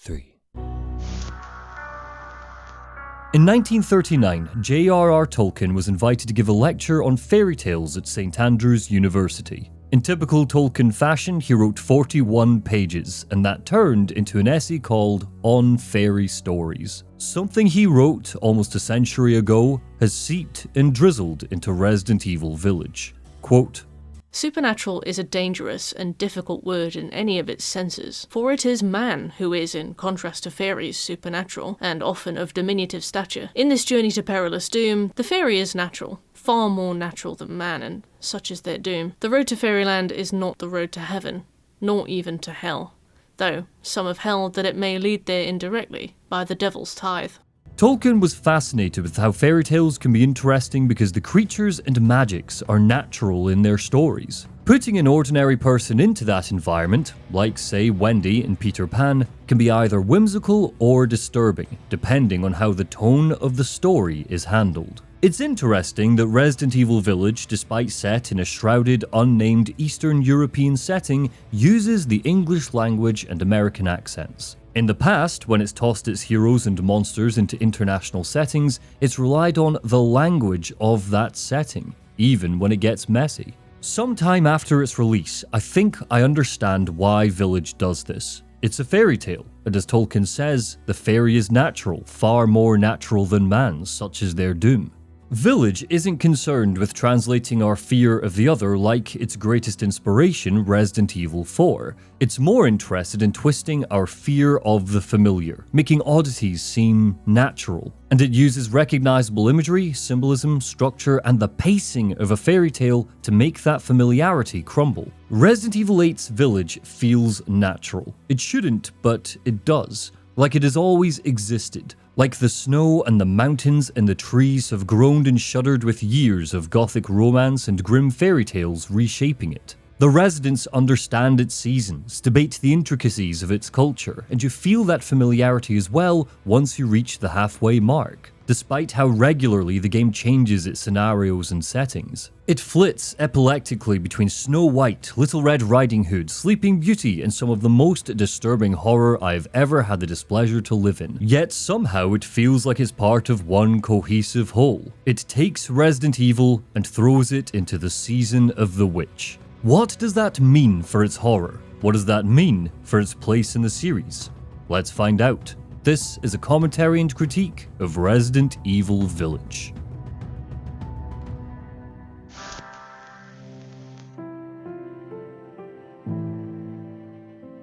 3. In 1939, J.R.R. Tolkien was invited to give a lecture on fairy tales at St. Andrews University. In typical Tolkien fashion, he wrote 41 pages, and that turned into an essay called On Fairy Stories. Something he wrote almost a century ago has seeped and drizzled into Resident Evil Village. Quote, Supernatural is a dangerous and difficult word in any of its senses, for it is man who is, in contrast to fairies, supernatural, and often of diminutive stature. In this journey to perilous doom, the fairy is natural, far more natural than man, and such is their doom. The road to fairyland is not the road to heaven, nor even to hell, though some have held that it may lead there indirectly, by the devil's tithe. Tolkien was fascinated with how fairy tales can be interesting because the creatures and magics are natural in their stories. Putting an ordinary person into that environment, like say Wendy in Peter Pan, can be either whimsical or disturbing, depending on how the tone of the story is handled. It's interesting that Resident Evil Village, despite set in a shrouded, unnamed Eastern European setting, uses the English language and American accents. In the past, when it's tossed its heroes and monsters into international settings, it's relied on the language of that setting, even when it gets messy. Sometime after its release, I think I understand why Village does this. It's a fairy tale, and as Tolkien says, the fairy is natural, far more natural than man, such is their doom. Village isn't concerned with translating our fear of the other like its greatest inspiration, Resident Evil 4. It's more interested in twisting our fear of the familiar, making oddities seem natural. And it uses recognizable imagery, symbolism, structure, and the pacing of a fairy tale to make that familiarity crumble. Resident Evil 8's Village feels natural. It shouldn't, but it does. Like it has always existed. Like the snow and the mountains and the trees have groaned and shuddered with years of gothic romance and grim fairy tales reshaping it. The residents understand its seasons, debate the intricacies of its culture, and you feel that familiarity as well once you reach the halfway mark, despite how regularly the game changes its scenarios and settings. It flits epileptically between Snow White, Little Red Riding Hood, Sleeping Beauty, and some of the most disturbing horror I have ever had the displeasure to live in. Yet somehow it feels like it's part of one cohesive whole. It takes Resident Evil and throws it into the season of the witch. What does that mean for its horror? What does that mean for its place in the series? Let's find out. This is a commentary and critique of Resident Evil Village.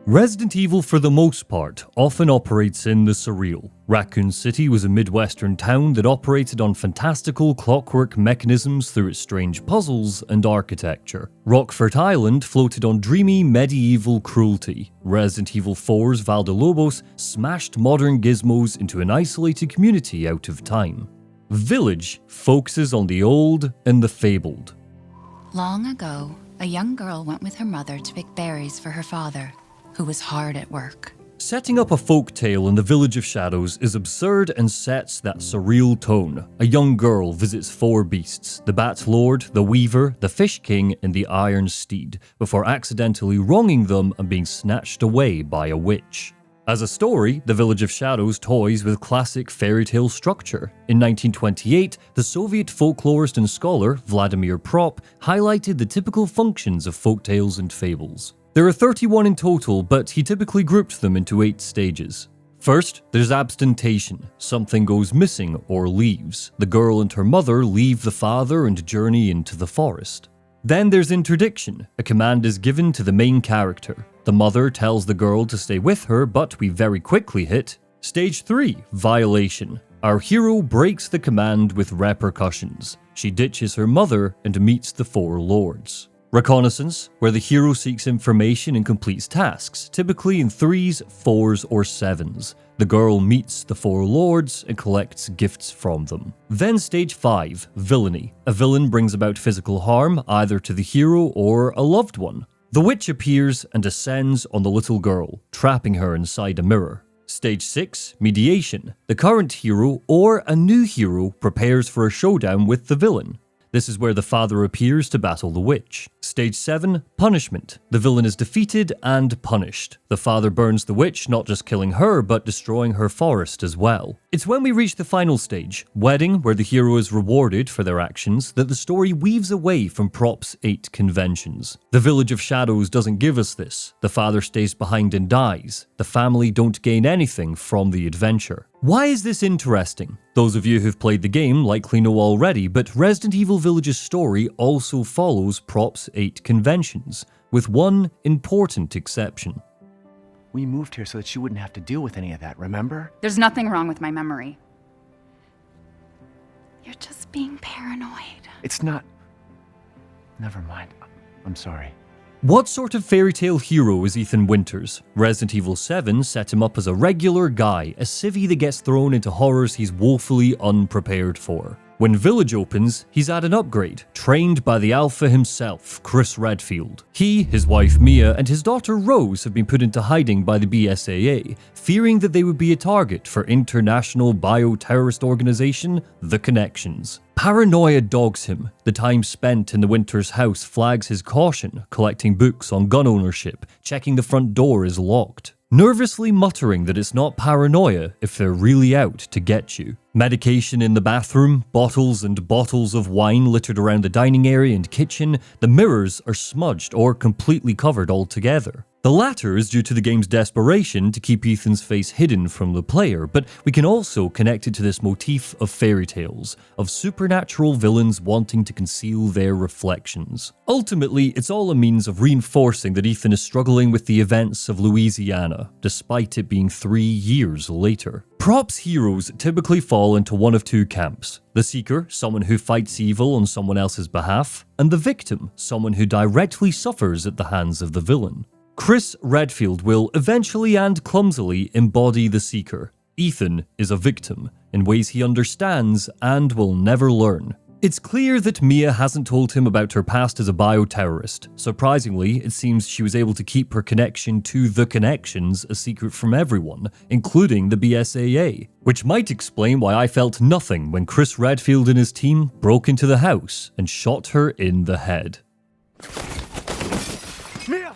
Resident Evil, for the most part, often operates in the surreal. Raccoon City was a Midwestern town that operated on fantastical clockwork mechanisms through its strange puzzles and architecture. Rockfort Island floated on dreamy medieval cruelty. Resident Evil 4's Valdolobos smashed modern gizmos into an isolated community out of time. Village focuses on the old and the fabled. Long ago, a young girl went with her mother to pick berries for her father, who was hard at work. Setting up a folktale in the Village of Shadows is absurd and sets that surreal tone. A young girl visits four beasts, the Bat Lord, the Weaver, the Fish King, and the Iron Steed, before accidentally wronging them and being snatched away by a witch. As a story, the Village of Shadows toys with classic fairy tale structure. In 1928, the Soviet folklorist and scholar Vladimir Prop highlighted the typical functions of folktales and fables. There are 31 in total, but he typically grouped them into 8 stages. First, there's abstentation. Something goes missing or leaves. The girl and her mother leave the father and journey into the forest. Then there's interdiction. A command is given to the main character. The mother tells the girl to stay with her, but we very quickly hit Stage 3, violation. Our hero breaks the command with repercussions. She ditches her mother and meets the four lords. Reconnaissance, where the hero seeks information and completes tasks, typically in 3s, 4s, or 7s. The girl meets the four lords and collects gifts from them. Then Stage 5, villainy. A villain brings about physical harm, either to the hero or a loved one. The witch appears and descends on the little girl, trapping her inside a mirror. Stage 6, mediation. The current hero or a new hero prepares for a showdown with the villain. This is where the father appears to battle the witch. Stage 7, Punishment. The villain is defeated and punished. The father burns the witch, not just killing her, but destroying her forest as well. It's when we reach the final stage, Wedding, where the hero is rewarded for their actions, that the story weaves away from Props 8 conventions. The Village of Shadows doesn't give us this. The father stays behind and dies. The family don't gain anything from the adventure. Why is this interesting? Those of you who've played the game likely know already, but Resident Evil Village's story also follows Props 8 conventions, with one important exception. We moved here so that you wouldn't have to deal with any of that, remember? There's nothing wrong with my memory. You're just being paranoid. It's not... Never mind. I'm sorry. What sort of fairy tale hero is Ethan Winters? Resident Evil 7 set him up as a regular guy, a civvy that gets thrown into horrors he's woefully unprepared for. When Village opens, he's at an upgrade, trained by the Alpha himself, Chris Redfield. He, his wife Mia, and his daughter Rose have been put into hiding by the BSAA, fearing that they would be a target for international bioterrorist organization, The Connections. Paranoia dogs him. The time spent in the Winters house flags his caution, collecting books on gun ownership, checking the front door is locked, nervously muttering that it's not paranoia if they're really out to get you. Medication in the bathroom, bottles and bottles of wine littered around the dining area and kitchen, the mirrors are smudged or completely covered altogether. The latter is due to the game's desperation to keep Ethan's face hidden from the player, but we can also connect it to this motif of fairy tales, of supernatural villains wanting to conceal their reflections. Ultimately, it's all a means of reinforcing that Ethan is struggling with the events of Louisiana, despite it being 3 years later. Props heroes typically fall into one of two camps. The Seeker, someone who fights evil on someone else's behalf, and the Victim, someone who directly suffers at the hands of the villain. Chris Redfield will eventually and clumsily embody the Seeker. Ethan is a victim, in ways he understands and will never learn. It's clear that Mia hasn't told him about her past as a bioterrorist. Surprisingly, it seems she was able to keep her connection to The Connections a secret from everyone, including the BSAA. Which might explain why I felt nothing when Chris Redfield and his team broke into the house and shot her in the head.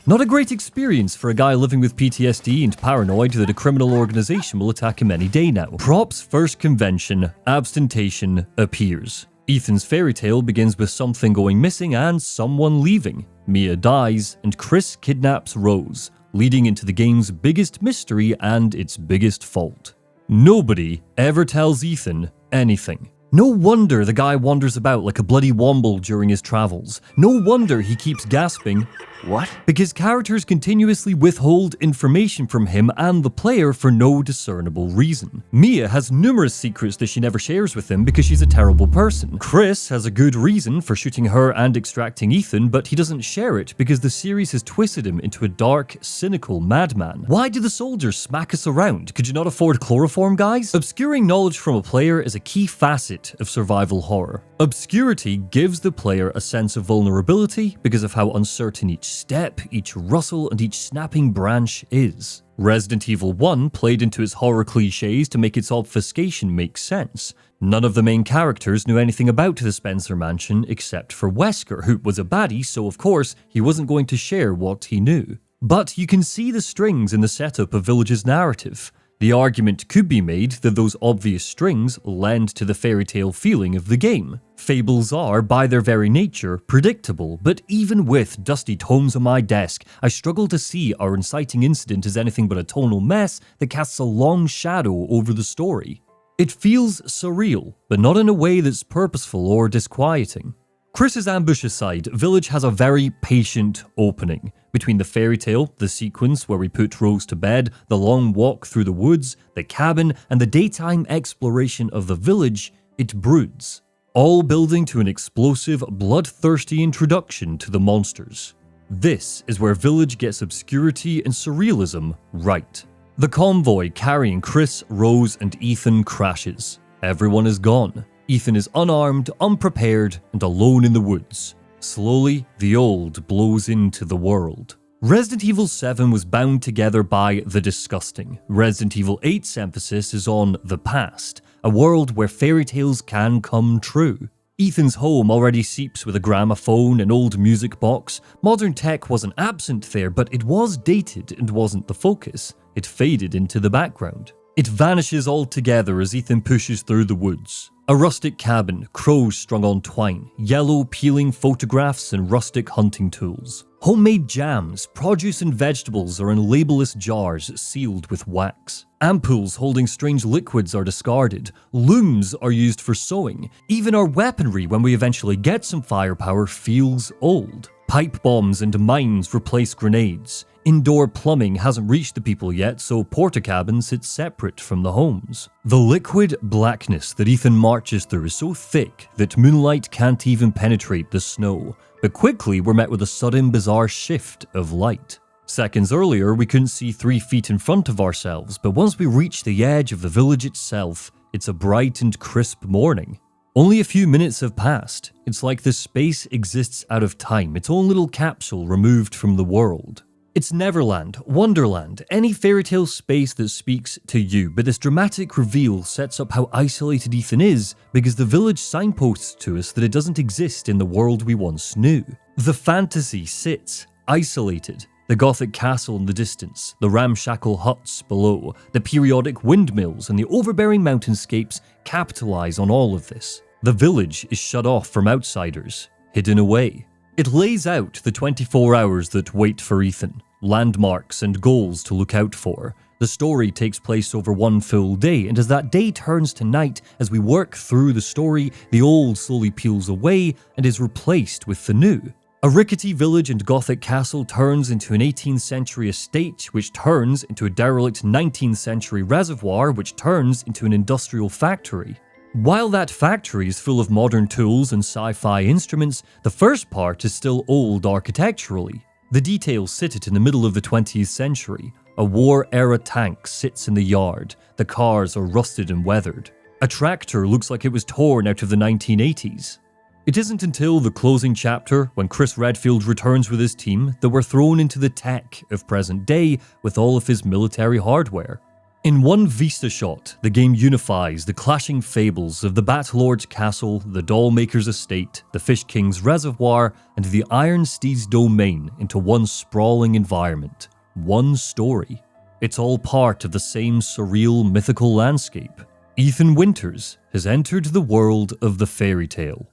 Not a great experience for a guy living with PTSD and paranoid that a criminal organization will attack him any day now. Props' first convention, Abstentation, appears. Ethan's fairy tale begins with something going missing and someone leaving. Mia dies, and Chris kidnaps Rose, leading into the game's biggest mystery and its biggest fault. Nobody ever tells Ethan anything. No wonder the guy wanders about like a bloody womble during his travels. No wonder he keeps gasping. What? Because characters continuously withhold information from him and the player for no discernible reason. Mia has numerous secrets that she never shares with him because she's a terrible person. Chris has a good reason for shooting her and extracting Ethan, but he doesn't share it because the series has twisted him into a dark, cynical madman. Why do the soldiers smack us around? Could you not afford chloroform, guys? Obscuring knowledge from a player is a key facet of survival horror. Obscurity gives the player a sense of vulnerability because of how uncertain each step, each rustle, and each snapping branch is. Resident Evil 1 played into its horror cliches to make its obfuscation make sense. None of the main characters knew anything about the Spencer Mansion except for Wesker, who was a baddie, so of course he wasn't going to share what he knew. But you can see the strings in the setup of Village's narrative. The argument could be made that those obvious strings lend to the fairy tale feeling of the game. Fables are, by their very nature, predictable, but even with dusty tomes on my desk, I struggle to see our inciting incident as anything but a tonal mess that casts a long shadow over the story. It feels surreal, but not in a way that's purposeful or disquieting. Chris's ambush aside, Village has a very patient opening. Between the fairy tale, the sequence where we put Rose to bed, the long walk through the woods, the cabin, and the daytime exploration of the village, it broods, all building to an explosive, bloodthirsty introduction to the monsters. This is where Village gets obscurity and surrealism right. The convoy carrying Chris, Rose, and Ethan crashes. Everyone is gone. Ethan is unarmed, unprepared, and alone in the woods. Slowly, the old blows into the world. Resident Evil 7 was bound together by the disgusting. Resident Evil 8's emphasis is on the past, a world where fairy tales can come true. Ethan's home already seeps with a gramophone, an old music box. Modern tech wasn't absent there, but it was dated and wasn't the focus. It faded into the background. It vanishes altogether as Ethan pushes through the woods. A rustic cabin, crows strung on twine, yellow peeling photographs and rustic hunting tools. Homemade jams, produce and vegetables are in labelless jars sealed with wax. Ampoules holding strange liquids are discarded. Looms are used for sewing. Even our weaponry, when we eventually get some firepower, feels old. Pipe bombs and mines replace grenades. Indoor plumbing hasn't reached the people yet, so porta-cabins sit separate from the homes. The liquid blackness that Ethan marches through is so thick that moonlight can't even penetrate the snow. But quickly we're met with a sudden bizarre shift of light. Seconds earlier we couldn't see 3 feet in front of ourselves, but once we reach the edge of the village itself, it's a bright and crisp morning. Only a few minutes have passed. It's like this space exists out of time, its own little capsule removed from the world. It's Neverland, Wonderland, any fairy tale space that speaks to you, but this dramatic reveal sets up how isolated Ethan is because the village signposts to us that it doesn't exist in the world we once knew. The fantasy sits isolated. The gothic castle in the distance, the ramshackle huts below, the periodic windmills and the overbearing mountainscapes capitalize on all of this. The village is shut off from outsiders, hidden away. It lays out the 24 hours that wait for Ethan, landmarks and goals to look out for. The story takes place over one full day, and as that day turns to night, as we work through the story, the old slowly peels away and is replaced with the new. A rickety village and gothic castle turns into an 18th century estate, which turns into a derelict 19th century reservoir, which turns into an industrial factory. While that factory is full of modern tools and sci-fi instruments, the first part is still old architecturally. The details sit it in the middle of the 20th century. A war-era tank sits in the yard. The cars are rusted and weathered. A tractor looks like it was torn out of the 1980s. It isn't until the closing chapter, when Chris Redfield returns with his team, that we're thrown into the tech of present day with all of his military hardware. In one vista shot, the game unifies the clashing fables of the Bat-Lord's castle, the Dollmaker's estate, the Fish King's reservoir, and the Iron Steed's domain into one sprawling environment, one story. It's all part of the same surreal mythical landscape. Ethan Winters has entered the world of the fairy tale.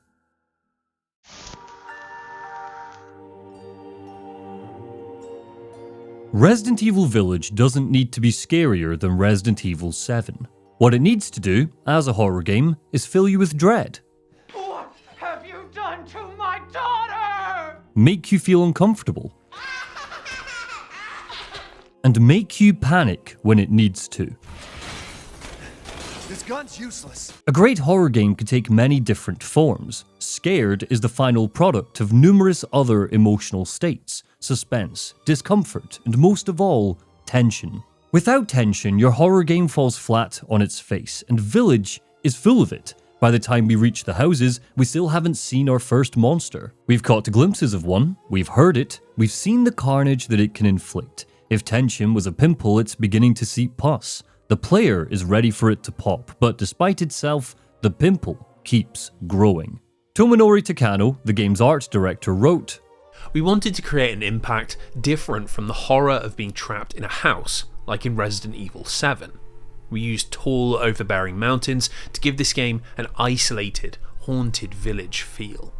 Resident Evil Village doesn't need to be scarier than Resident Evil 7. What it needs to do, as a horror game, is fill you with dread. What have you done to my daughter? Make you feel uncomfortable. And make you panic when it needs to. This gun's useless. A great horror game could take many different forms. Scared is the final product of numerous other emotional states. Suspense, discomfort, and most of all, tension. Without tension, your horror game falls flat on its face, and Village is full of it. By the time we reach the houses, we still haven't seen our first monster. We've caught glimpses of one, we've heard it, we've seen the carnage that it can inflict. If tension was a pimple, it's beginning to seep pus. The player is ready for it to pop, but despite itself, the pimple keeps growing. Tomonori Takano, the game's art director, wrote, "We wanted to create an impact different from the horror of being trapped in a house, like in Resident Evil 7. We used tall, overbearing mountains to give this game an isolated, haunted village feel.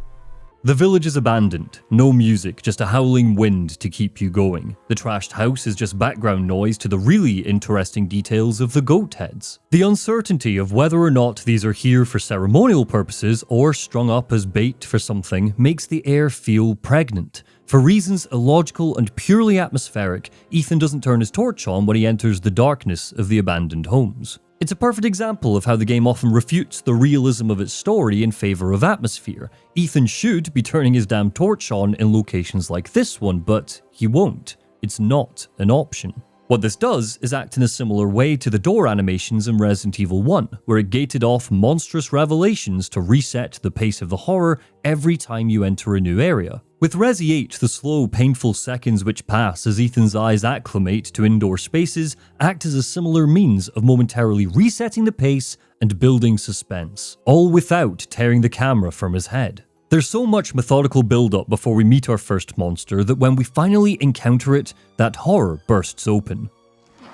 The village is abandoned, no music, just a howling wind to keep you going. The trashed house is just background noise to the really interesting details of the goat heads. The uncertainty of whether or not these are here for ceremonial purposes or strung up as bait for something makes the air feel pregnant. For reasons illogical and purely atmospheric, Ethan doesn't turn his torch on when he enters the darkness of the abandoned homes. It's a perfect example of how the game often refutes the realism of its story in favour of atmosphere. Ethan should be turning his damn torch on in locations like this one, but he won't. It's not an option. What this does is act in a similar way to the door animations in Resident Evil 1, where it gated off monstrous revelations to reset the pace of the horror every time you enter a new area. With Resi 8, the slow, painful seconds which pass as Ethan's eyes acclimate to indoor spaces act as a similar means of momentarily resetting the pace and building suspense, all without tearing the camera from his head. There's so much methodical build-up before we meet our first monster that when we finally encounter it, that horror bursts open.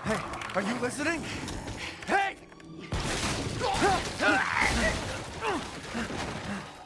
Hey, are you listening? Hey!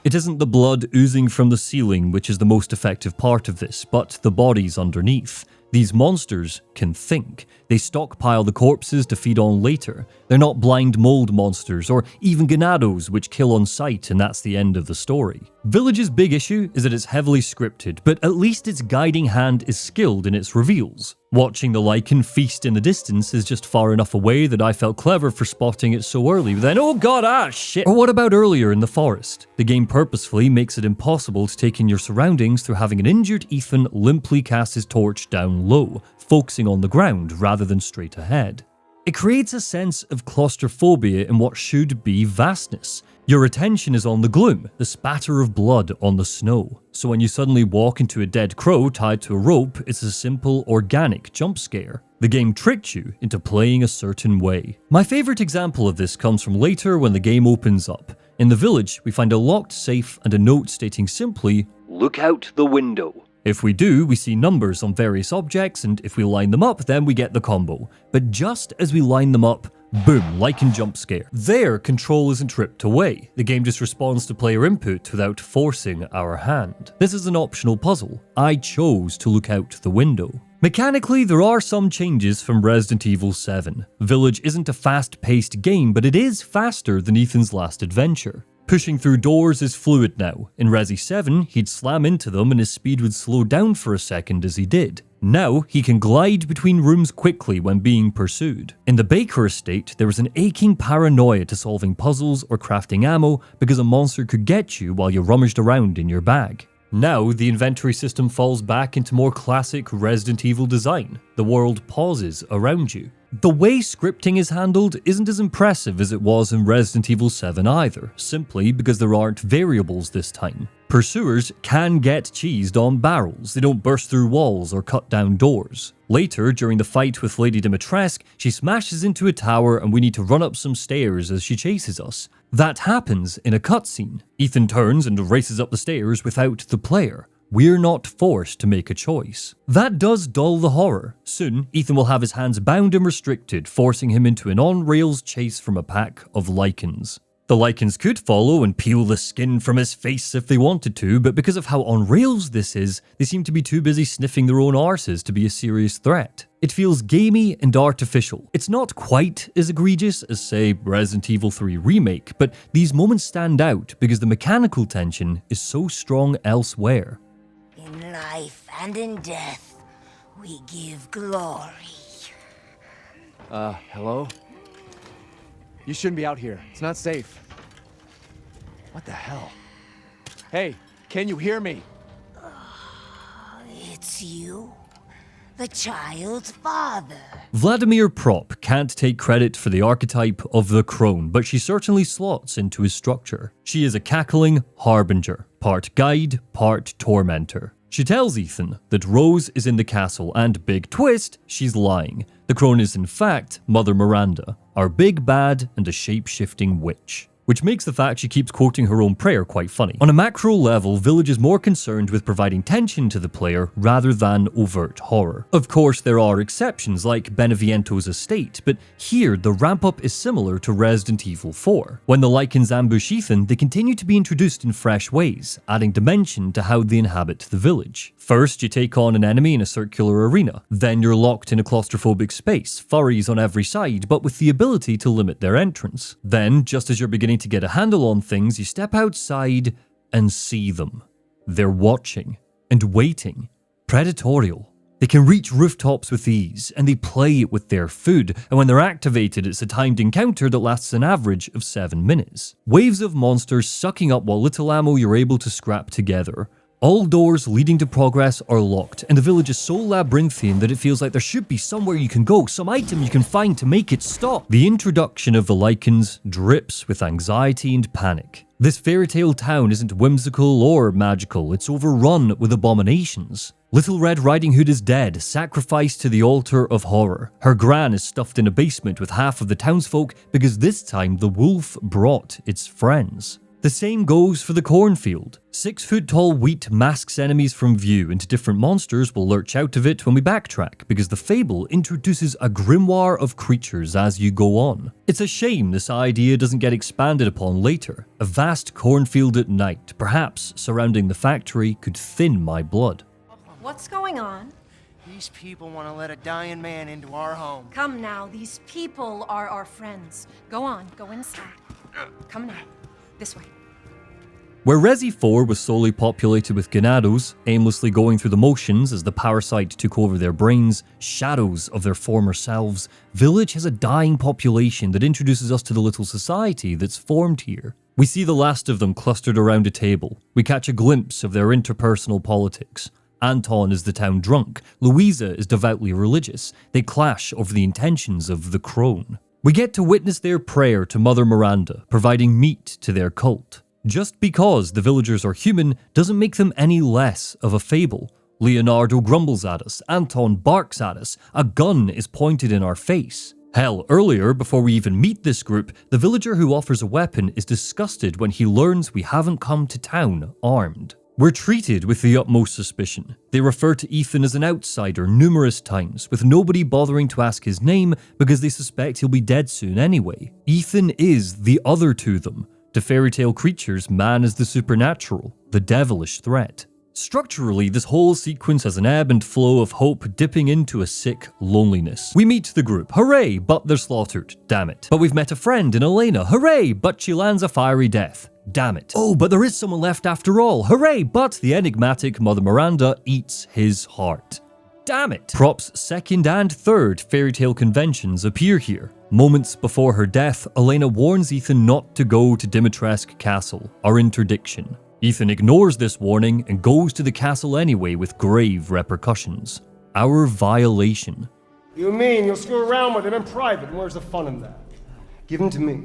It isn't the blood oozing from the ceiling which is the most effective part of this, but the bodies underneath. These monsters can think. They stockpile the corpses to feed on later. They're not blind mold monsters or even ganados which kill on sight and that's the end of the story. Village's big issue is that it's heavily scripted, but at least its guiding hand is skilled in its reveals. Watching the lichen feast in the distance is just far enough away that I felt clever for spotting it so early, but then, oh god, shit. Or what about earlier in the forest? The game purposefully makes it impossible to take in your surroundings through having an injured Ethan limply cast his torch down low, focusing on the ground rather than straight ahead. It creates a sense of claustrophobia in what should be vastness. Your attention is on the gloom, the spatter of blood on the snow. So when you suddenly walk into a dead crow tied to a rope, it's a simple, organic jump scare. The game tricked you into playing a certain way. My favorite example of this comes from later when the game opens up. In the village, we find a locked safe and a note stating simply, "Look out the window." If we do, we see numbers on various objects, and if we line them up, then we get the combo. But just as we line them up, boom, lichen jump scare. There, control isn't ripped away. The game just responds to player input without forcing our hand. This is an optional puzzle. I chose to look out the window. Mechanically, there are some changes from Resident Evil 7. Village isn't a fast-paced game, but it is faster than Ethan's last adventure. Pushing through doors is fluid now. In Resi 7, he'd slam into them and his speed would slow down for a second as he did. Now, he can glide between rooms quickly when being pursued. In the Baker estate, there was an aching paranoia to solving puzzles or crafting ammo because a monster could get you while you rummaged around in your bag. Now, the inventory system falls back into more classic Resident Evil design. The world pauses around you. The way scripting is handled isn't as impressive as it was in Resident Evil 7 either, simply because there aren't variables this time. Pursuers can get cheesed on barrels, they don't burst through walls or cut down doors. Later, during the fight with Lady Dimitrescu, she smashes into a tower and we need to run up some stairs as she chases us. That happens in a cutscene. Ethan turns and races up the stairs without the player. We're not forced to make a choice. That does dull the horror. Soon, Ethan will have his hands bound and restricted, forcing him into an on-rails chase from a pack of lichens. The lichens could follow and peel the skin from his face if they wanted to, but because of how on rails this is, they seem to be too busy sniffing their own arses to be a serious threat. It feels gamey and artificial. It's not quite as egregious as, say, Resident Evil 3 Remake, but these moments stand out because the mechanical tension is so strong elsewhere. In life and in death, we give glory. Hello? You shouldn't be out here. It's not safe. What the hell? Hey, can you hear me? It's you, the child's father. Vladimir Prop can't take credit for the archetype of the crone, but she certainly slots into his structure. She is a cackling harbinger, part guide, part tormentor. She tells Ethan that Rose is in the castle and, big twist, she's lying. The crone is in fact Mother Miranda, our big bad and a shape-shifting witch. Which makes the fact she keeps quoting her own prayer quite funny. On a macro level, Village is more concerned with providing tension to the player rather than overt horror. Of course, there are exceptions like Beneviento's estate, but here the ramp-up is similar to Resident Evil 4. When the lichens ambush Ethan, they continue to be introduced in fresh ways, adding dimension to how they inhabit the village. First, you take on an enemy in a circular arena. Then you're locked in a claustrophobic space, furries on every side, but with the ability to limit their entrance. Then, just as you're beginning to get a handle on things, you step outside and see them. They're watching and waiting. Predatorial. They can reach rooftops with ease, and they play with their food, and when they're activated, it's a timed encounter that lasts an average of 7 minutes. Waves of monsters sucking up what little ammo you're able to scrap together. All doors leading to progress are locked, and the village is so labyrinthian that it feels like there should be somewhere you can go, some item you can find to make it stop. The introduction of the lichens drips with anxiety and panic. This fairy tale town isn't whimsical or magical, it's overrun with abominations. Little Red Riding Hood is dead, sacrificed to the altar of horror. Her gran is stuffed in a basement with half of the townsfolk because this time the wolf brought its friends. The same goes for the cornfield. 6-foot-tall wheat masks enemies from view, and different monsters will lurch out of it when we backtrack, because the fable introduces a grimoire of creatures as you go on. It's a shame this idea doesn't get expanded upon later. A vast cornfield at night, perhaps surrounding the factory, could thin my blood. What's going on? These people want to let a dying man into our home. Come now, these people are our friends. Go on, go inside. Come now, this way. Where Resi 4 was solely populated with ganados, aimlessly going through the motions as the parasite took over their brains, shadows of their former selves, Village has a dying population that introduces us to the little society that's formed here. We see the last of them clustered around a table. We catch a glimpse of their interpersonal politics. Anton is the town drunk, Louisa is devoutly religious. They clash over the intentions of the crone. We get to witness their prayer to Mother Miranda, providing meat to their cult. Just because the villagers are human doesn't make them any less of a fable. Leonardo grumbles at us, Anton barks at us, a gun is pointed in our face. Hell, earlier, before we even meet this group, the villager who offers a weapon is disgusted when he learns we haven't come to town armed. We're treated with the utmost suspicion. They refer to Ethan as an outsider numerous times, with nobody bothering to ask his name because they suspect he'll be dead soon anyway. Ethan is the other to them. To fairy tale creatures, man is the supernatural, the devilish threat. Structurally, this whole sequence has an ebb and flow of hope dipping into a sick loneliness. We meet the group, hooray, but they're slaughtered, damn it. But we've met a friend in Elena, hooray, but she lands a fiery death, damn it. Oh, but there is someone left after all, hooray, but the enigmatic Mother Miranda eats his heart. Damn it! Props second and third fairy tale conventions appear here. Moments before her death, Elena warns Ethan not to go to Dimitrescu Castle, our interdiction. Ethan ignores this warning and goes to the castle anyway with grave repercussions. Our violation. You mean you'll screw around with him in private, and where's the fun in that? Give him to me,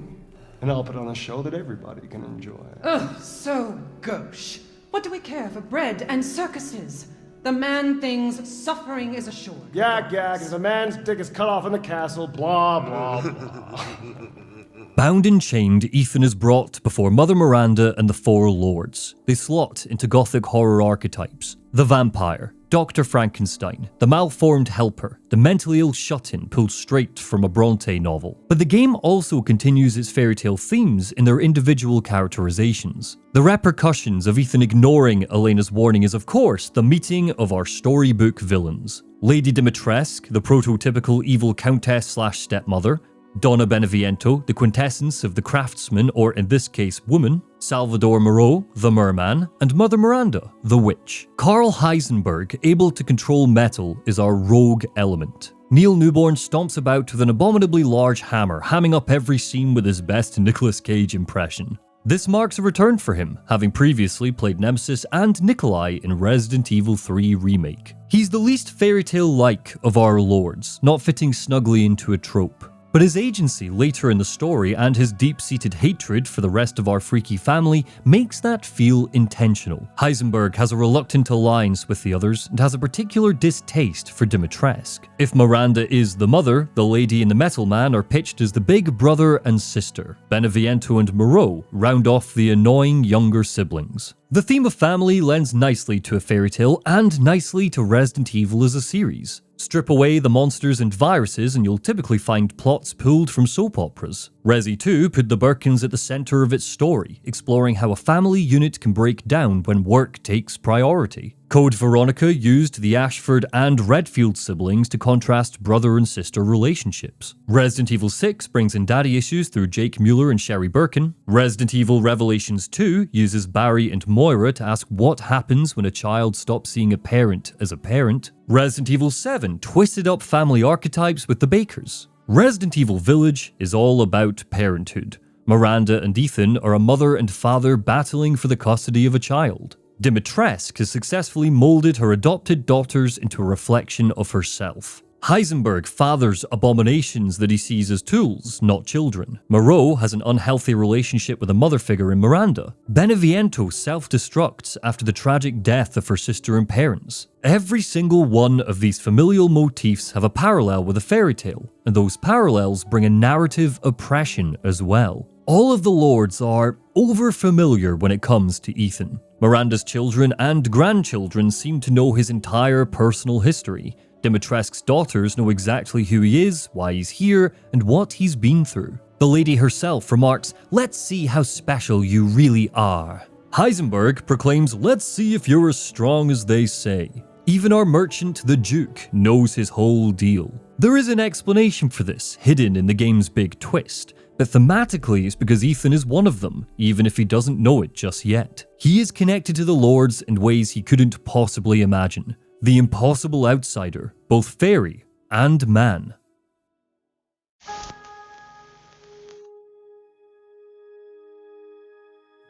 and I'll put on a show that everybody can enjoy. Oh, so gauche. What do we care for bread and circuses? The man thinks suffering is assured. Gag, if a man's dick is cut off in the castle, blah, blah, blah. Bound and chained, Ethan is brought before Mother Miranda and the Four Lords. They slot into gothic horror archetypes. The vampire, Dr. Frankenstein, the malformed helper, the mentally ill shut-in pulled straight from a Bronte novel. But the game also continues its fairy tale themes in their individual characterizations. The repercussions of Ethan ignoring Elena's warning is, of course, the meeting of our storybook villains. Lady Dimitrescu, the prototypical evil countess/stepmother, Donna Beneviento, the quintessence of the craftsman, or in this case, woman, Salvador Moreau, the merman, and Mother Miranda, the witch. Carl Heisenberg, able to control metal, is our rogue element. Neil Newborn stomps about with an abominably large hammer, hamming up every scene with his best Nicolas Cage impression. This marks a return for him, having previously played Nemesis and Nikolai in Resident Evil 3 Remake. He's the least fairy tale-like of our lords, not fitting snugly into a trope. But his agency later in the story and his deep-seated hatred for the rest of our freaky family makes that feel intentional. Heisenberg has a reluctant alliance with the others and has a particular distaste for Dimitrescu. If Miranda is the mother, the lady and the metal man are pitched as the big brother and sister. Beneviento and Moreau round off the annoying younger siblings. The theme of family lends nicely to a fairy tale and nicely to Resident Evil as a series. Strip away the monsters and viruses and you'll typically find plots pulled from soap operas. Resi 2 put the Birkins at the center of its story, exploring how a family unit can break down when work takes priority. Code Veronica used the Ashford and Redfield siblings to contrast brother and sister relationships. Resident Evil 6 brings in daddy issues through Jake Mueller and Sherry Birkin. Resident Evil Revelations 2 uses Barry and Moira to ask what happens when a child stops seeing a parent as a parent. Resident Evil 7 twisted up family archetypes with the Bakers. Resident Evil Village is all about parenthood. Miranda and Ethan are a mother and father battling for the custody of a child. Dimitrescu has successfully molded her adopted daughters into a reflection of herself. Heisenberg fathers abominations that he sees as tools, not children. Moreau has an unhealthy relationship with a mother figure in Miranda. Beneviento self-destructs after the tragic death of her sister and parents. Every single one of these familial motifs have a parallel with a fairy tale, and those parallels bring a narrative oppression as well. All of the lords are over-familiar when it comes to Ethan. Miranda's children and grandchildren seem to know his entire personal history. Dimitrescu's daughters know exactly who he is, why he's here, and what he's been through. The lady herself remarks, "Let's see how special you really are." Heisenberg proclaims, "Let's see if you're as strong as they say." Even our merchant, the Duke, knows his whole deal. There is an explanation for this, hidden in the game's big twist, but thematically it's because Ethan is one of them, even if he doesn't know it just yet. He is connected to the Lords in ways he couldn't possibly imagine. The impossible outsider, both fairy and man.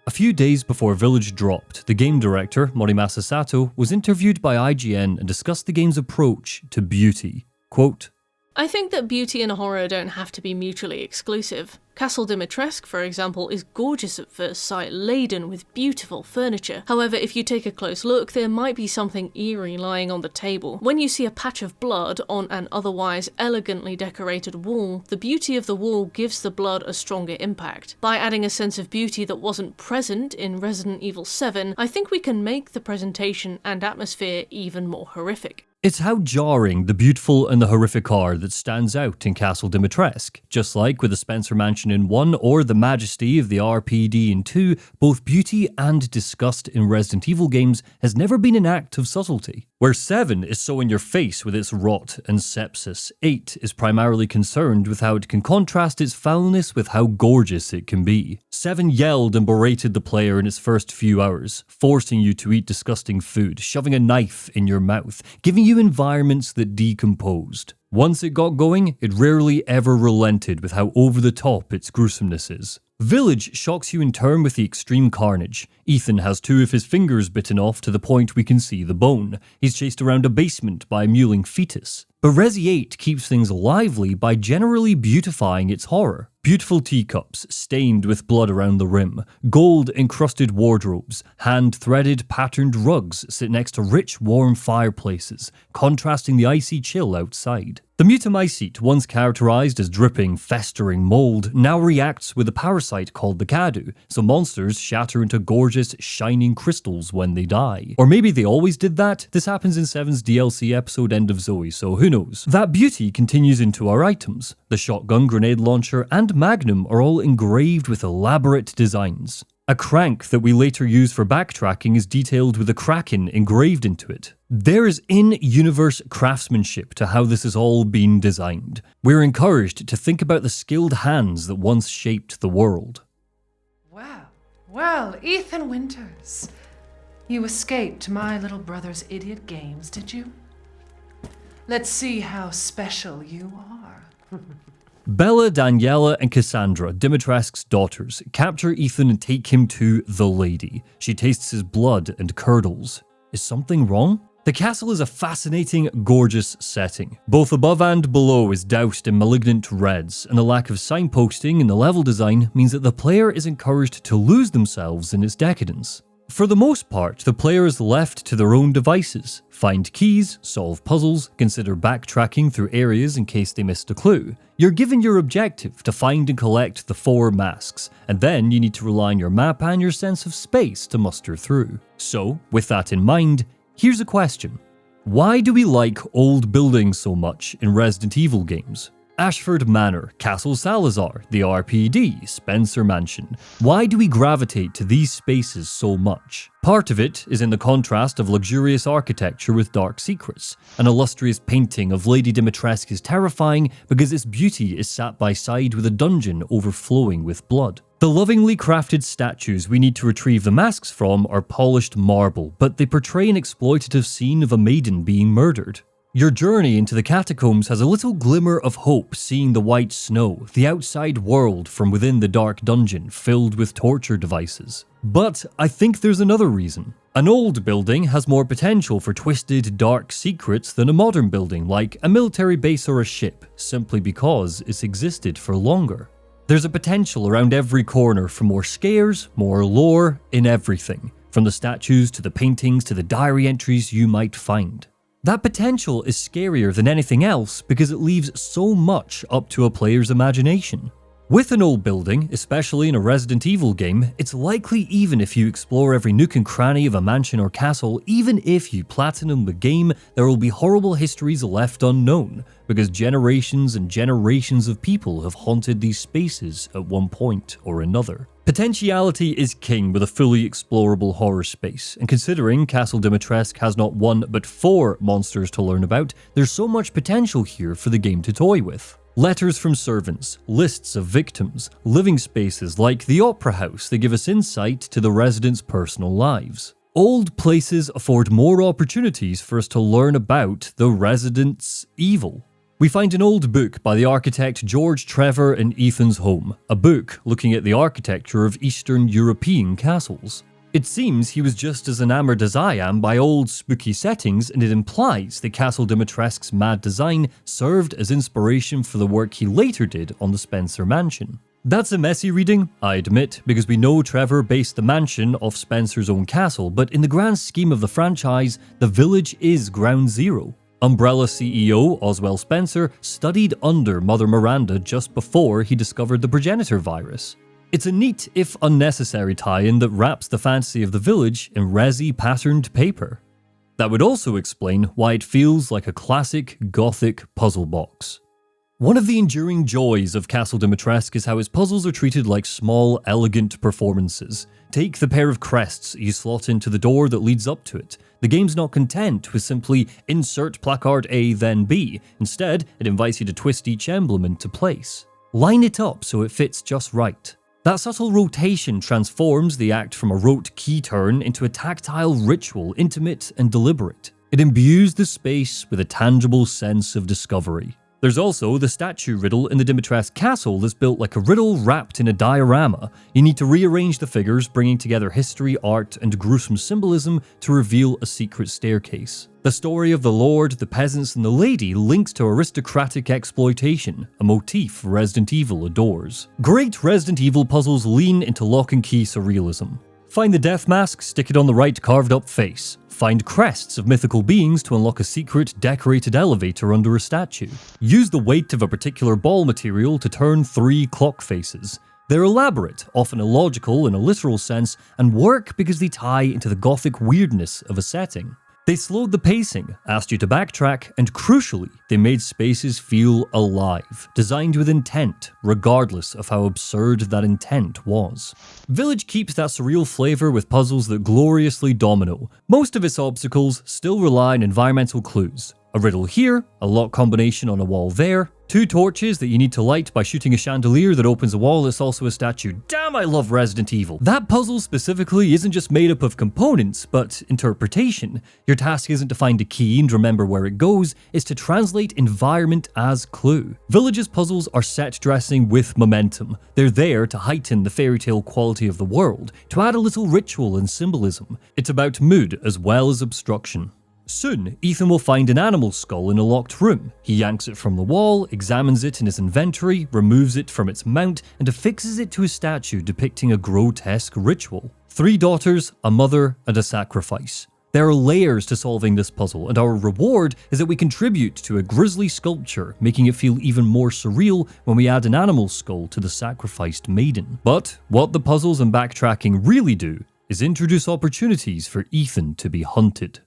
A few days before Village dropped, the game director, Morimasa Sato, was interviewed by IGN and discussed the game's approach to beauty. Quote, I think that beauty and horror don't have to be mutually exclusive. Castle Dimitrescu, for example, is gorgeous at first sight, laden with beautiful furniture. However, if you take a close look, there might be something eerie lying on the table. When you see a patch of blood on an otherwise elegantly decorated wall, the beauty of the wall gives the blood a stronger impact. By adding a sense of beauty that wasn't present in Resident Evil 7, I think we can make the presentation and atmosphere even more horrific. It's how jarring the beautiful and the horrific are that stands out in Castle Dimitrescu. Just like with the Spencer Mansion in 1 or the majesty of the RPD in 2, both beauty and disgust in Resident Evil games has never been an act of subtlety. Where 7 is so in your face with its rot and sepsis, 8 is primarily concerned with how it can contrast its foulness with how gorgeous it can be. 7 yelled and berated the player in its first few hours, forcing you to eat disgusting food, shoving a knife in your mouth, giving you environments that decomposed. Once it got going, it rarely ever relented with how over-the-top its gruesomeness is. Village shocks you in turn with the extreme carnage. Ethan has 2 of his fingers bitten off to the point we can see the bone. He's chased around a basement by a mewling fetus. But Resi 8 keeps things lively by generally beautifying its horror. Beautiful teacups, stained with blood around the rim, gold-encrusted wardrobes, hand-threaded patterned rugs sit next to rich, warm fireplaces, contrasting the icy chill outside. The mutamycete, once characterized as dripping, festering mold, now reacts with a parasite called the Kadu, so monsters shatter into gorgeous, shining crystals when they die. Or maybe they always did that? This happens in 7's DLC episode End of Zoe, so who knows? That beauty continues into our items. The shotgun, grenade launcher, and magnum are all engraved with elaborate designs. A crank that we later use for backtracking is detailed with a kraken engraved into it. There is in-universe craftsmanship to how this has all been designed. We're encouraged to think about the skilled hands that once shaped the world. Well, Ethan Winters. You escaped my little brother's idiot games, did you? Let's see how special you are. Bella, Daniela, and Cassandra, Dimitrescu's daughters, capture Ethan and take him to the lady. She tastes his blood and curdles. Is something wrong? The castle is a fascinating, gorgeous setting. Both above and below is doused in malignant reds, and the lack of signposting in the level design means that the player is encouraged to lose themselves in its decadence. For the most part, the player is left to their own devices. Find keys, solve puzzles, consider backtracking through areas in case they missed a clue. You're given your objective to find and collect the 4 masks, and then you need to rely on your map and your sense of space to muster through. So, with that in mind, here's a question. Why do we like old buildings so much in Resident Evil games? Ashford Manor, Castle Salazar, the RPD, Spencer Mansion. Why do we gravitate to these spaces so much? Part of it is in the contrast of luxurious architecture with dark secrets. An illustrious painting of Lady Dimitrescu is terrifying because its beauty is sat by side with a dungeon overflowing with blood. The lovingly crafted statues we need to retrieve the masks from are polished marble, but they portray an exploitative scene of a maiden being murdered. Your journey into the catacombs has a little glimmer of hope seeing the white snow, the outside world from within the dark dungeon filled with torture devices. But I think there's another reason. An old building has more potential for twisted, dark secrets than a modern building like a military base or a ship, simply because it's existed for longer. There's a potential around every corner for more scares, more lore, in everything, from the statues to the paintings to the diary entries you might find. That potential is scarier than anything else because it leaves so much up to a player's imagination. With an old building, especially in a Resident Evil game, it's likely even if you explore every nook and cranny of a mansion or castle, even if you platinum the game, there will be horrible histories left unknown, because generations and generations of people have haunted these spaces at one point or another. Potentiality is king with a fully explorable horror space, and considering Castle Dimitrescu has not 1 but 4 monsters to learn about, there's so much potential here for the game to toy with. Letters from servants, lists of victims, living spaces like the Opera House that give us insight to the residents' personal lives. Old places afford more opportunities for us to learn about the residents' evil. We find an old book by the architect George Trevor in Ethan's home, a book looking at the architecture of Eastern European castles. It seems he was just as enamored as I am by old spooky settings, and it implies that Castle Dimitrescu's mad design served as inspiration for the work he later did on the Spencer Mansion. That's a messy reading, I admit, because we know Trevor based the mansion off Spencer's own castle, but in the grand scheme of the franchise, the village is ground zero. Umbrella CEO Oswell Spencer studied under Mother Miranda just before he discovered the progenitor virus. It's a neat, if unnecessary, tie-in that wraps the fantasy of the village in resi-patterned paper. That would also explain why it feels like a classic Gothic puzzle box. One of the enduring joys of Castle Dimitrescu is how his puzzles are treated like small, elegant performances. Take the pair of crests you slot into the door that leads up to it. The game's not content with simply insert placard A then B. Instead, it invites you to twist each emblem into place. Line it up so it fits just right. That subtle rotation transforms the act from a rote key turn into a tactile ritual, intimate and deliberate. It imbues the space with a tangible sense of discovery. There's also the statue riddle in the Dimitrescu castle that's built like a riddle wrapped in a diorama. You need to rearrange the figures, bringing together history, art, and gruesome symbolism to reveal a secret staircase. The story of the lord, the peasants, and the lady links to aristocratic exploitation, a motif Resident Evil adores. Great Resident Evil puzzles lean into lock and key surrealism. Find the death mask, stick it on the right carved up face. Find crests of mythical beings to unlock a secret decorated elevator under a statue. Use the weight of a particular ball material to turn 3 clock faces. They're elaborate, often illogical in a literal sense, and work because they tie into the gothic weirdness of a setting. They slowed the pacing, asked you to backtrack, and crucially, they made spaces feel alive, designed with intent, regardless of how absurd that intent was. Village keeps that surreal flavor with puzzles that gloriously domino. Most of its obstacles still rely on environmental clues. A riddle here, a lock combination on a wall there, 2 torches that you need to light by shooting a chandelier that opens a wall that's also a statue. Damn, I love Resident Evil. That puzzle specifically isn't just made up of components, but interpretation. Your task isn't to find a key and remember where it goes, it's to translate environment as clue. Village's puzzles are set dressing with momentum. They're there to heighten the fairy tale quality of the world, to add a little ritual and symbolism. It's about mood as well as obstruction. Soon, Ethan will find an animal skull in a locked room. He yanks it from the wall, examines it in his inventory, removes it from its mount, and affixes it to a statue depicting a grotesque ritual. 3 daughters, a mother, and a sacrifice. There are layers to solving this puzzle, and our reward is that we contribute to a grisly sculpture, making it feel even more surreal when we add an animal skull to the sacrificed maiden. But what the puzzles and backtracking really do is introduce opportunities for Ethan to be hunted.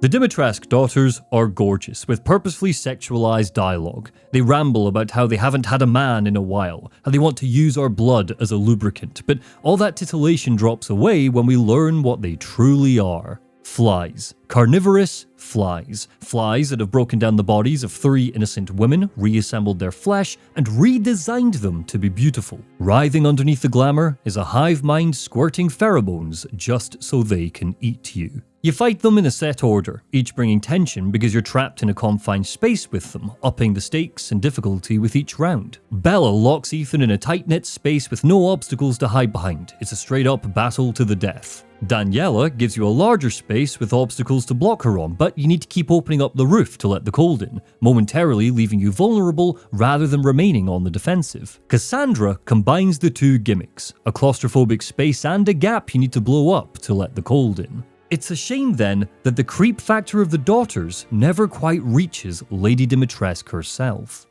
The Dimitrescu daughters are gorgeous, with purposefully sexualized dialogue. They ramble about how they haven't had a man in a while, how they want to use our blood as a lubricant, but all that titillation drops away when we learn what they truly are. Flies. Carnivorous flies. Flies that have broken down the bodies of 3 innocent women, reassembled their flesh, and redesigned them to be beautiful. Writhing underneath the glamour is a hive mind squirting pheromones just so they can eat you. You fight them in a set order, each bringing tension because you're trapped in a confined space with them, upping the stakes and difficulty with each round. Bella locks Ethan in a tight-knit space with no obstacles to hide behind. It's a straight-up battle to the death. Daniela gives you a larger space with obstacles to block her on, but you need to keep opening up the roof to let the cold in, momentarily leaving you vulnerable rather than remaining on the defensive. Cassandra combines the two gimmicks, a claustrophobic space and a gap you need to blow up to let the cold in. It's a shame then that the creep factor of the daughters never quite reaches Lady Dimitrescu herself.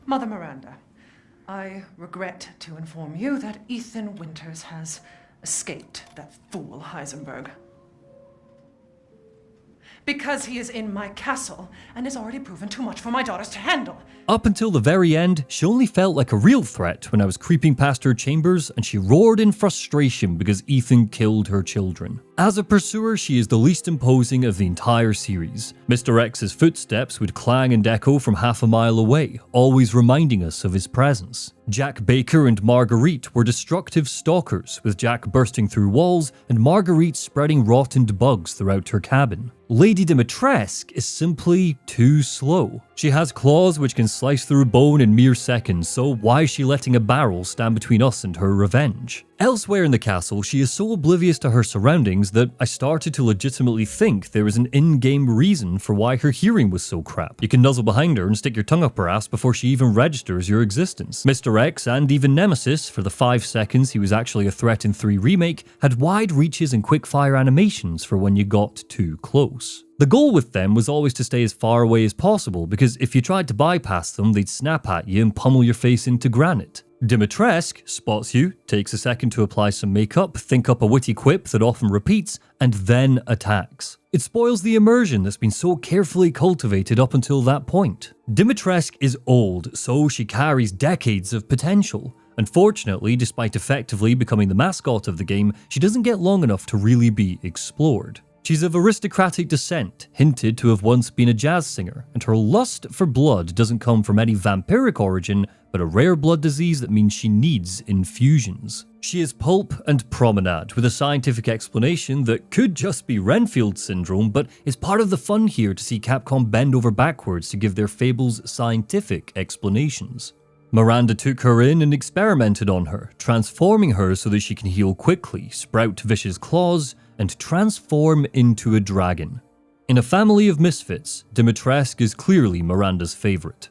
Mother Miranda, I regret to inform you that Ethan Winters has escaped that fool Heisenberg. Because he is in my castle and has already proven too much for my daughters to handle. Up until the very end, she only felt like a real threat when I was creeping past her chambers and she roared in frustration because Ethan killed her children. As a pursuer, she is the least imposing of the entire series. Mr. X's footsteps would clang and echo from half a mile away, always reminding us of his presence. Jack Baker and Marguerite were destructive stalkers, with Jack bursting through walls and Marguerite spreading rotted bugs throughout her cabin. Lady Dimitrescu is simply too slow. She has claws which can slice through bone in mere seconds, so why is she letting a barrel stand between us and her revenge? Elsewhere in the castle, she is so oblivious to her surroundings that I started to legitimately think there was an in-game reason for why her hearing was so crap. You can nuzzle behind her and stick your tongue up her ass before she even registers your existence. Mr. X and even Nemesis, for the 5 seconds he was actually a threat in 3 Remake, had wide reaches and quick-fire animations for when you got too close. The goal with them was always to stay as far away as possible, because if you tried to bypass them, they'd snap at you and pummel your face into granite. Dimitrescu spots you, takes a second to apply some makeup, think up a witty quip that often repeats, and then attacks. It spoils the immersion that's been so carefully cultivated up until that point. Dimitrescu is old, so she carries decades of potential. Unfortunately, despite effectively becoming the mascot of the game, she doesn't get long enough to really be explored. She's of aristocratic descent, hinted to have once been a jazz singer, and her lust for blood doesn't come from any vampiric origin, but a rare blood disease that means she needs infusions. She is pulp and promenade, with a scientific explanation that could just be Renfield syndrome, but is part of the fun here to see Capcom bend over backwards to give their fables scientific explanations. Miranda took her in and experimented on her, transforming her so that she can heal quickly, sprout vicious claws, and transform into a dragon. In a family of misfits, Dimitrescu is clearly Miranda's favourite.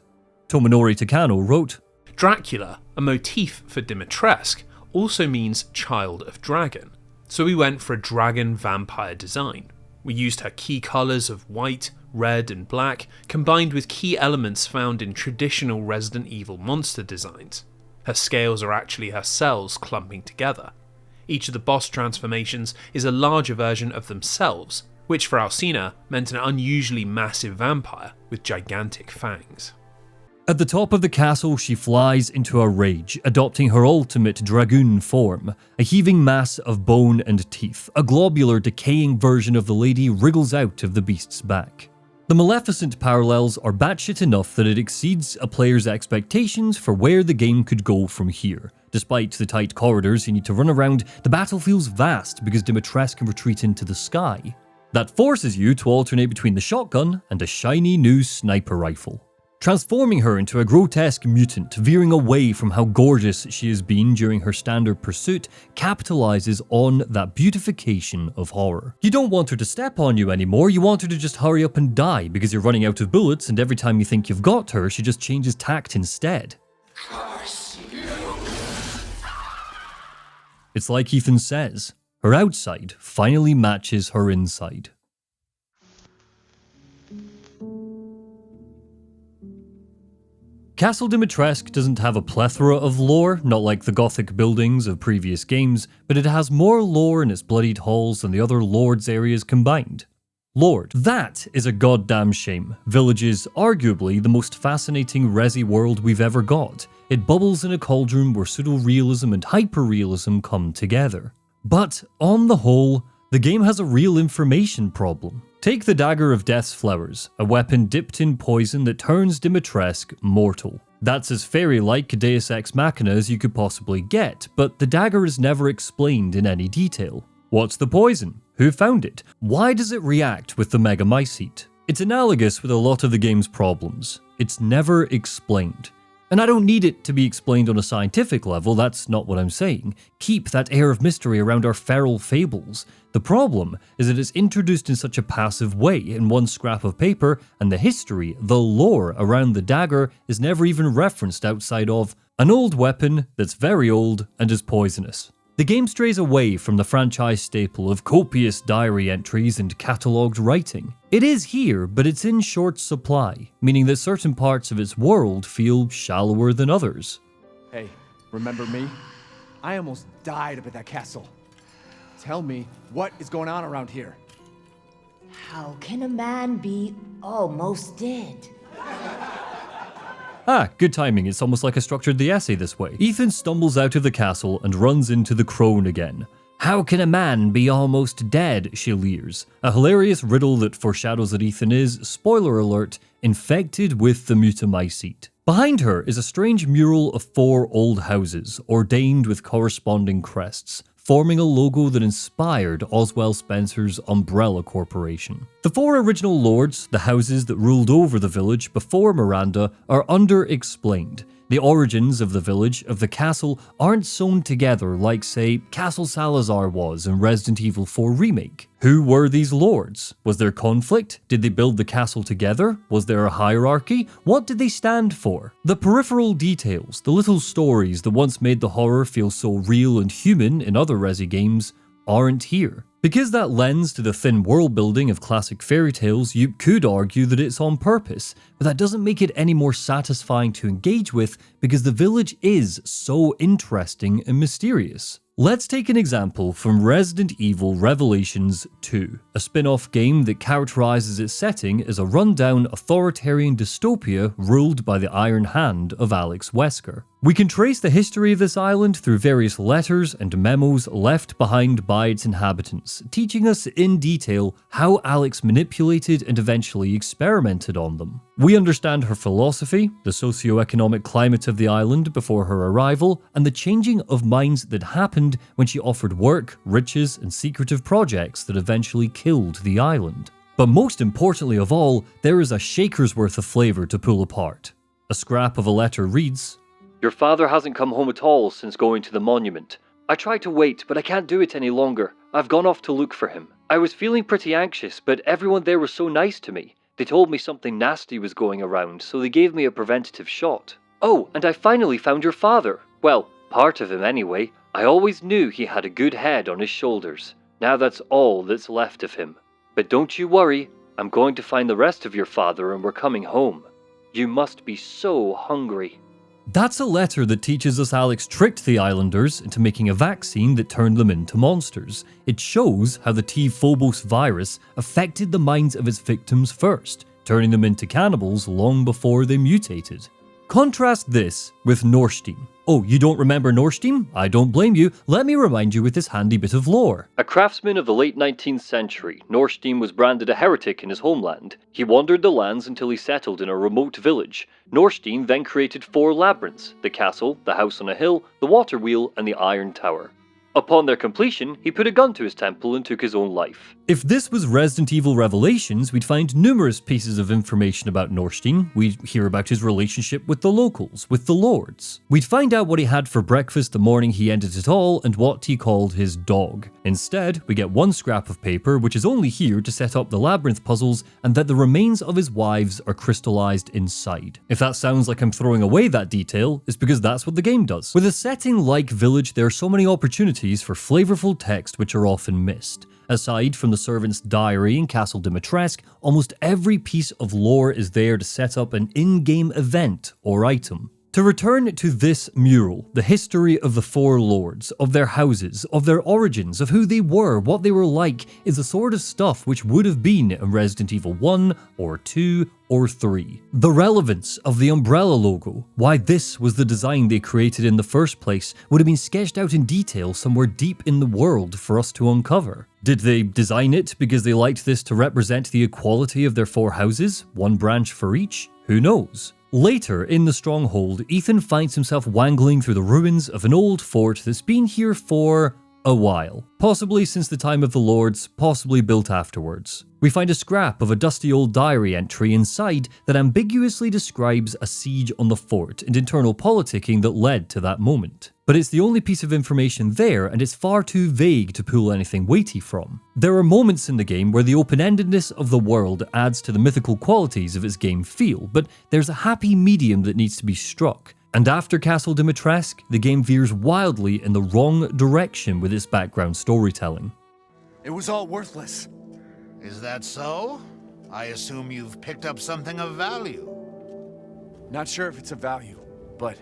Tomonori Takano wrote, Dracula, a motif for Dimitrescu, also means child of dragon, so we went for a dragon vampire design. We used her key colours of white, red and black, combined with key elements found in traditional Resident Evil monster designs. Her scales are actually her cells clumping together. Each of the boss transformations is a larger version of themselves, which for Alcina meant an unusually massive vampire with gigantic fangs. At the top of the castle, she flies into a rage, adopting her ultimate dragoon form. A heaving mass of bone and teeth, a globular, decaying version of the lady wriggles out of the beast's back. The Maleficent parallels are batshit enough that it exceeds a player's expectations for where the game could go from here. Despite the tight corridors you need to run around, the battle feels vast because Dimitrescu can retreat into the sky. That forces you to alternate between the shotgun and a shiny new sniper rifle, transforming her into a grotesque mutant, veering away from how gorgeous she has been during her standard pursuit, capitalizes on that beautification of horror. You don't want her to step on you anymore, you want her to just hurry up and die because you're running out of bullets, and every time you think you've got her, she just changes tact instead. It's like Ethan says, her outside finally matches her inside. Castle Dimitrescu doesn't have a plethora of lore, not like the gothic buildings of previous games, but it has more lore in its bloodied halls than the other Lord's areas combined. Lord, that is a goddamn shame. Village is arguably the most fascinating resi world we've ever got. It bubbles in a cauldron where pseudo-realism and hyper-realism come together. But, on the whole, the game has a real information problem. Take the Dagger of Death's Flowers, a weapon dipped in poison that turns Dimitrescu mortal. That's as fairy-like Deus Ex Machina as you could possibly get, but the dagger is never explained in any detail. What's the poison? Who found it? Why does it react with the Megamycete? It's analogous with a lot of the game's problems. It's never explained. And I don't need it to be explained on a scientific level, that's not what I'm saying. Keep that air of mystery around our feral fables. The problem is that it's introduced in such a passive way in one scrap of paper, and the history, the lore around the dagger is never even referenced outside of an old weapon that's very old and is poisonous. The game strays away from the franchise staple of copious diary entries and catalogued writing. It is here, but it's in short supply, meaning that certain parts of its world feel shallower than others. Hey, remember me? I almost died up at that castle. Tell me, what is going on around here? How can a man be almost dead? Ah, good timing, it's almost like I structured the essay this way. Ethan stumbles out of the castle and runs into the crone again. How can a man be almost dead, she leers. A hilarious riddle that foreshadows that Ethan is, spoiler alert, infected with the Mutamycete. Behind her is a strange mural of 4 old houses, ordained with corresponding crests, forming a logo that inspired Oswell Spencer's Umbrella Corporation. The 4 original lords, the houses that ruled over the village before Miranda, are underexplained. The origins of the village, of the castle, aren't sewn together like, say, Castle Salazar was in Resident Evil 4 Remake. Who were these lords? Was there conflict? Did they build the castle together? Was there a hierarchy? What did they stand for? The peripheral details, the little stories that once made the horror feel so real and human in other Resi games, aren't here. Because that lends to the thin world building of classic fairy tales, you could argue that it's on purpose, but that doesn't make it any more satisfying to engage with because the village is so interesting and mysterious. Let's take an example from Resident Evil Revelations 2, a spin-off game that characterizes its setting as a rundown authoritarian dystopia ruled by the iron hand of Alex Wesker. We can trace the history of this island through various letters and memos left behind by its inhabitants, teaching us in detail how Alex manipulated and eventually experimented on them. We understand her philosophy, the socio-economic climate of the island before her arrival, and the changing of minds that happened when she offered work, riches, and secretive projects that eventually killed the island. But most importantly of all, there is a shaker's worth of flavor to pull apart. A scrap of a letter reads, "Your father hasn't come home at all since going to the monument. I tried to wait, but I can't do it any longer. I've gone off to look for him. I was feeling pretty anxious, but everyone there was so nice to me. They told me something nasty was going around, so they gave me a preventative shot. Oh, and I finally found your father. Well, part of him anyway. I always knew he had a good head on his shoulders. Now that's all that's left of him. But don't you worry, I'm going to find the rest of your father and we're coming home. You must be so hungry." That's a letter that teaches us Alex tricked the islanders into making a vaccine that turned them into monsters. It shows how the T Phobos virus affected the minds of its victims first, turning them into cannibals long before they mutated. Contrast this with Norstein. Oh, you don't remember Norstein? I don't blame you. Let me remind you with this handy bit of lore. A craftsman of the late 19th century, Norstein was branded a heretic in his homeland. He wandered the lands until he settled in a remote village. Norstein then created 4 labyrinths: the castle, the house on a hill, the water wheel, and the iron tower. Upon their completion, he put a gun to his temple and took his own life. If this was Resident Evil Revelations, we'd find numerous pieces of information about Norstein. We'd hear about his relationship with the locals, with the lords. We'd find out what he had for breakfast the morning he ended it all and what he called his dog. Instead, we get one scrap of paper which is only here to set up the labyrinth puzzles and that the remains of his wives are crystallized inside. If that sounds like I'm throwing away that detail, it's because that's what the game does. With a setting like Village, there are so many opportunities for flavorful text which are often missed. Aside from the servant's diary in Castle Dimitrescu, almost every piece of lore is there to set up an in-game event or item. To return to this mural, the history of the 4 lords, of their houses, of their origins, of who they were, what they were like, is the sort of stuff which would have been in Resident Evil 1 or 2 or 3. The relevance of the umbrella logo, why this was the design they created in the first place, would have been sketched out in detail somewhere deep in the world for us to uncover. Did they design it because they liked this to represent the equality of their 4 houses, one branch for each? Who knows? Later, in the stronghold, Ethan finds himself wangling through the ruins of an old fort that's been here for a while, possibly since the time of the Lords, possibly built afterwards. We find a scrap of a dusty old diary entry inside that ambiguously describes a siege on the fort and internal politicking that led to that moment. But it's the only piece of information there, and it's far too vague to pull anything weighty from. There are moments in the game where the open-endedness of the world adds to the mythical qualities of its game feel, but there's a happy medium that needs to be struck. And after Castle Dimitrescu, the game veers wildly in the wrong direction with its background storytelling. It was all worthless. Is that so? I assume you've picked up something of value. Not sure if it's of value, but...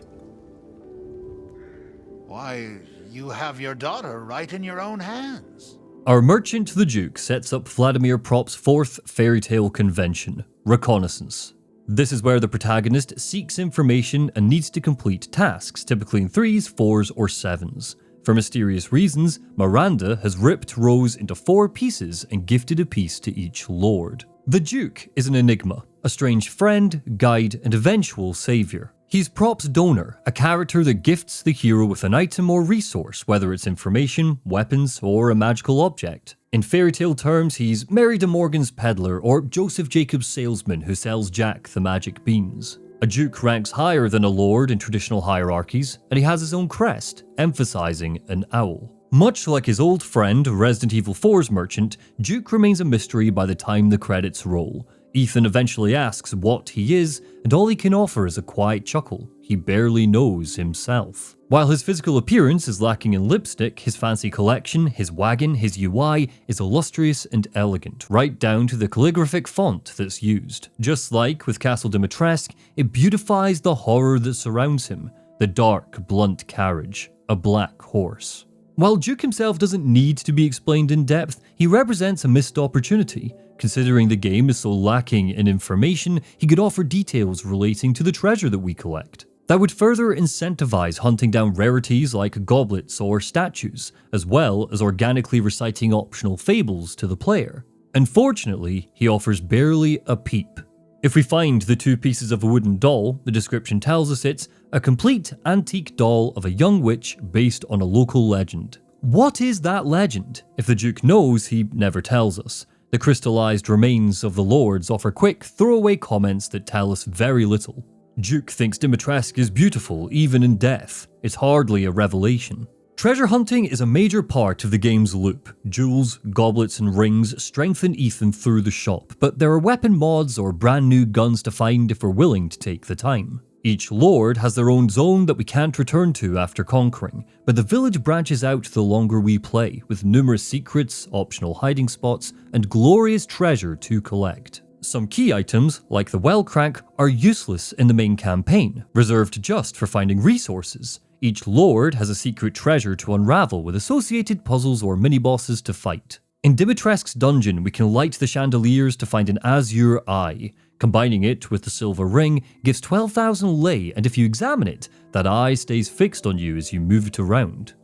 Why, you have your daughter right in your own hands. Our merchant, the Duke, sets up Vladimir Prop's fourth fairytale convention, Reconnaissance. This is where the protagonist seeks information and needs to complete tasks, typically in 3s, 4s, or 7s. For mysterious reasons, Miranda has ripped Rose into 4 pieces and gifted a piece to each lord. The Duke is an enigma, a strange friend, guide, and eventual savior. He's Prop's donor, a character that gifts the hero with an item or resource, whether it's information, weapons, or a magical object. In fairytale terms, he's Mary de Morgan's peddler or Joseph Jacob's salesman who sells Jack the magic beans. A duke ranks higher than a lord in traditional hierarchies, and he has his own crest, emphasizing an owl. Much like his old friend, Resident Evil 4's merchant, Duke remains a mystery by the time the credits roll. Ethan eventually asks what he is, and all he can offer is a quiet chuckle. He barely knows himself. While his physical appearance is lacking in lipstick, his fancy collection, his wagon, his UI is illustrious and elegant, right down to the calligraphic font that's used. Just like with Castle Dimitrescu, it beautifies the horror that surrounds him, the dark, blunt carriage, a black horse. While Duke himself doesn't need to be explained in depth, he represents a missed opportunity. Considering the game is so lacking in information, he could offer details relating to the treasure that we collect. That would further incentivize hunting down rarities like goblets or statues, as well as organically reciting optional fables to the player. Unfortunately, he offers barely a peep. If we find the 2 pieces of a wooden doll, the description tells us it's a complete antique doll of a young witch based on a local legend. What is that legend? If the Duke knows, he never tells us. The crystallized remains of the lords offer quick, throwaway comments that tell us very little. Duke thinks Dimitrescu is beautiful, even in death. It's hardly a revelation. Treasure hunting is a major part of the game's loop. Jewels, goblets, and rings strengthen Ethan through the shop, but there are weapon mods or brand new guns to find if we're willing to take the time. Each lord has their own zone that we can't return to after conquering, but the village branches out the longer we play, with numerous secrets, optional hiding spots, and glorious treasure to collect. Some key items, like the well crank, are useless in the main campaign, reserved just for finding resources. Each lord has a secret treasure to unravel with associated puzzles or mini-bosses to fight. In Dimitrescu's dungeon, we can light the chandeliers to find an azure eye. Combining it with the silver ring gives 12,000 lei, and if you examine it, that eye stays fixed on you as you move it around.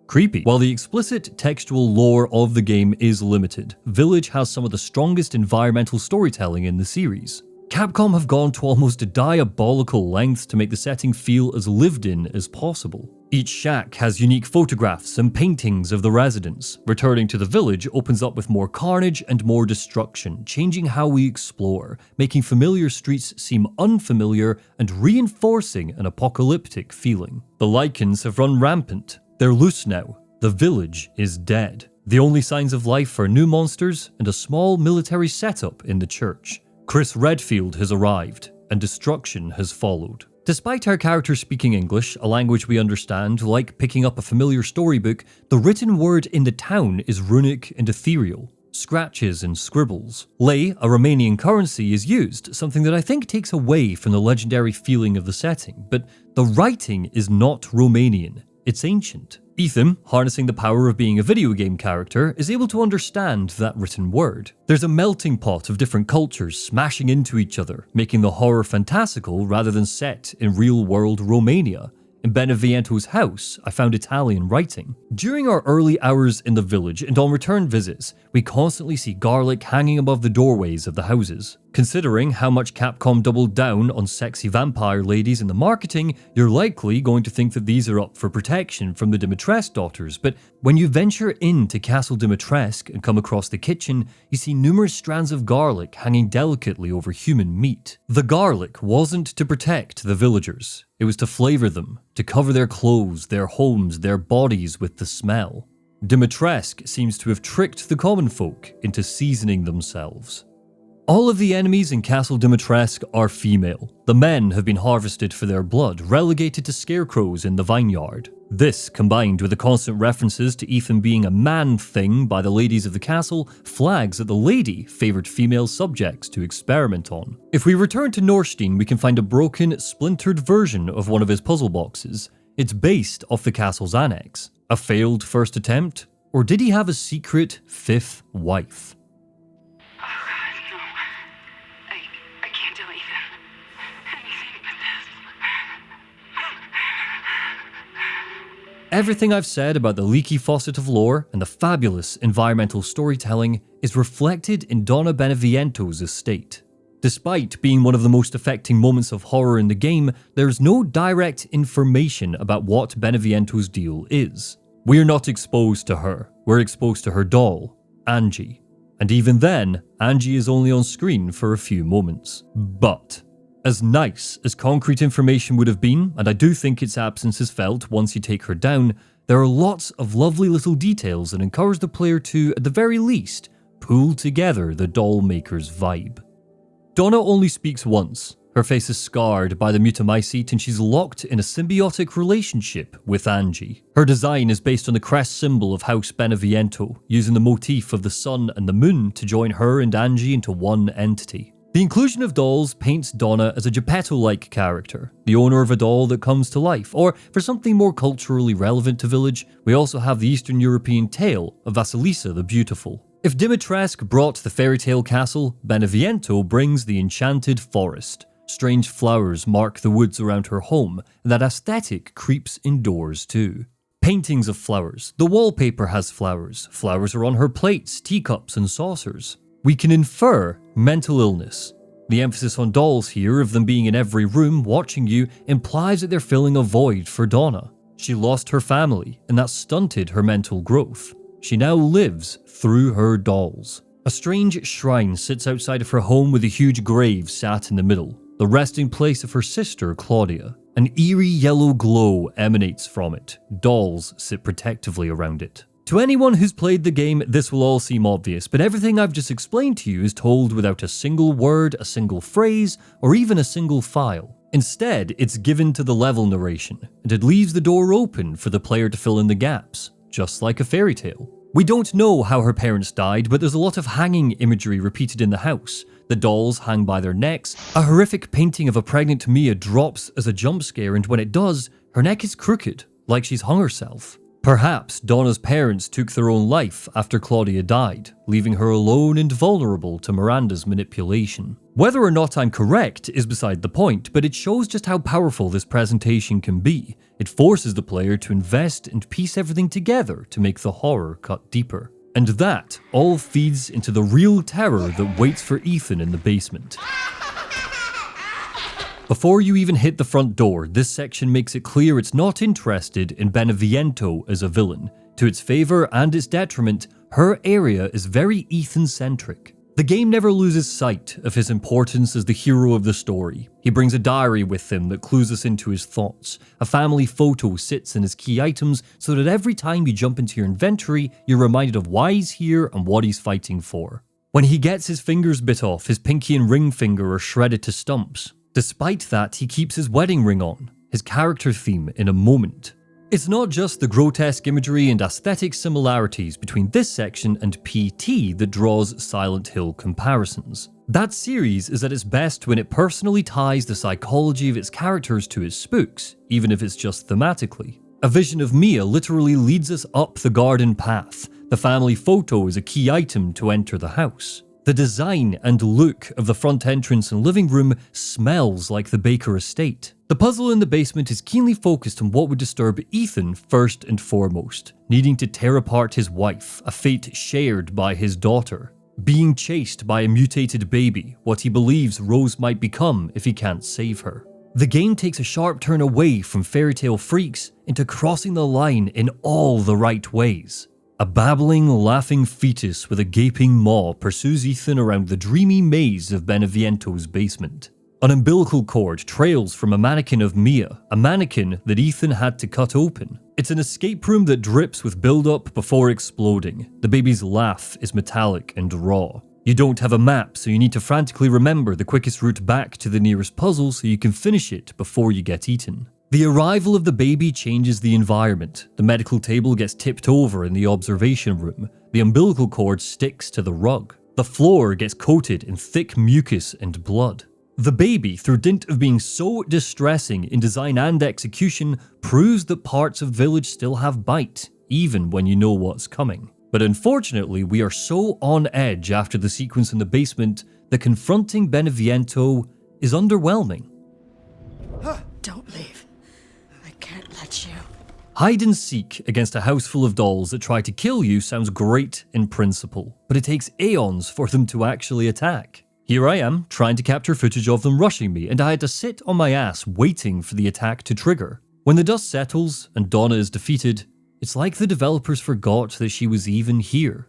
Creepy. While the explicit textual lore of the game is limited, Village has some of the strongest environmental storytelling in the series. Capcom have gone to almost diabolical lengths to make the setting feel as lived in as possible. Each shack has unique photographs and paintings of the residents. Returning to the village opens up with more carnage and more destruction, changing how we explore, making familiar streets seem unfamiliar and reinforcing an apocalyptic feeling. The lichens have run rampant. They're loose now. The village is dead. The only signs of life are new monsters and a small military setup in the church. Chris Redfield has arrived, and destruction has followed. Despite our character speaking English, a language we understand, like picking up a familiar storybook, the written word in the town is runic and ethereal. Scratches and scribbles. Lei, a Romanian currency, is used, something that I think takes away from the legendary feeling of the setting, but the writing is not Romanian. It's ancient. Ethan, harnessing the power of being a video game character, is able to understand that written word. There's a melting pot of different cultures smashing into each other, making the horror fantastical rather than set in real-world Romania. In Beneviento's house, I found Italian writing. During our early hours in the village and on return visits, we constantly see garlic hanging above the doorways of the houses. Considering how much Capcom doubled down on sexy vampire ladies in the marketing, you're likely going to think that these are up for protection from the Dimitrescu daughters, but when you venture into Castle Dimitrescu and come across the kitchen, you see numerous strands of garlic hanging delicately over human meat. The garlic wasn't to protect the villagers, it was to flavor them, to cover their clothes, their homes, their bodies with the smell. Dimitrescu seems to have tricked the common folk into seasoning themselves. All of the enemies in Castle Dimitrescu are female. The men have been harvested for their blood, relegated to scarecrows in the vineyard. This, combined with the constant references to Ethan being a man thing by the ladies of the castle, flags that the lady favoured female subjects to experiment on. If we return to Norstein, we can find a broken, splintered version of one of his puzzle boxes. It's based off the castle's annex. A failed first attempt? Or did he have a secret fifth wife? Everything I've said about the leaky faucet of lore and the fabulous environmental storytelling is reflected in Donna Beneviento's estate. Despite being one of the most affecting moments of horror in the game, there's no direct information about what Beneviento's deal is. We're not exposed to her, we're exposed to her doll, Angie. And even then, Angie is only on screen for a few moments. But as nice as concrete information would have been, and I do think its absence is felt once you take her down, there are lots of lovely little details that encourage the player to, at the very least, pull together the Dollmaker's vibe. Donna only speaks once. Her face is scarred by the mutamycete and she's locked in a symbiotic relationship with Angie. Her design is based on the crest symbol of House Beneviento, using the motif of the sun and the moon to join her and Angie into one entity. The inclusion of dolls paints Donna as a Geppetto-like character, the owner of a doll that comes to life, or for something more culturally relevant to Village, we also have the Eastern European tale of Vasilisa the Beautiful. If Dimitrescu brought the fairytale castle, Beneviento brings the enchanted forest. Strange flowers mark the woods around her home, and that aesthetic creeps indoors too. Paintings of flowers, the wallpaper has flowers, flowers are on her plates, teacups and saucers. We can infer mental illness. The emphasis on dolls here, of them being in every room watching you, implies that they're filling a void for Donna. She lost her family, and that stunted her mental growth. She now lives through her dolls. A strange shrine sits outside of her home with a huge grave sat in the middle, the resting place of her sister Claudia. An eerie yellow glow emanates from it. Dolls sit protectively around it. To anyone who's played the game, this will all seem obvious, but everything I've just explained to you is told without a single word, a single phrase, or even a single file. Instead, it's given to the level narration, and it leaves the door open for the player to fill in the gaps, just like a fairy tale. We don't know how her parents died, but there's a lot of hanging imagery repeated in the house. The dolls hang by their necks. A horrific painting of a pregnant Mia drops as a jump scare, and when it does, her neck is crooked, like she's hung herself. Perhaps Donna's parents took their own life after Claudia died, leaving her alone and vulnerable to Miranda's manipulation. Whether or not I'm correct is beside the point, but it shows just how powerful this presentation can be. It forces the player to invest and piece everything together to make the horror cut deeper. And that all feeds into the real terror that waits for Ethan in the basement. Before you even hit the front door, this section makes it clear it's not interested in Beneviento as a villain. To its favour and its detriment, her area is very Ethan-centric. The game never loses sight of his importance as the hero of the story. He brings a diary with him that clues us into his thoughts. A family photo sits in his key items so that every time you jump into your inventory, you're reminded of why he's here and what he's fighting for. When he gets his fingers bit off, his pinky and ring finger are shredded to stumps. Despite that, he keeps his wedding ring on, his character theme in a moment. It's not just the grotesque imagery and aesthetic similarities between this section and PT that draws Silent Hill comparisons. That series is at its best when it personally ties the psychology of its characters to its spooks, even if it's just thematically. A vision of Mia literally leads us up the garden path. The family photo is a key item to enter the house. The design and look of the front entrance and living room smells like the Baker estate. The puzzle in the basement is keenly focused on what would disturb Ethan first and foremost, needing to tear apart his wife, a fate shared by his daughter. being chased by a mutated baby, what he believes Rose might become if he can't save her. The game takes a sharp turn away from fairy tale freaks into crossing the line in all the right ways. A babbling, laughing fetus with a gaping maw pursues Ethan around the dreamy maze of Beneviento's basement. An umbilical cord trails from a mannequin of Mia, a mannequin that Ethan had to cut open. It's an escape room that drips with build-up before exploding. The baby's laugh is metallic and raw. You don't have a map, so you need to frantically remember the quickest route back to the nearest puzzle so you can finish it before you get eaten. The arrival of the baby changes the environment. The medical table gets tipped over in the observation room. The umbilical cord sticks to the rug. The floor gets coated in thick mucus and blood. The baby, through dint of being so distressing in design and execution, proves that parts of Village still have bite, even when you know what's coming. But unfortunately, we are so on edge after the sequence in the basement that confronting Beneviento is underwhelming. Don't leave. I can't let you. Hide and seek against a house full of dolls that try to kill you sounds great in principle, but it takes aeons for them to actually attack. Here I am, trying to capture footage of them rushing me, and I had to sit on my ass waiting for the attack to trigger. When the dust settles and Donna is defeated, it's like the developers forgot that she was even here.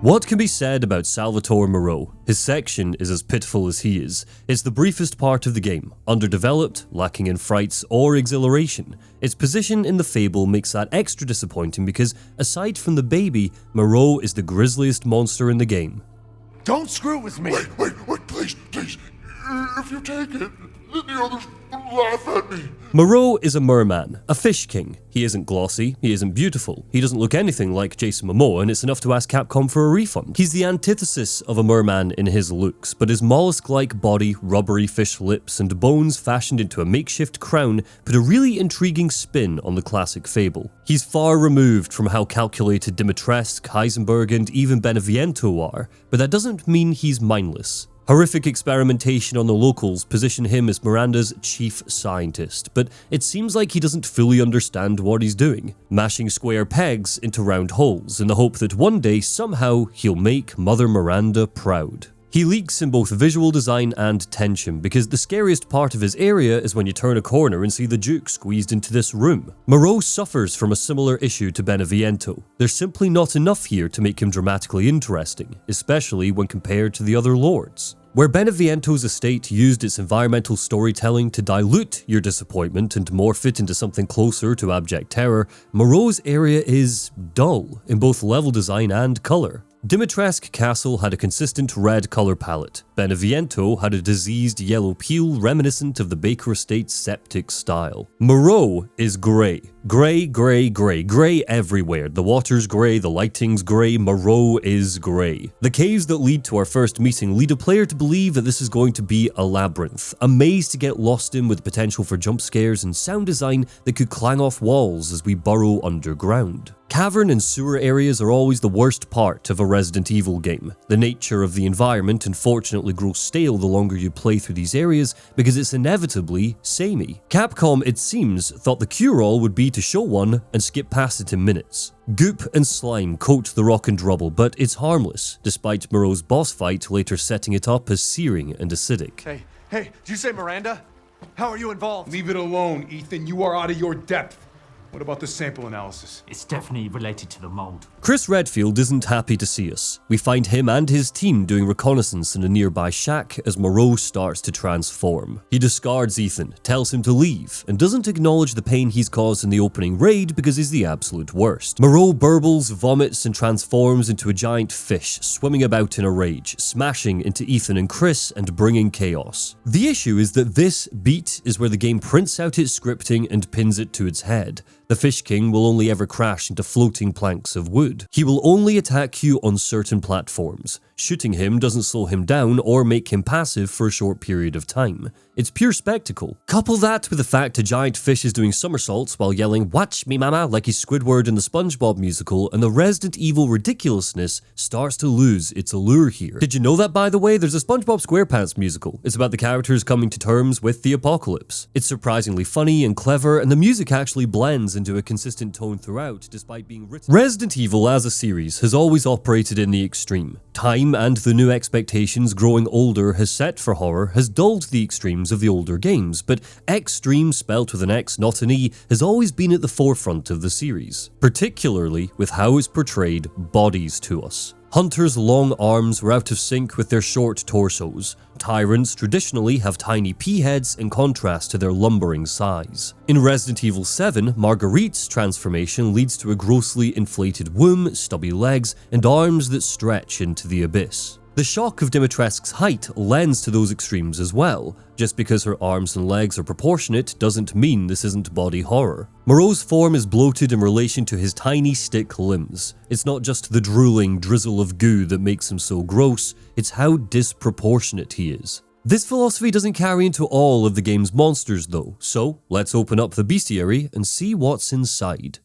What can be said about Salvatore Moreau? His section is as pitiful as he is. It's the briefest part of the game, underdeveloped, lacking in frights or exhilaration. Its position in the fable makes that extra disappointing because, aside from the baby, Moreau is the grisliest monster in the game. Don't screw with me! Wait, please. If you take it, then the others will laugh at me. Moreau is a merman, a fish king. He isn't glossy, he isn't beautiful, he doesn't look anything like Jason Momoa, and it's enough to ask Capcom for a refund. He's the antithesis of a merman in his looks, but his mollusk-like body, rubbery fish lips, and bones fashioned into a makeshift crown put a really intriguing spin on the classic fable. He's far removed from how calculated Dimitrescu, Heisenberg, and even Beneviento are, but that doesn't mean he's mindless. Horrific experimentation on the locals position him as Miranda's chief scientist, but it seems like he doesn't fully understand what he's doing, mashing square pegs into round holes in the hope that one day somehow he'll make Mother Miranda proud. He leaks in both visual design and tension, because the scariest part of his area is when you turn a corner and see the Duke squeezed into this room. Moreau suffers from a similar issue to Beneviento. There's simply not enough here to make him dramatically interesting, especially when compared to the other lords. Where Beneviento's estate used its environmental storytelling to dilute your disappointment and morph it into something closer to abject terror, Moreau's area is dull in both level design and colour. Dimitrescu Castle had a consistent red colour palette. Beneviento had a diseased yellow peel reminiscent of the Baker Estate's septic style. Moreau is grey. Grey everywhere. The water's grey, the lighting's grey, Moreau is grey. The caves that lead to our first meeting lead a player to believe that this is going to be a labyrinth, a maze to get lost in with potential for jump scares and sound design that could clang off walls as we burrow underground. Cavern and sewer areas are always the worst part of a Resident Evil game. The nature of the environment unfortunately grows stale the longer you play through these areas because it's inevitably samey. Capcom, it seems, thought the cure-all would be to show one and skip past it in minutes. Goop and slime coat the rock and rubble, but it's harmless, despite Moreau's boss fight later setting it up as searing and acidic. Hey, did you say Miranda? How are you involved? Leave it alone, Ethan. You are out of your depth. What about the sample analysis? It's definitely related to the mold. Chris Redfield isn't happy to see us. We find him and his team doing reconnaissance in a nearby shack as Moreau starts to transform. He discards Ethan, tells him to leave, and doesn't acknowledge the pain he's caused in the opening raid because he's the absolute worst. Moreau burbles, vomits, and transforms into a giant fish, swimming about in a rage, smashing into Ethan and Chris and bringing chaos. The issue is that this beat is where the game prints out its scripting and pins it to its head. The Fish King will only ever crash into floating planks of wood. He will only attack you on certain platforms. Shooting him doesn't slow him down or make him passive for a short period of time. It's pure spectacle. Couple that with the fact a giant fish is doing somersaults while yelling "Watch me mama" like he's Squidward in the SpongeBob musical, and the Resident Evil ridiculousness starts to lose its allure here. Did you know that, by the way? There's a SpongeBob SquarePants musical. It's about the characters coming to terms with the apocalypse. It's surprisingly funny and clever, and the music actually blends jazz into a consistent tone throughout, despite being written. Resident Evil as a series has always operated in the extreme. Time and the new expectations growing older has set for horror has dulled the extremes of the older games, but extreme, spelt with an X not an E, has always been at the forefront of the series, particularly with how it's portrayed bodies to us. Hunters' long arms were out of sync with their short torsos. Tyrants traditionally have tiny pea heads in contrast to their lumbering size. In Resident Evil 7, Marguerite's transformation leads to a grossly inflated womb, stubby legs, and arms that stretch into the abyss. The shock of Dimitrescu's height lends to those extremes as well. Just because her arms and legs are proportionate doesn't mean this isn't body horror. Moreau's form is bloated in relation to his tiny stick limbs. It's not just the drooling drizzle of goo that makes him so gross, it's how disproportionate he is. This philosophy doesn't carry into all of the game's monsters though, so let's open up the Beastiary and see what's inside.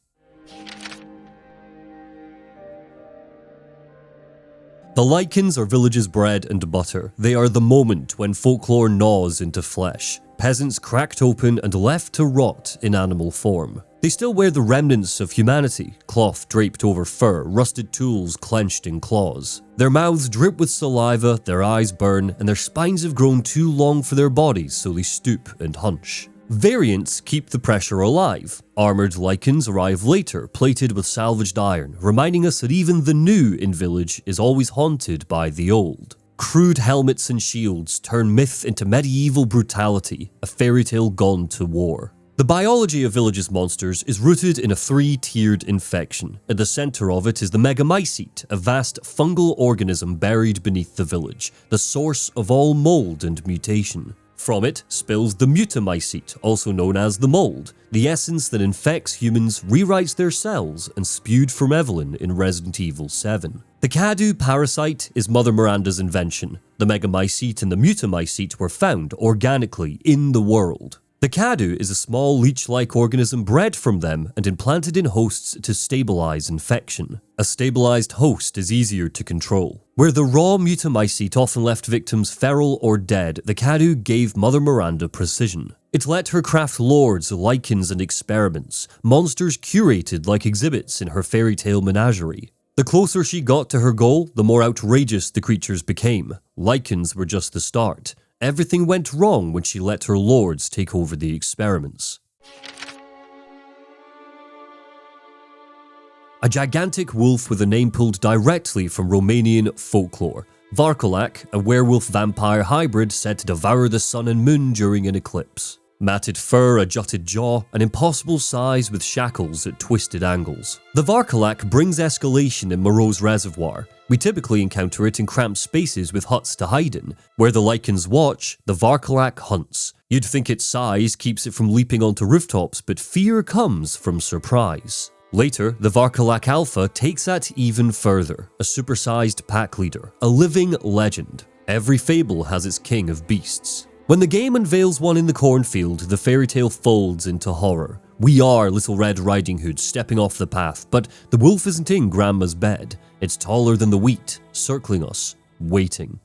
The lichens are villages' bread and butter. They are the moment when folklore gnaws into flesh. Peasants cracked open and left to rot in animal form. They still wear the remnants of humanity, cloth draped over fur, rusted tools clenched in claws. Their mouths drip with saliva, their eyes burn, and their spines have grown too long for their bodies, so they stoop and hunch. Variants keep the pressure alive. Armoured lichens arrive later, plated with salvaged iron, reminding us that even the new in Village is always haunted by the old. Crude helmets and shields turn myth into medieval brutality, a fairy tale gone to war. The biology of Village's monsters is rooted in a three-tiered infection. At the centre of it is the megamycete, a vast fungal organism buried beneath the village, the source of all mould and mutation. From it spills the mutamycete, also known as the mold, the essence that infects humans, rewrites their cells, and spewed from Evelyn in Resident Evil 7. The Cadu parasite is Mother Miranda's invention. The megamycete and the mutamycete were found organically in the world. The Cadu is a small leech-like organism bred from them and implanted in hosts to stabilize infection. A stabilized host is easier to control. Where the raw mutamycete often left victims feral or dead, the Cadu gave Mother Miranda precision. It let her craft lords, lichens, and experiments, monsters curated like exhibits in her fairy tale menagerie. The closer she got to her goal, the more outrageous the creatures became. Lichens were just the start. Everything went wrong when she let her lords take over the experiments. A gigantic wolf with a name pulled directly from Romanian folklore. Varkolac, a werewolf-vampire hybrid said to devour the sun and moon during an eclipse. Matted fur, a jutted jaw, an impossible size with shackles at twisted angles. The Varkolac brings escalation in Moreau's reservoir. We typically encounter it in cramped spaces with huts to hide in. Where the lichens watch, the Varkolac hunts. You'd think its size keeps it from leaping onto rooftops, but fear comes from surprise. Later, the Varkolac Alpha takes that even further, a supersized pack leader, a living legend. Every fable has its king of beasts. When the game unveils one in the cornfield, the fairy tale folds into horror. We are Little Red Riding Hood stepping off the path, but the wolf isn't in Grandma's bed. It's taller than the wheat, circling us, waiting.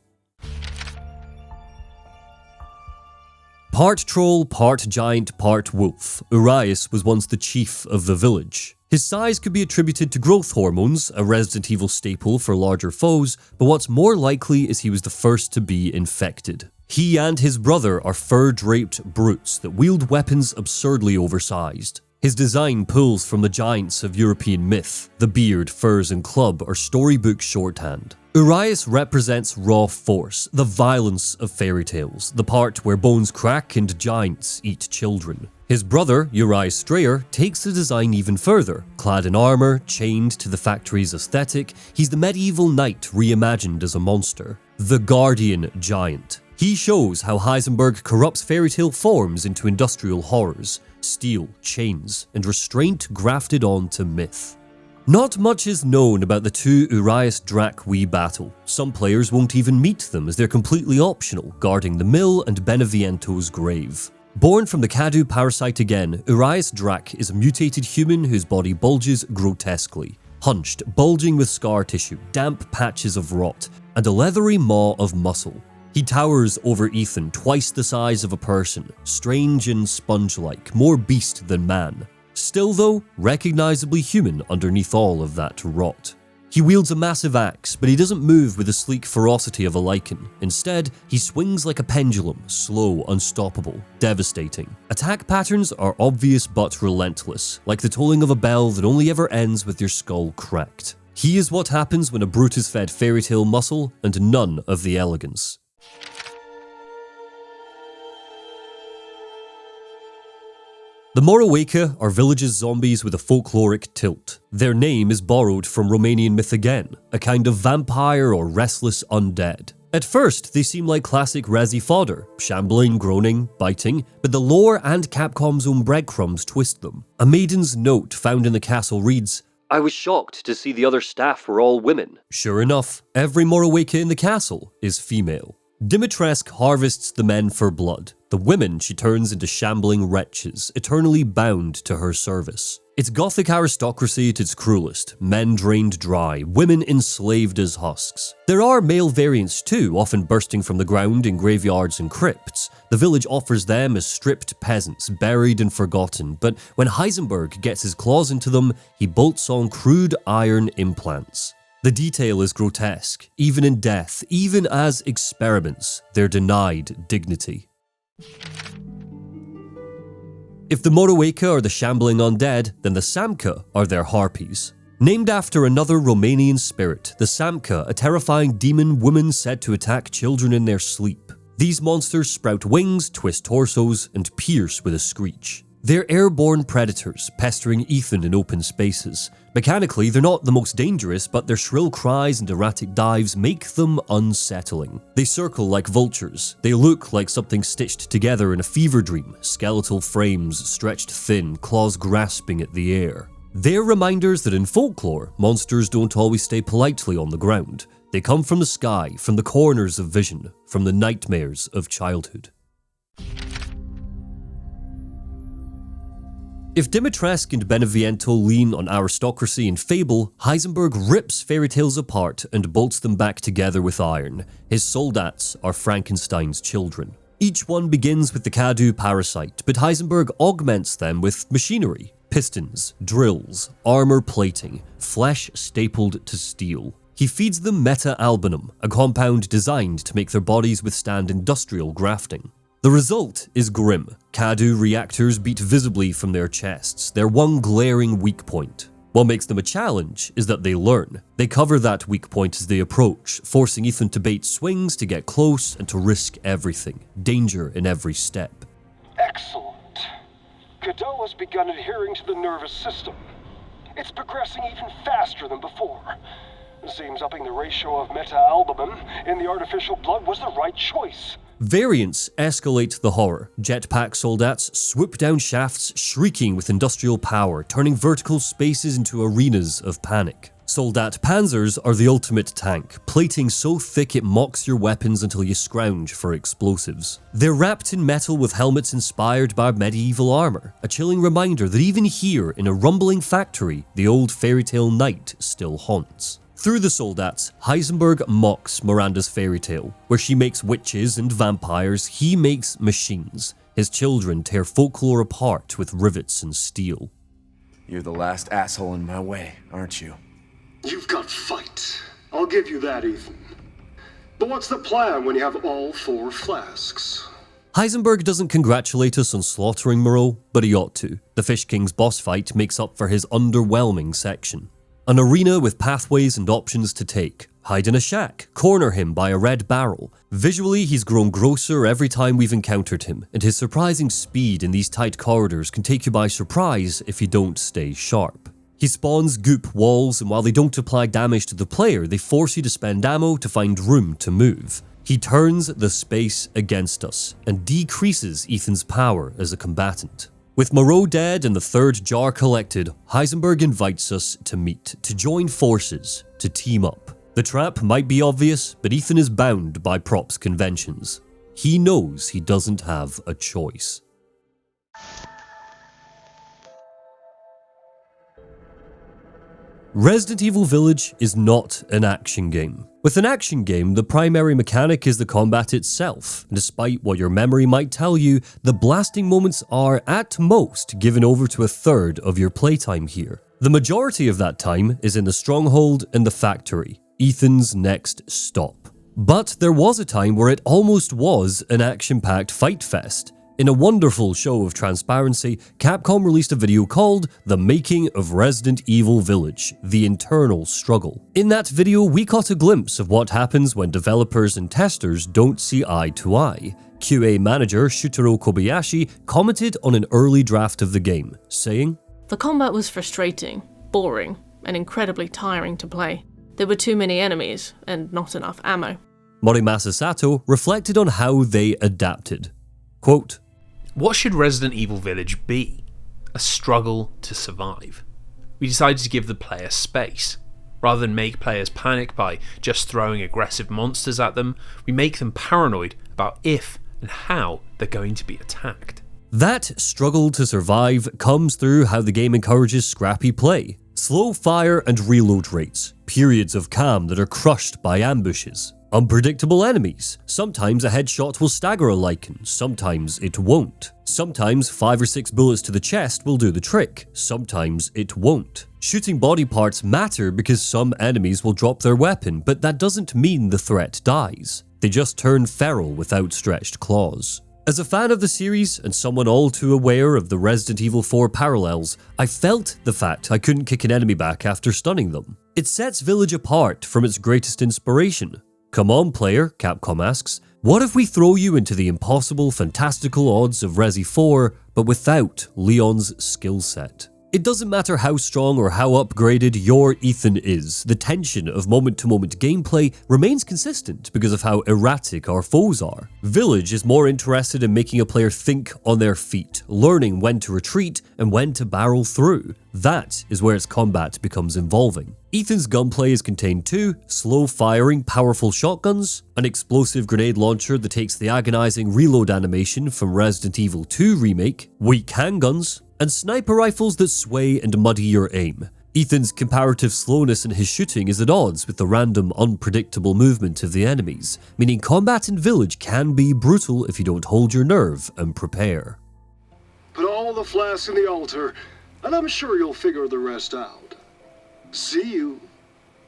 Part troll, part giant, part wolf, Urias was once the chief of the village. His size could be attributed to growth hormones, a Resident Evil staple for larger foes, but what's more likely is he was the first to be infected. He and his brother are fur-draped brutes that wield weapons absurdly oversized. His design pulls from the giants of European myth. The beard, furs, and club are storybook shorthand. Urias represents raw force, the violence of fairy tales, the part where bones crack and giants eat children. His brother, Urias Strayer, takes the design even further. Clad in armor, chained to the factory's aesthetic, he's the medieval knight reimagined as a monster. The Guardian Giant. He shows how Heisenberg corrupts fairy tale forms into industrial horrors, steel, chains, and restraint grafted onto myth. Not much is known about the two Urias Drac we battle. Some players won't even meet them as they're completely optional, guarding the mill and Beneviento's grave. Born from the Cadu parasite again, Urias Drac is a mutated human whose body bulges grotesquely. Hunched, bulging with scar tissue, damp patches of rot, and a leathery maw of muscle. He towers over Ethan, twice the size of a person, strange and sponge-like, more beast than man. Still though, recognizably human underneath all of that rot. He wields a massive axe, but he doesn't move with the sleek ferocity of a lichen. Instead, he swings like a pendulum, slow, unstoppable, devastating. Attack patterns are obvious but relentless, like the tolling of a bell that only ever ends with your skull cracked. He is what happens when a brute is fed fairytale muscle and none of the elegance. The Moroweka are village's zombies with a folkloric tilt. Their name is borrowed from Romanian myth again, a kind of vampire or restless undead. At first, they seem like classic Resi fodder, shambling, groaning, biting, but the lore and Capcom's own breadcrumbs twist them. A maiden's note found in the castle reads, "I was shocked to see the other staff were all women." Sure enough, every Moroweka in the castle is female. Dimitrescu harvests the men for blood. The women she turns into shambling wretches, eternally bound to her service. It's gothic aristocracy at its cruelest, men drained dry, women enslaved as husks. There are male variants too, often bursting from the ground in graveyards and crypts. The village offers them as stripped peasants, buried and forgotten, but when Heisenberg gets his claws into them, he bolts on crude iron implants. The detail is grotesque. Even in death, even as experiments, they're denied dignity. If the Moroweka are the shambling undead, then the Samka are their harpies. Named after another Romanian spirit, the Samka, a terrifying demon woman said to attack children in their sleep. These monsters sprout wings, twist torsos, and pierce with a screech. They're airborne predators, pestering Ethan in open spaces. Mechanically, they're not the most dangerous, but their shrill cries and erratic dives make them unsettling. They circle like vultures. They look like something stitched together in a fever dream, skeletal frames stretched thin, claws grasping at the air. They're reminders that in folklore, monsters don't always stay politely on the ground. They come from the sky, from the corners of vision, from the nightmares of childhood. If Dimitrescu and Beneviento lean on aristocracy and fable, Heisenberg rips fairy tales apart and bolts them back together with iron. His soldats are Frankenstein's children. Each one begins with the Kadu parasite, but Heisenberg augments them with machinery, pistons, drills, armor plating, flesh stapled to steel. He feeds them meta-albinum, a compound designed to make their bodies withstand industrial grafting. The result is grim. Kadu reactors beat visibly from their chests, their one glaring weak point. What makes them a challenge is that they learn. They cover that weak point as they approach, forcing Ethan to bait swings to get close and to risk everything. Danger in every step. Excellent. Godot has begun adhering to the nervous system. It's progressing even faster than before. It seems upping the ratio of meta-albumin in the artificial blood was the right choice. Variants escalate the horror. Jetpack soldats swoop down shafts, shrieking with industrial power, turning vertical spaces into arenas of panic. Soldat panzers are the ultimate tank, plating so thick it mocks your weapons until you scrounge for explosives. They're wrapped in metal with helmets inspired by medieval armor, a chilling reminder that even here in a rumbling factory, the old fairytale night still haunts. Through the soldats, Heisenberg mocks Miranda's fairy tale. Where she makes witches and vampires, he makes machines. His children tear folklore apart with rivets and steel. You're the last asshole in my way, aren't you? You've got fight. I'll give you that, Ethan. But what's the plan when you have all 4 flasks? Heisenberg doesn't congratulate us on slaughtering Moreau, but he ought to. The Fish King's boss fight makes up for his underwhelming section. An arena with pathways and options to take. Hide in a shack, corner him by a red barrel. Visually, he's grown grosser every time we've encountered him, and his surprising speed in these tight corridors can take you by surprise if you don't stay sharp. He spawns goop walls, and while they don't apply damage to the player, they force you to spend ammo to find room to move. He turns the space against us, and decreases Ethan's power as a combatant. With Moreau dead and the third jar collected, Heisenberg invites us to meet, to join forces, to team up. The trap might be obvious, but Ethan is bound by props conventions. He knows he doesn't have a choice. Resident Evil Village is not an action game. With an action game, the primary mechanic is the combat itself. Despite what your memory might tell you, the blasting moments are, at most, given over to a third of your playtime here. The majority of that time is in the stronghold and the factory, Ethan's next stop. But there was a time where it almost was an action-packed fight fest. In a wonderful show of transparency, Capcom released a video called The Making of Resident Evil Village, The Internal Struggle. In that video, we caught a glimpse of what happens when developers and testers don't see eye to eye. QA manager Shutaro Kobayashi commented on an early draft of the game, saying, "The combat was frustrating, boring, and incredibly tiring to play. There were too many enemies, and not enough ammo." Morimasa Sato reflected on how they adapted. Quote, "What should Resident Evil Village be? A struggle to survive. We decided to give the player space. Rather than make players panic by just throwing aggressive monsters at them, we make them paranoid about if and how they're going to be attacked." That struggle to survive comes through how the game encourages scrappy play. Slow fire and reload rates, periods of calm that are crushed by ambushes. Unpredictable enemies. Sometimes a headshot will stagger a Lycan, sometimes it won't. Sometimes 5 or 6 bullets to the chest will do the trick, sometimes it won't. Shooting body parts matter because some enemies will drop their weapon, but that doesn't mean the threat dies. They just turn feral with outstretched claws. As a fan of the series, and someone all too aware of the Resident Evil 4 parallels, I felt the fact I couldn't kick an enemy back after stunning them. It sets Village apart from its greatest inspiration. "Come on, player," Capcom asks, "what if we throw you into the impossible, fantastical odds of Resi 4, but without Leon's skill set?" It doesn't matter how strong or how upgraded your Ethan is, the tension of moment-to-moment gameplay remains consistent because of how erratic our foes are. Village is more interested in making a player think on their feet, learning when to retreat and when to barrel through. That is where its combat becomes involving. Ethan's gunplay is contained to slow-firing, powerful shotguns, an explosive grenade launcher that takes the agonizing reload animation from Resident Evil 2 Remake, weak handguns, and sniper rifles that sway and muddy your aim. Ethan's comparative slowness in his shooting is at odds with the random, unpredictable movement of the enemies, meaning combat in Village can be brutal if you don't hold your nerve and prepare. Put all the flasks in the altar, and I'm sure you'll figure the rest out. See you,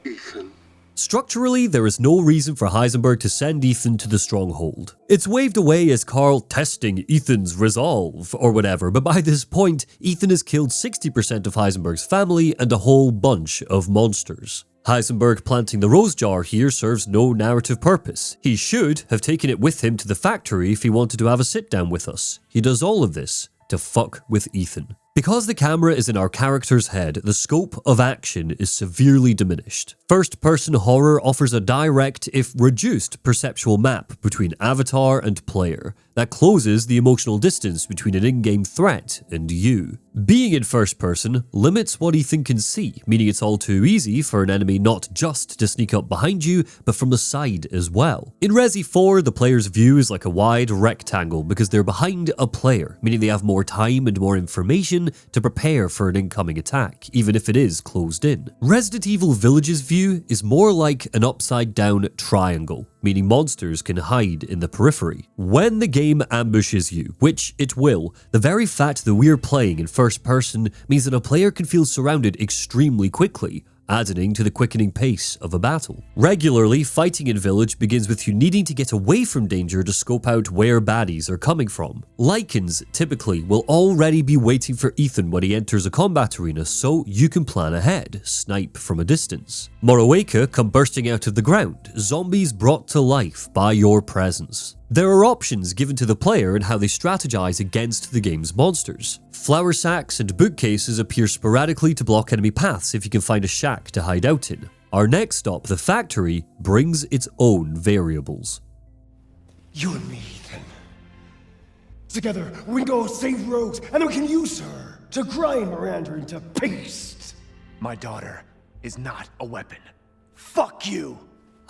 Ethan. Structurally, there is no reason for Heisenberg to send Ethan to the stronghold. It's waved away as Carl testing Ethan's resolve or whatever, but by this point, Ethan has killed 60% of Heisenberg's family and a whole bunch of monsters. Heisenberg planting the rose jar here serves no narrative purpose. He should have taken it with him to the factory if he wanted to have a sit down with us. He does all of this to fuck with Ethan. Because the camera is in our character's head, the scope of action is severely diminished. First-person horror offers a direct, if reduced, perceptual map between avatar and player that closes the emotional distance between an in-game threat and you. Being in first person limits what Ethan can see, meaning it's all too easy for an enemy not just to sneak up behind you, but from the side as well. In Resi 4, the player's view is like a wide rectangle because they're behind a player, meaning they have more time and more information to prepare for an incoming attack, even if it is closed in. Resident Evil Village's view is more like an upside-down triangle, meaning monsters can hide in the periphery. When the game ambushes you, which it will, the very fact that we're playing in first person means that a player can feel surrounded extremely quickly, adding to the quickening pace of a battle. Regularly, fighting in Village begins with you needing to get away from danger to scope out where baddies are coming from. Lycans typically will already be waiting for Ethan when he enters a combat arena, so you can plan ahead, snipe from a distance. Moroweka come bursting out of the ground, zombies brought to life by your presence. There are options given to the player in how they strategize against the game's monsters. Flour sacks and bookcases appear sporadically to block enemy paths if you can find a shack to hide out in. Our next stop, the factory, brings its own variables. You and me, Ethan. Together, we can go save Rose, and then we can use her to grind Miranda into paste. My daughter is not a weapon. Fuck you!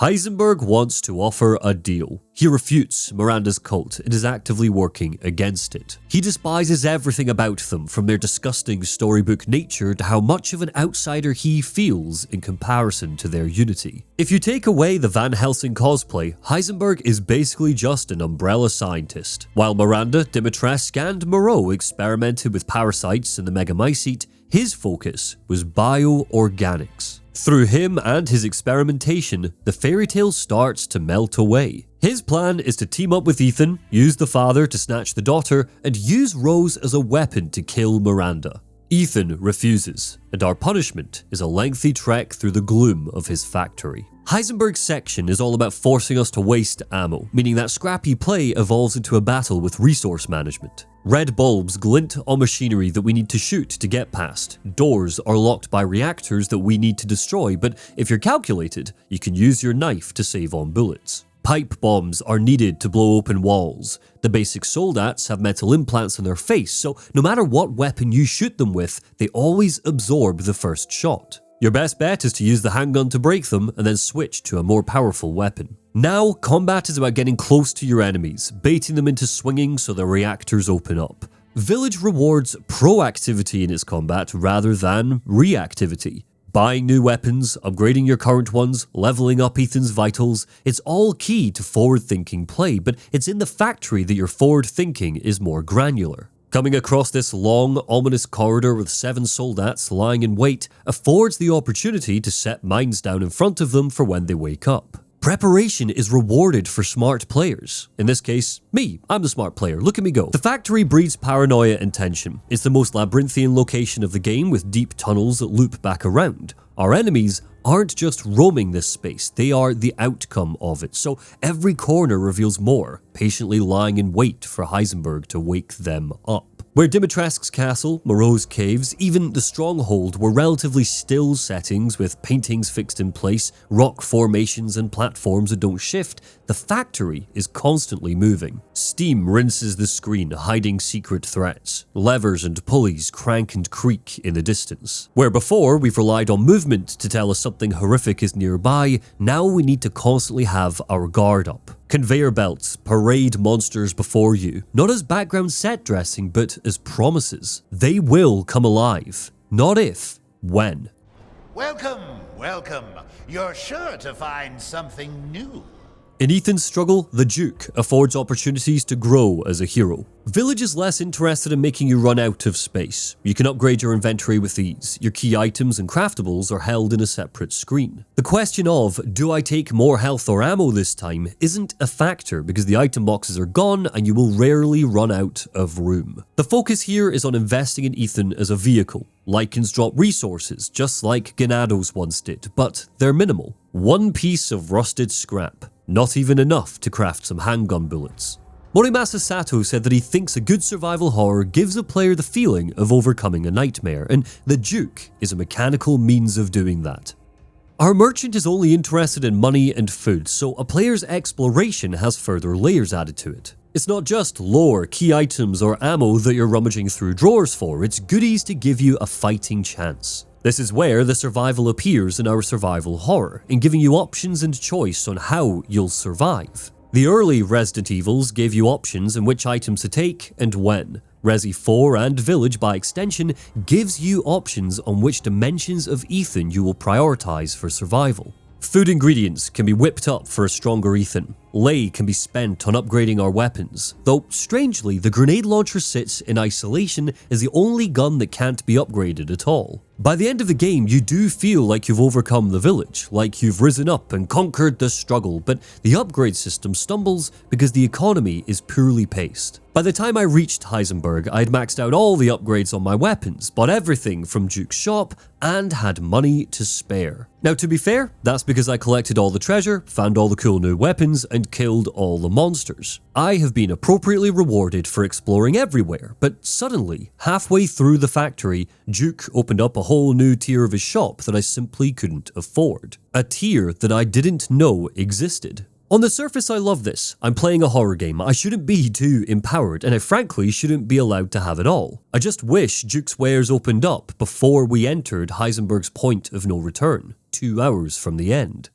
Heisenberg wants to offer a deal. He refutes Miranda's cult and is actively working against it. He despises everything about them, from their disgusting storybook nature to how much of an outsider he feels in comparison to their unity. If you take away the Van Helsing cosplay, Heisenberg is basically just an umbrella scientist. While Miranda, Dimitrescu, and Moreau experimented with parasites and the Megamycete, his focus was bioorganics. Through him and his experimentation, the fairy tale starts to melt away. His plan is to team up with Ethan, use the father to snatch the daughter, and use Rose as a weapon to kill Miranda. Ethan refuses, and our punishment is a lengthy trek through the gloom of his factory. Heisenberg's section is all about forcing us to waste ammo, meaning that scrappy play evolves into a battle with resource management. Red bulbs glint on machinery that we need to shoot to get past. Doors are locked by reactors that we need to destroy, but if you're calculated, you can use your knife to save on bullets. Pipe bombs are needed to blow open walls. The basic soldats have metal implants on their face, so no matter what weapon you shoot them with, they always absorb the first shot. Your best bet is to use the handgun to break them and then switch to a more powerful weapon. Now, combat is about getting close to your enemies, baiting them into swinging so the reactors open up. Village rewards proactivity in its combat rather than reactivity. Buying new weapons, upgrading your current ones, leveling up Ethan's vitals, it's all key to forward-thinking play, but it's in the factory that your forward thinking is more granular. Coming across this long, ominous corridor with 7 soldats lying in wait affords the opportunity to set mines down in front of them for when they wake up. Preparation is rewarded for smart players. In this case, me. I'm the smart player. Look at me go. The factory breeds paranoia and tension. It's the most labyrinthian location of the game with deep tunnels that loop back around. Our enemies aren't just roaming this space, they are the outcome of it, so every corner reveals more, patiently lying in wait for Heisenberg to wake them up. Where Dimitrescu's castle, Moreau's caves, even the stronghold were relatively still settings with paintings fixed in place, rock formations and platforms that don't shift, the factory is constantly moving. Steam rinses the screen, hiding secret threats. Levers and pulleys crank and creak in the distance. Where before we've relied on movement to tell us something horrific is nearby, now we need to constantly have our guard up. Conveyor belts parade monsters before you, not as background set dressing, but as promises. They will come alive. Not if, when. Welcome, welcome. You're sure to find something new. In Ethan's struggle, the Duke affords opportunities to grow as a hero. Village is less interested in making you run out of space. You can upgrade your inventory with ease. Your key items and craftables are held in a separate screen. The question of, do I take more health or ammo this time, isn't a factor because the item boxes are gone and you will rarely run out of room. The focus here is on investing in Ethan as a vehicle. Lycans drop resources, just like Ganados once did, but they're minimal. One piece of rusted scrap. Not even enough to craft some handgun bullets. Morimasa Sato said that he thinks a good survival horror gives a player the feeling of overcoming a nightmare, and the Duke is a mechanical means of doing that. Our merchant is only interested in money and food, so a player's exploration has further layers added to it. It's not just lore, key items, or ammo that you're rummaging through drawers for, it's goodies to give you a fighting chance. This is where the survival appears in our survival horror, in giving you options and choice on how you'll survive. The early Resident Evils gave you options in which items to take and when. Resi 4 and Village, by extension, gives you options on which dimensions of Ethan you will prioritize for survival. Food ingredients can be whipped up for a stronger Ethan. Lei can be spent on upgrading our weapons, though strangely the grenade launcher sits in isolation as the only gun that can't be upgraded at all. By the end of the game, you do feel like you've overcome the village, like you've risen up and conquered the struggle, but the upgrade system stumbles because the economy is poorly paced. By the time I reached Heisenberg, I'd maxed out all the upgrades on my weapons, bought everything from Duke's shop, and had money to spare. Now to be fair, that's because I collected all the treasure, found all the cool new weapons, and killed all the monsters. I have been appropriately rewarded for exploring everywhere, but suddenly, halfway through the factory, Duke opened up a whole new tier of his shop that I simply couldn't afford. A tier that I didn't know existed. On the surface, I love this. I'm playing a horror game. I shouldn't be too empowered, and I frankly shouldn't be allowed to have it all. I just wish Duke's wares opened up before we entered Heisenberg's point of no return, 2 hours from the end.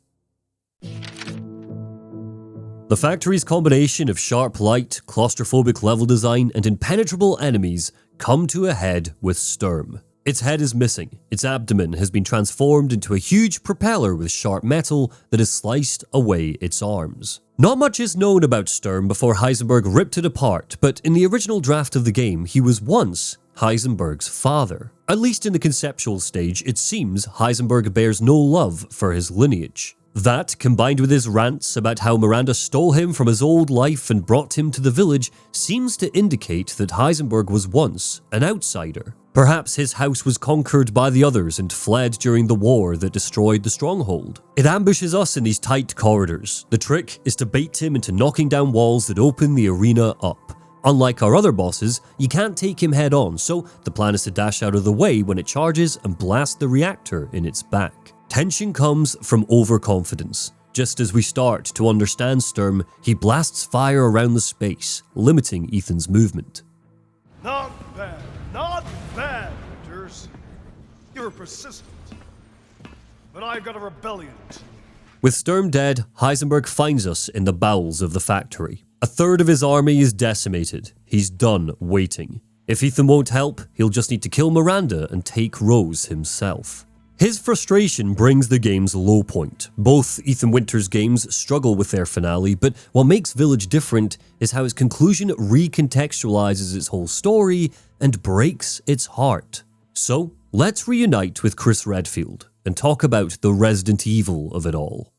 The factory's combination of sharp light, claustrophobic level design, and impenetrable enemies come to a head with Sturm. Its head is missing, its abdomen has been transformed into a huge propeller with sharp metal that has sliced away its arms. Not much is known about Sturm before Heisenberg ripped it apart, but in the original draft of the game, he was once Heisenberg's father. At least in the conceptual stage, it seems Heisenberg bears no love for his lineage. That, combined with his rants about how Miranda stole him from his old life and brought him to the village, seems to indicate that Heisenberg was once an outsider. Perhaps his house was conquered by the others and fled during the war that destroyed the stronghold. It ambushes us in these tight corridors. The trick is to bait him into knocking down walls that open the arena up. Unlike our other bosses, you can't take him head on, so the plan is to dash out of the way when it charges and blast the reactor in its back. Tension comes from overconfidence. Just as we start to understand Sturm, he blasts fire around the space, limiting Ethan's movement. Not bad, Winters. You're persistent. But I've got a rebellion. With Sturm dead, Heisenberg finds us in the bowels of the factory. A third of his army is decimated. He's done waiting. If Ethan won't help, he'll just need to kill Miranda and take Rose himself. His frustration brings the game's low point. Both Ethan Winters' games struggle with their finale, but what makes Village different is how its conclusion recontextualizes its whole story and breaks its heart. So, let's reunite with Chris Redfield and talk about the Resident Evil of it all.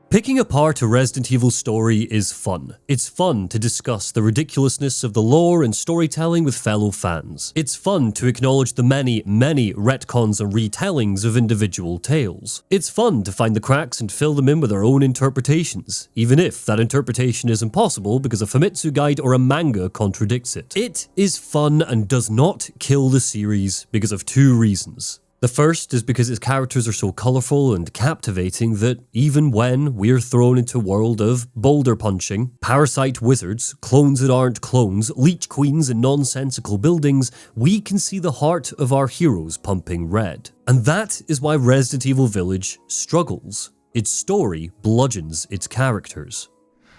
Picking apart a Resident Evil story is fun. It's fun to discuss the ridiculousness of the lore and storytelling with fellow fans. It's fun to acknowledge the many retcons and retellings of individual tales. It's fun to find the cracks and fill them in with our own interpretations, even if that interpretation is impossible because a Famitsu guide or a manga contradicts it. It is fun and does not kill the series because of two reasons. The first is because its characters are so colourful and captivating that even when we're thrown into a world of boulder punching, parasite wizards, clones that aren't clones, leech queens and nonsensical buildings, we can see the heart of our heroes pumping red. And that is why Resident Evil Village struggles. Its story bludgeons its characters.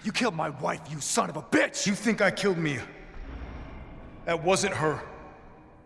You killed my wife, you son of a bitch! You think I killed Mia? That wasn't her.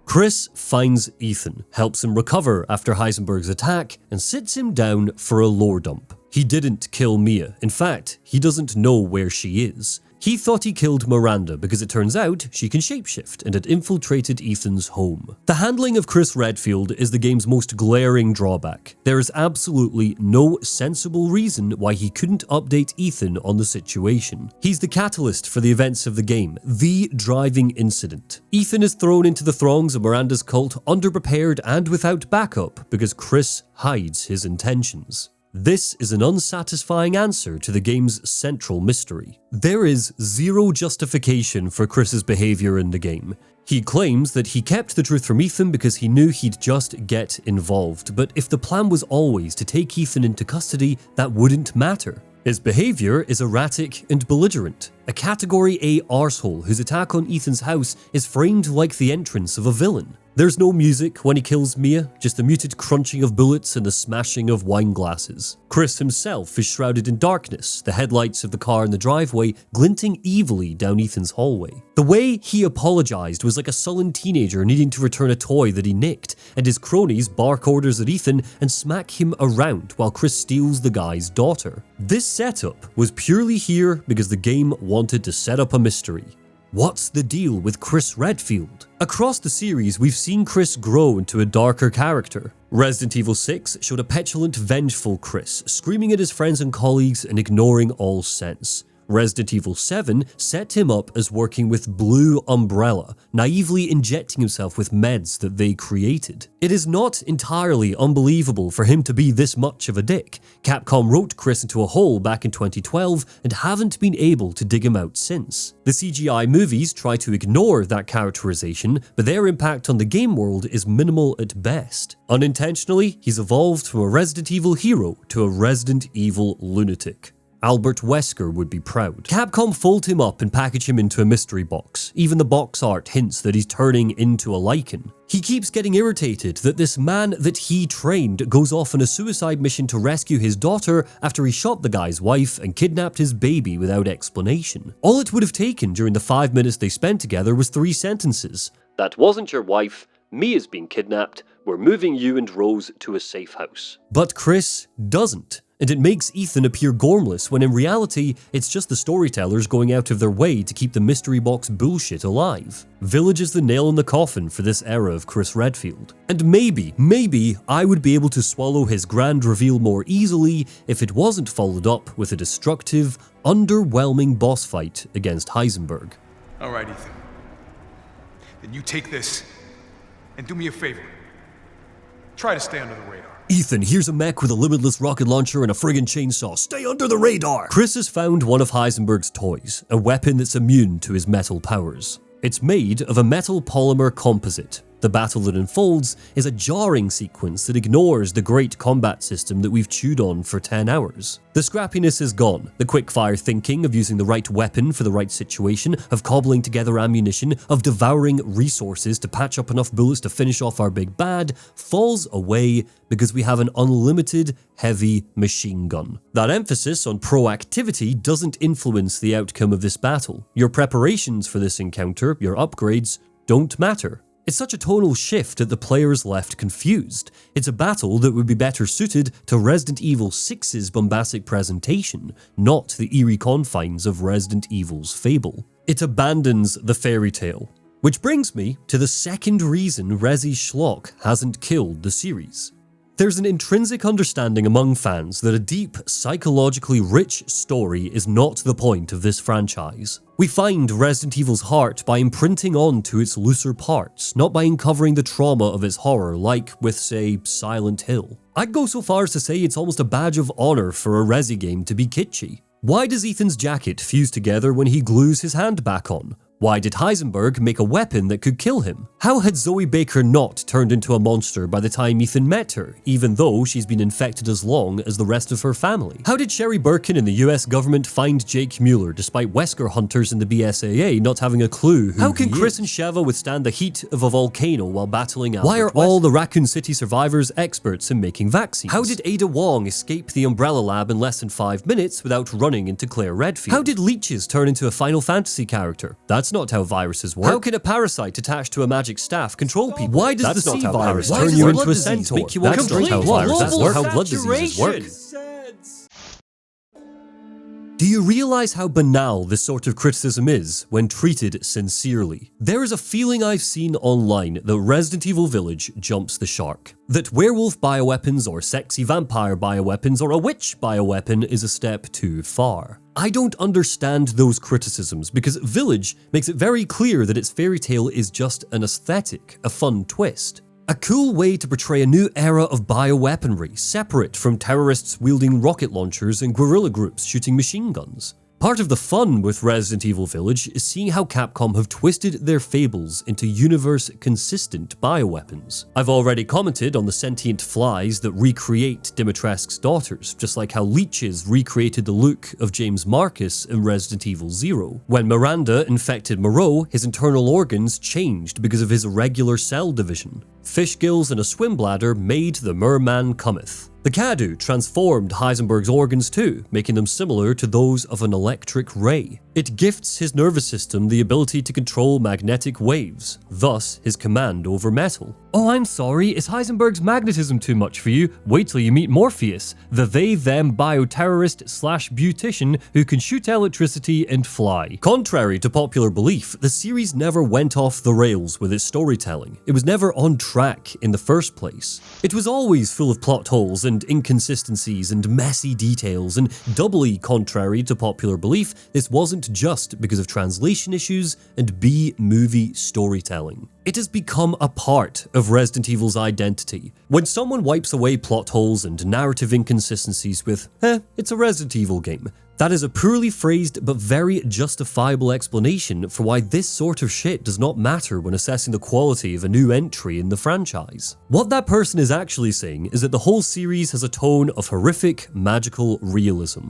Chris finds Ethan, helps him recover after Heisenberg's attack, and sits him down for a lore dump. He didn't kill Mia. In fact, he doesn't know where she is. He thought he killed Miranda because it turns out she can shapeshift and had infiltrated Ethan's home. The handling of Chris Redfield is the game's most glaring drawback. There is absolutely no sensible reason why he couldn't update Ethan on the situation. He's the catalyst for the events of the game, the driving incident. Ethan is thrown into the throngs of Miranda's cult underprepared and without backup because Chris hides his intentions. This is an unsatisfying answer to the game's central mystery. There is zero justification for Chris's behavior in the game. He claims that he kept the truth from Ethan because he knew he'd just get involved, but if the plan was always to take Ethan into custody, that wouldn't matter. His behavior is erratic and belligerent, a Category A arsehole whose attack on Ethan's house is framed like the entrance of a villain. There's no music when he kills Mia, just the muted crunching of bullets and the smashing of wine glasses. Chris himself is shrouded in darkness, the headlights of the car in the driveway glinting evilly down Ethan's hallway. The way he apologized was like a sullen teenager needing to return a toy that he nicked, and his cronies bark orders at Ethan and smack him around while Chris steals the guy's daughter. This setup was purely here because the game wanted to set up a mystery. What's the deal with Chris Redfield? Across the series, we've seen Chris grow into a darker character. Resident Evil 6 showed a petulant, vengeful Chris, screaming at his friends and colleagues and ignoring all sense. Resident Evil 7 set him up as working with Blue Umbrella, naively injecting himself with meds that they created. It is not entirely unbelievable for him to be this much of a dick. Capcom wrote Chris into a hole back in 2012 and haven't been able to dig him out since. The CGI movies try to ignore that characterization, but their impact on the game world is minimal at best. Unintentionally, he's evolved from a Resident Evil hero to a Resident Evil lunatic. Albert Wesker would be proud. Capcom fold him up and package him into a mystery box. Even the box art hints that he's turning into a lichen. He keeps getting irritated that this man that he trained goes off on a suicide mission to rescue his daughter after he shot the guy's wife and kidnapped his baby without explanation. All it would have taken during the 5 minutes they spent together was 3 sentences. That wasn't your wife. Mia's been kidnapped. We're moving you and Rose to a safe house. But Chris doesn't. And it makes Ethan appear gormless when in reality, it's just the storytellers going out of their way to keep the mystery box bullshit alive. Village is the nail in the coffin for this era of Chris Redfield. And maybe I would be able to swallow his grand reveal more easily if it wasn't followed up with a destructive, underwhelming boss fight against Heisenberg. Alright, Ethan. Then you take this, and do me a favor. Try to stay under the radar. Ethan, here's a mech with a limitless rocket launcher and a friggin' chainsaw. Stay under the radar! Chris has found one of Heisenberg's toys, a weapon that's immune to his metal powers. It's made of a metal polymer composite. The battle that unfolds is a jarring sequence that ignores the great combat system that we've chewed on for 10 hours. The scrappiness is gone, the quick-fire thinking of using the right weapon for the right situation, of cobbling together ammunition, of devouring resources to patch up enough bullets to finish off our big bad, falls away because we have an unlimited heavy machine gun. That emphasis on proactivity doesn't influence the outcome of this battle. Your preparations for this encounter, your upgrades, don't matter. It's such a tonal shift that the player's left confused. It's a battle that would be better suited to Resident Evil 6's bombastic presentation, not the eerie confines of Resident Evil's fable. It abandons the fairy tale. Which brings me to the second reason Resi Schlock hasn't killed the series. There's an intrinsic understanding among fans that a deep, psychologically rich story is not the point of this franchise. We find Resident Evil's heart by imprinting onto its looser parts, not by uncovering the trauma of its horror like with, say, Silent Hill. I'd go so far as to say it's almost a badge of honor for a Resi game to be kitschy. Why does Ethan's jacket fuse together when he glues his hand back on? Why did Heisenberg make a weapon that could kill him? How had Zoe Baker not turned into a monster by the time Ethan met her, even though she's been infected as long as the rest of her family? How did Sherry Birkin and the US government find Jake Mueller despite Wesker hunters in the BSAA not having a clue who How can Chris and Sheva withstand the heat of a volcano while battling Albert Why are all the Raccoon City survivors experts in making vaccines? How did Ada Wong escape the Umbrella Lab in less than 5 minutes without running into Claire Redfield? How did leeches turn into a Final Fantasy character? That's not how viruses work. How can a parasite attached to a magic staff control people? Why does the C virus turn you into a centaur? Make you want to drink how viruses work. How blood diseases work. Do you realize how banal this sort of criticism is when treated sincerely? There is a feeling I've seen online that Resident Evil Village jumps the shark. That werewolf bioweapons or sexy vampire bioweapons or a witch bioweapon is a step too far. I don't understand those criticisms because Village makes it very clear that its fairy tale is just an aesthetic, a fun twist. A cool way to portray a new era of bioweaponry, separate from terrorists wielding rocket launchers and guerrilla groups shooting machine guns. Part of the fun with Resident Evil Village is seeing how Capcom have twisted their fables into universe-consistent bioweapons. I've already commented on the sentient flies that recreate Dimitrescu's daughters, just like how leeches recreated the look of James Marcus in Resident Evil 0. When Miranda infected Moreau, his internal organs changed because of his irregular cell division. Fish gills and a swim bladder made the merman cometh. The Cadu transformed Heisenberg's organs too, making them similar to those of an electric ray. It gifts his nervous system the ability to control magnetic waves, thus his command over metal. Oh, I'm sorry, is Heisenberg's magnetism too much for you? Wait till you meet Morpheus, the they-them bioterrorist/beautician who can shoot electricity and fly. Contrary to popular belief, the series never went off the rails with its storytelling. It was never on track in the first place. It was always full of plot holes and inconsistencies and messy details, and doubly contrary to popular belief, this wasn't just because of translation issues and B-movie storytelling. It has become a part of Resident Evil's identity. When someone wipes away plot holes and narrative inconsistencies with, it's a Resident Evil game, that is a poorly phrased but very justifiable explanation for why this sort of shit does not matter when assessing the quality of a new entry in the franchise. What that person is actually saying is that the whole series has a tone of horrific, magical realism.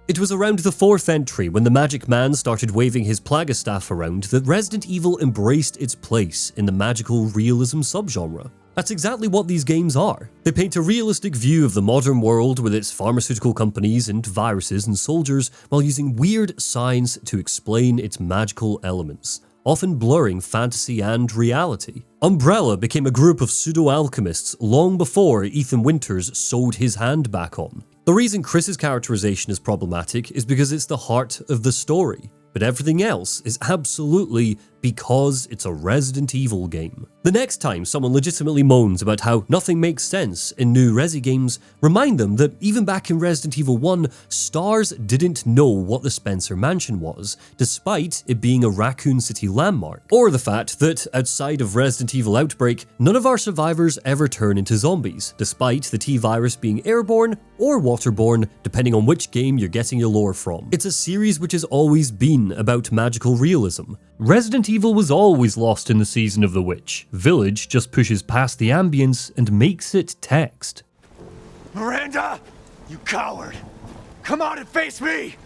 It was around the 4th entry, when the Magic Man started waving his Plaguestaff around, that Resident Evil embraced its place in the magical realism subgenre. That's exactly what these games are. They paint a realistic view of the modern world with its pharmaceutical companies and viruses and soldiers, while using weird science to explain its magical elements, often blurring fantasy and reality. Umbrella became a group of pseudo-alchemists long before Ethan Winters sewed his hand back on. The reason Chris's characterization is problematic is because it's the heart of the story, but everything else is absolutely because it's a Resident Evil game. The next time someone legitimately moans about how nothing makes sense in new Resi games, remind them that even back in Resident Evil 1, STARS didn't know what the Spencer Mansion was, despite it being a Raccoon City landmark. Or the fact that, outside of Resident Evil Outbreak, none of our survivors ever turn into zombies, despite the T-Virus being airborne or waterborne, depending on which game you're getting your lore from. It's a series which has always been about magical realism. Resident Evil was always lost in the season of the witch. Village just pushes past the ambience and makes it text. Miranda! You coward! Come out and face me!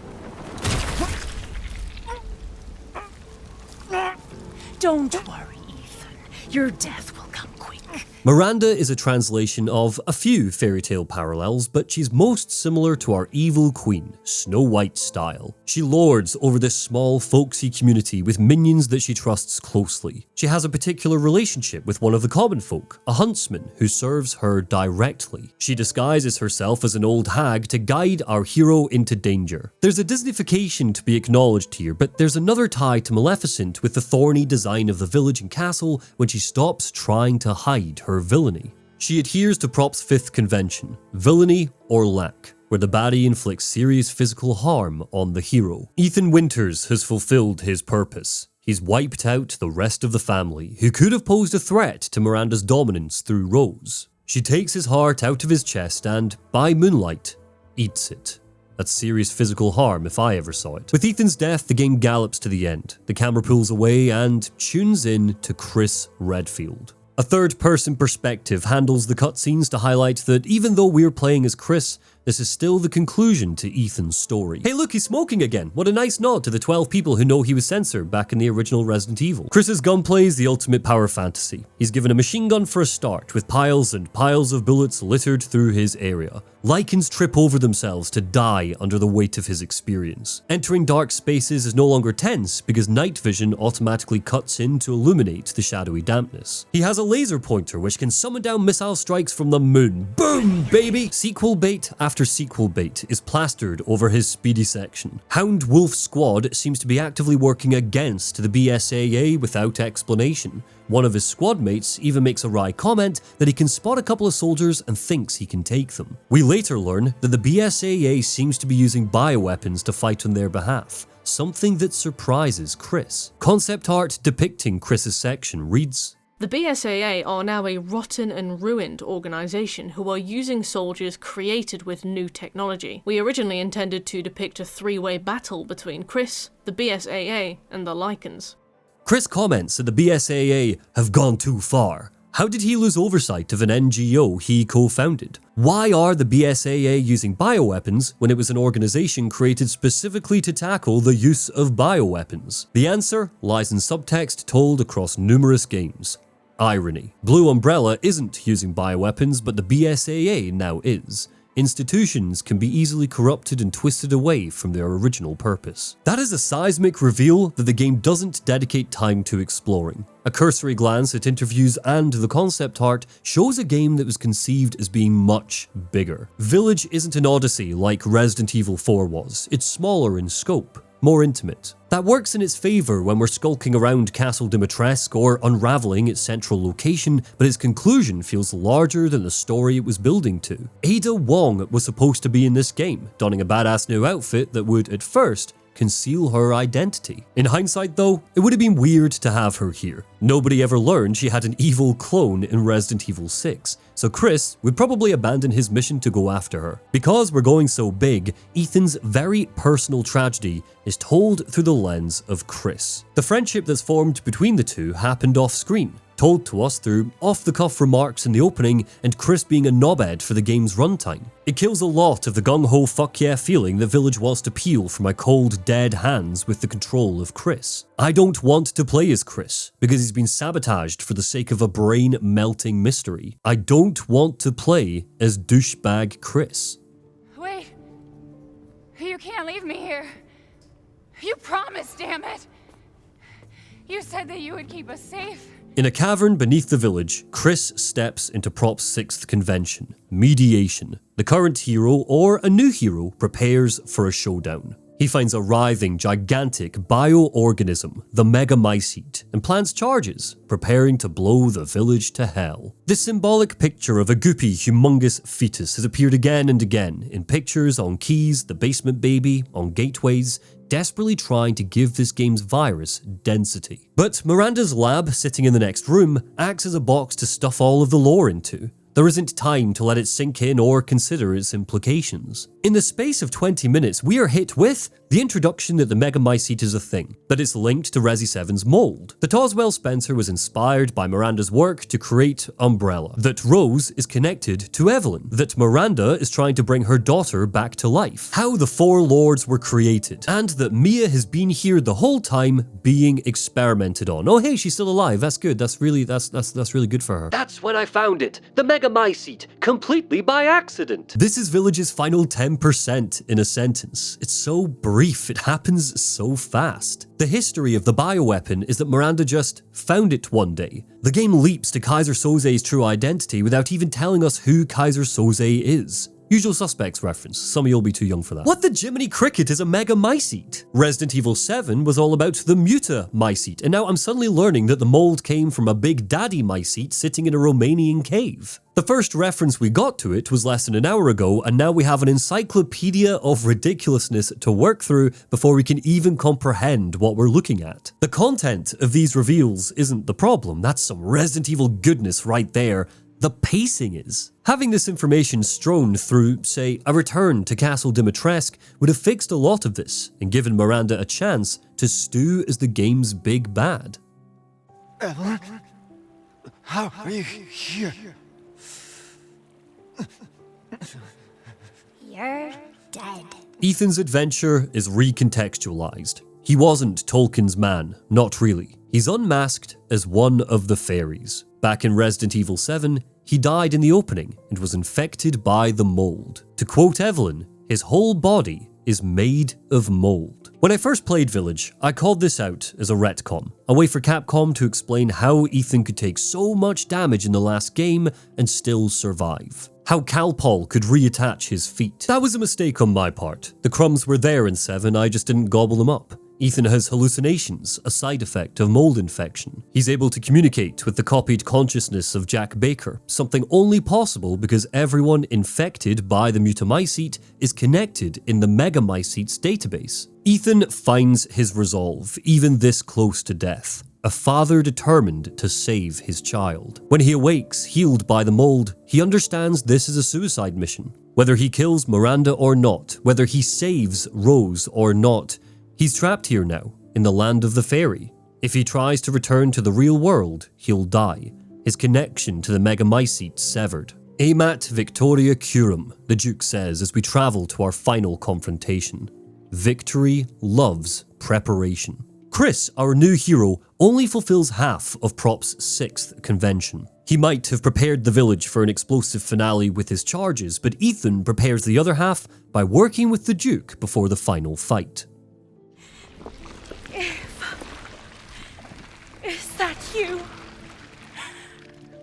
Don't worry, Ethan. Your death will come quick. Miranda is a translation of a few fairy tale parallels, but she's most similar to our evil queen, Snow White style. She lords over this small, folksy community with minions that she trusts closely. She has a particular relationship with one of the common folk, a huntsman who serves her directly. She disguises herself as an old hag to guide our hero into danger. There's a Disneyfication to be acknowledged here, but there's another tie to Maleficent with the thorny design of the village and castle when she stops trying to hide her villainy. She adheres to Prop's 5th convention, villainy or lack, where the baddie inflicts serious physical harm on the hero. Ethan Winters has fulfilled his purpose. He's wiped out the rest of the family, who could have posed a threat to Miranda's dominance through Rose. She takes his heart out of his chest and, by moonlight, eats it. That's serious physical harm if I ever saw it. With Ethan's death, the game gallops to the end. The camera pulls away and tunes in to Chris Redfield. A third-person perspective handles the cutscenes to highlight that even though we're playing as Chris, this is still the conclusion to Ethan's story. Hey look, he's smoking again! What a nice nod to the 12 people who know he was censored back in the original Resident Evil. Chris's gunplay is the ultimate power fantasy. He's given a machine gun for a start, with piles and piles of bullets littered through his area. Lycans trip over themselves to die under the weight of his experience. Entering dark spaces is no longer tense because night vision automatically cuts in to illuminate the shadowy dampness. He has a laser pointer which can summon down missile strikes from the moon. Boom, baby! Sequel bait after sequel bait is plastered over his speedy section. Hound Wolf Squad seems to be actively working against the BSAA without explanation. One of his squad mates even makes a wry comment that he can spot a couple of soldiers and thinks he can take them. We later learn that the BSAA seems to be using bioweapons to fight on their behalf, something that surprises Chris. Concept art depicting Chris's section reads, "The BSAA are now a rotten and ruined organisation who are using soldiers created with new technology. We originally intended to depict a three-way battle between Chris, the BSAA, and the Lycans." Chris comments that the BSAA have gone too far. How did he lose oversight of an NGO he co-founded? Why are the BSAA using bioweapons when it was an organisation created specifically to tackle the use of bioweapons? The answer lies in subtext told across numerous games. Irony. Blue Umbrella isn't using bioweapons, but the BSAA now is. Institutions can be easily corrupted and twisted away from their original purpose. That is a seismic reveal that the game doesn't dedicate time to exploring. A cursory glance at interviews and the concept art shows a game that was conceived as being much bigger. Village isn't an odyssey like Resident Evil 4 was. It's smaller in scope, more intimate. That works in its favour when we're skulking around Castle Dimitrescu or unravelling its central location, but its conclusion feels larger than the story it was building to. Ada Wong was supposed to be in this game, donning a badass new outfit that would, at first, conceal her identity. In hindsight though, it would have been weird to have her here. Nobody ever learned she had an evil clone in Resident Evil 6, so Chris would probably abandon his mission to go after her. Because we're going so big, Ethan's very personal tragedy is told through the lens of Chris. The friendship that's formed between the two happened off screen. told to us through off-the-cuff remarks in the opening and Chris being a knobhead for the game's runtime. It kills a lot of the gung-ho fuck yeah feeling the village wants to peel from my cold, dead hands with the control of Chris. I don't want to play as Chris, because he's been sabotaged for the sake of a brain-melting mystery. I don't want to play as douchebag Chris. Wait. You can't leave me here. You promised, damn it. You said that you would keep us safe. In a cavern beneath the village, Chris steps into Prop's 6th convention, Mediation. The current hero, or a new hero, prepares for a showdown. He finds a writhing, gigantic bioorganism, the Megamycete, and plans charges, preparing to blow the village to hell. This symbolic picture of a goopy, humongous fetus has appeared again and again in pictures on keys, the basement baby, on gateways, desperately trying to give this game's virus density. But Miranda's lab, sitting in the next room, acts as a box to stuff all of the lore into. There isn't time to let it sink in or consider its implications. In the space of 20 minutes, we are hit with the introduction that the Megamycete is a thing, that it's linked to Resi 7's mold, that Oswell Spencer was inspired by Miranda's work to create Umbrella, that Rose is connected to Evelyn, that Miranda is trying to bring her daughter back to life, how the Four Lords were created, and that Mia has been here the whole time being experimented on. Oh hey, she's still alive, that's good, that's really good for her. That's when I found it, the Megamycete, completely by accident. This is Village's final 10% in a sentence. It's so brief, it happens so fast. The history of the bioweapon is that Miranda just found it one day. The game leaps to Kaiser Soze's true identity without even telling us who Kaiser Soze is. Usual Suspects reference, some of you'll be too young for that. What the Jiminy Cricket is a Megamycete? Resident Evil 7 was all about the Mutamycete, and now I'm suddenly learning that the mold came from a big daddy mycete sitting in a Romanian cave. The first reference we got to it was less than an hour ago, and now we have an encyclopedia of ridiculousness to work through before we can even comprehend what we're looking at. The content of these reveals isn't the problem, that's some Resident Evil goodness right there. The pacing is. Having this information strewn through, say, a return to Castle Dimitrescu would have fixed a lot of this and given Miranda a chance to stew as the game's big bad. Evelyn? How are you here? You're dead. Ethan's adventure is recontextualized. He wasn't Tolkien's man, not really. He's unmasked as one of the fairies. Back in Resident Evil 7, he died in the opening and was infected by the mold. To quote Evelyn, his whole body is made of mold. When I first played Village, I called this out as a retcon, a way for Capcom to explain how Ethan could take so much damage in the last game and still survive. How Calpol could reattach his feet. That was a mistake on my part. The crumbs were there in 7, I just didn't gobble them up. Ethan has hallucinations, a side effect of mold infection. He's able to communicate with the copied consciousness of Jack Baker, something only possible because everyone infected by the Mutamycete is connected in the Megamycete's database. Ethan finds his resolve, even this close to death. A father determined to save his child. When he awakes, healed by the mold, he understands this is a suicide mission. Whether he kills Miranda or not, whether he saves Rose or not, he's trapped here now, in the land of the fairy. If he tries to return to the real world, he'll die. His connection to the Megamycete severed. Amat Victoria Curum, the Duke says as we travel to our final confrontation. Victory loves preparation. Chris, our new hero, only fulfills half of Prop's 6th convention. He might have prepared the village for an explosive finale with his charges, but Ethan prepares the other half by working with the Duke before the final fight. Is that you?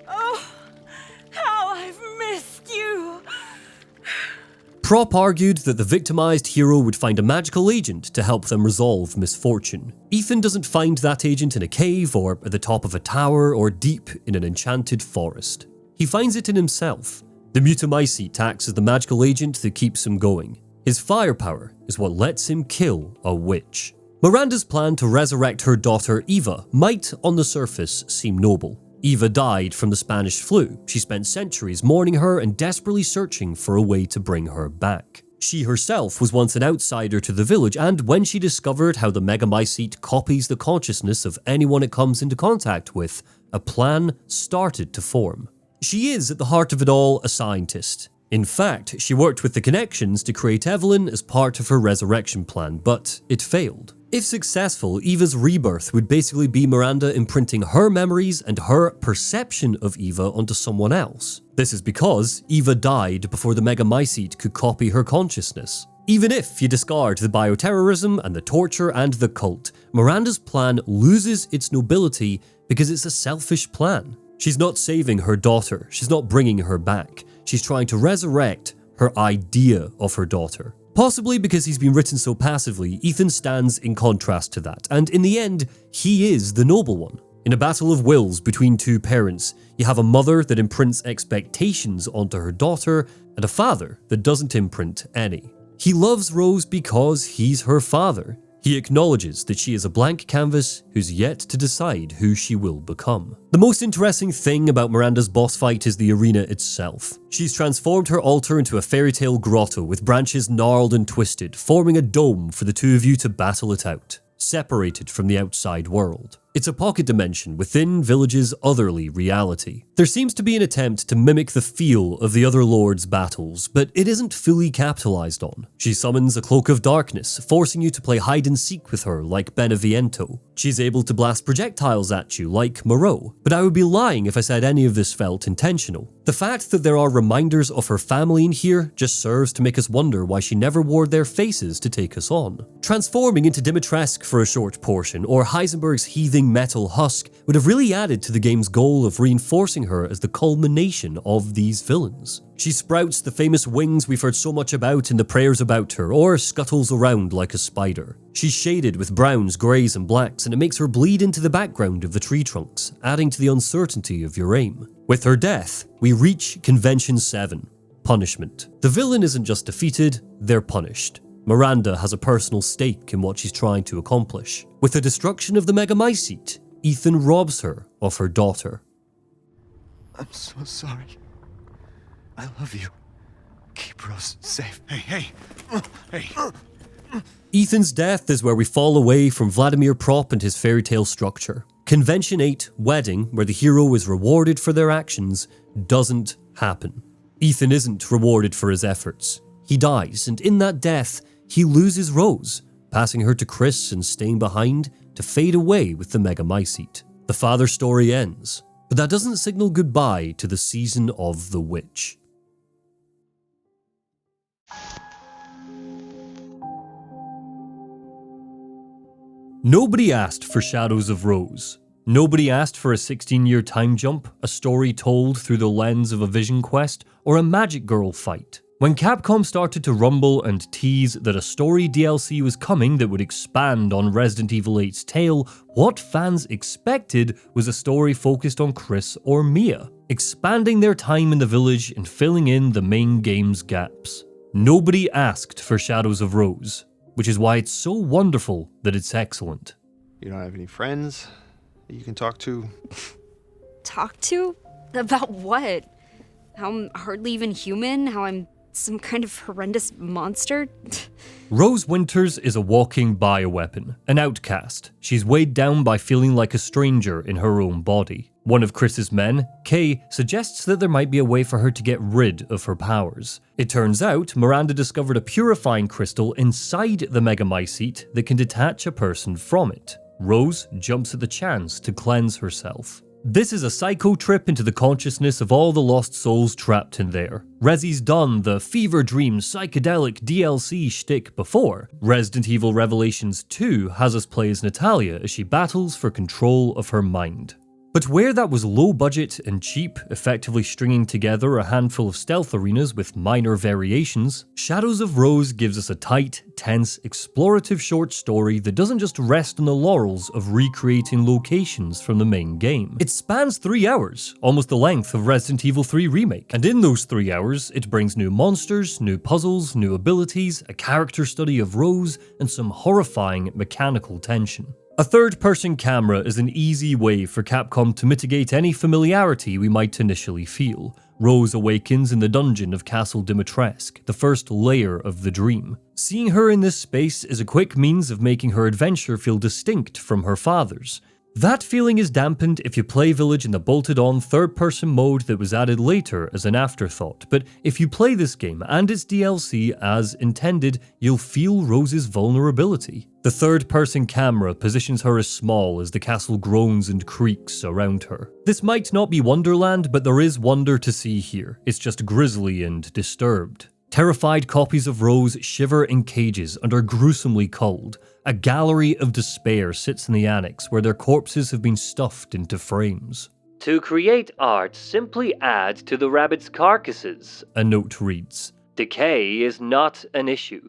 Oh, how I've missed you. Prop argued that the victimized hero would find a magical agent to help them resolve misfortune. Ethan doesn't find that agent in a cave or at the top of a tower or deep in an enchanted forest. He finds it in himself. The Mutamycete acts as the magical agent that keeps him going. His firepower is what lets him kill a witch. Miranda's plan to resurrect her daughter Eva might, on the surface, seem noble. Eva died from the Spanish flu. She spent centuries mourning her and desperately searching for a way to bring her back. She herself was once an outsider to the village, and when she discovered how the Megamycete copies the consciousness of anyone it comes into contact with, a plan started to form. She is, at the heart of it all, a scientist. In fact, she worked with the Connections to create Evelyn as part of her resurrection plan, but it failed. If successful, Eva's rebirth would basically be Miranda imprinting her memories and her perception of Eva onto someone else. This is because Eva died before the Megamycete could copy her consciousness. Even if you discard the bioterrorism and the torture and the cult, Miranda's plan loses its nobility because it's a selfish plan. She's not saving her daughter, she's not bringing her back, she's trying to resurrect her idea of her daughter. Possibly because he's been written so passively, Ethan stands in contrast to that, and in the end, he is the noble one. In a battle of wills between two parents, you have a mother that imprints expectations onto her daughter, and a father that doesn't imprint any. He loves Rose because he's her father. He acknowledges that she is a blank canvas who's yet to decide who she will become. The most interesting thing about Miranda's boss fight is the arena itself. She's transformed her altar into a fairytale grotto with branches gnarled and twisted, forming a dome for the two of you to battle it out, separated from the outside world. It's a pocket dimension within Village's otherly reality. There seems to be an attempt to mimic the feel of the other lords' battles, but it isn't fully capitalized on. She summons a cloak of darkness, forcing you to play hide and seek with her like Beneviento. She's able to blast projectiles at you like Moreau, but I would be lying if I said any of this felt intentional. The fact that there are reminders of her family in here just serves to make us wonder why she never wore their faces to take us on. Transforming into Dimitrescu for a short portion, or Heisenberg's heaving metal husk, would have really added to the game's goal of reinforcing her as the culmination of these villains. She sprouts the famous wings we've heard so much about in the prayers about her, or scuttles around like a spider. She's shaded with browns, greys and blacks, and it makes her bleed into the background of the tree trunks, adding to the uncertainty of your aim. With her death, we reach Convention 7, Punishment. The villain isn't just defeated, they're punished. Miranda has a personal stake in what she's trying to accomplish. With the destruction of the Megamycete, Ethan robs her of her daughter. I'm so sorry. I love you. Keep Rose safe. Hey. Ethan's death is where we fall away from Vladimir Prop and his fairytale structure. Convention 8, Wedding, where the hero is rewarded for their actions, doesn't happen. Ethan isn't rewarded for his efforts. He dies, and in that death, he loses Rose, passing her to Chris and staying behind to fade away with the Megamycete. The father story ends, but that doesn't signal goodbye to the season of the witch. Nobody asked for Shadows of Rose. Nobody asked for a 16-year time jump, a story told through the lens of a vision quest, or a Magic Girl fight. When Capcom started to rumble and tease that a story DLC was coming that would expand on Resident Evil 8's tale, what fans expected was a story focused on Chris or Mia, expanding their time in the village and filling in the main game's gaps. Nobody asked for Shadows of Rose, which is why it's so wonderful that it's excellent. You don't have any friends that you can talk to? Talk to? About what? How I'm hardly even human? How I'm some kind of horrendous monster? Rose Winters is a walking bioweapon, an outcast. She's weighed down by feeling like a stranger in her own body. One of Chris's men, Kay, suggests that there might be a way for her to get rid of her powers. It turns out Miranda discovered a purifying crystal inside the Megamycete that can detach a person from it. Rose jumps at the chance to cleanse herself. This is a psycho trip into the consciousness of all the lost souls trapped in there. Rezi's done the fever dream psychedelic DLC shtick before. Resident Evil Revelations 2 has us play as Natalia as she battles for control of her mind. But where that was low budget and cheap, effectively stringing together a handful of stealth arenas with minor variations, Shadows of Rose gives us a tight, tense, explorative short story that doesn't just rest on the laurels of recreating locations from the main game. It spans 3 hours, almost the length of Resident Evil 3 Remake, and in those 3 hours, it brings new monsters, new puzzles, new abilities, a character study of Rose, and some horrifying mechanical tension. A third-person camera is an easy way for Capcom to mitigate any familiarity we might initially feel. Rose awakens in the dungeon of Castle Dimitrescu, the first layer of the dream. Seeing her in this space is a quick means of making her adventure feel distinct from her father's. That feeling is dampened if you play Village in the bolted-on third-person mode that was added later as an afterthought, but if you play this game and its DLC as intended, you'll feel Rose's vulnerability. The third-person camera positions her as small as the castle groans and creaks around her. This might not be Wonderland, but there is wonder to see here. It's just grisly and disturbed. Terrified copies of Rose shiver in cages and are gruesomely cold. A gallery of despair sits in the annex where their corpses have been stuffed into frames. To create art, simply add to the rabbits' carcasses, a note reads. Decay is not an issue.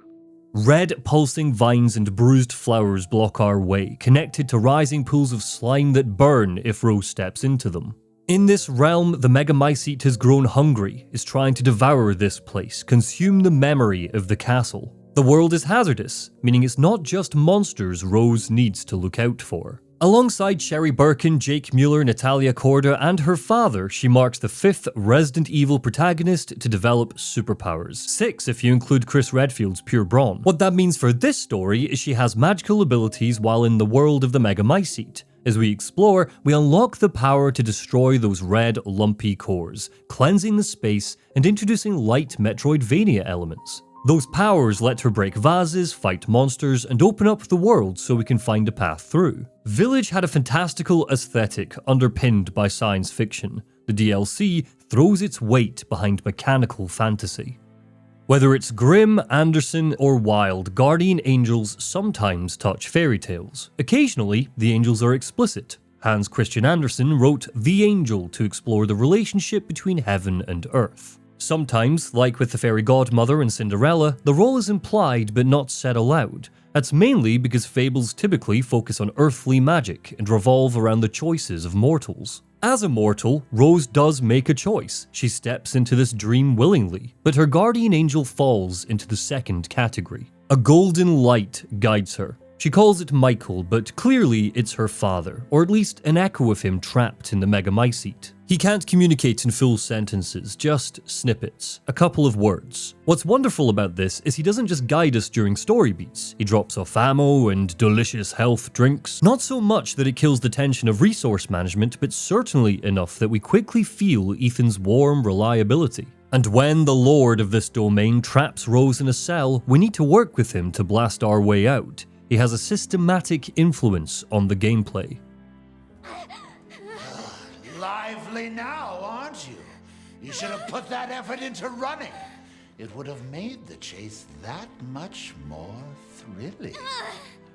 Red pulsing vines and bruised flowers block our way, connected to rising pools of slime that burn if Rose steps into them. In this realm, the Megamycete has grown hungry, is trying to devour this place, consume the memory of the castle. The world is hazardous, meaning it's not just monsters Rose needs to look out for. Alongside Sherry Birkin, Jake Mueller, Natalia Corda, and her father, she marks the 5th Resident Evil protagonist to develop superpowers. 6 if you include Chris Redfield's Pure Brawn. What that means for this story is she has magical abilities while in the world of the Megamycete. As we explore, we unlock the power to destroy those red, lumpy cores, cleansing the space and introducing light Metroidvania elements. Those powers let her break vases, fight monsters, and open up the world so we can find a path through. Village had a fantastical aesthetic underpinned by science fiction. The DLC throws its weight behind mechanical fantasy. Whether it's grim, Anderson, or wild, guardian angels sometimes touch fairy tales. Occasionally, the angels are explicit. Hans Christian Andersen wrote The Angel to explore the relationship between heaven and earth. Sometimes, like with the fairy godmother in Cinderella, the role is implied but not said aloud. That's mainly because fables typically focus on earthly magic and revolve around the choices of mortals. As a mortal, Rose does make a choice. She steps into this dream willingly, but her guardian angel falls into the second category. A golden light guides her. She calls it Michael, but clearly it's her father, or at least an echo of him trapped in the Megamycete. He can't communicate in full sentences, just snippets, a couple of words. What's wonderful about this is he doesn't just guide us during story beats. He drops off ammo and delicious health drinks. Not so much that it kills the tension of resource management, but certainly enough that we quickly feel Ethan's warm reliability. And when the lord of this domain traps Rose in a cell, we need to work with him to blast our way out. He has a systematic influence on the gameplay. Lively now, aren't you? You should have put that effort into running. It would have made the chase that much more thrilling.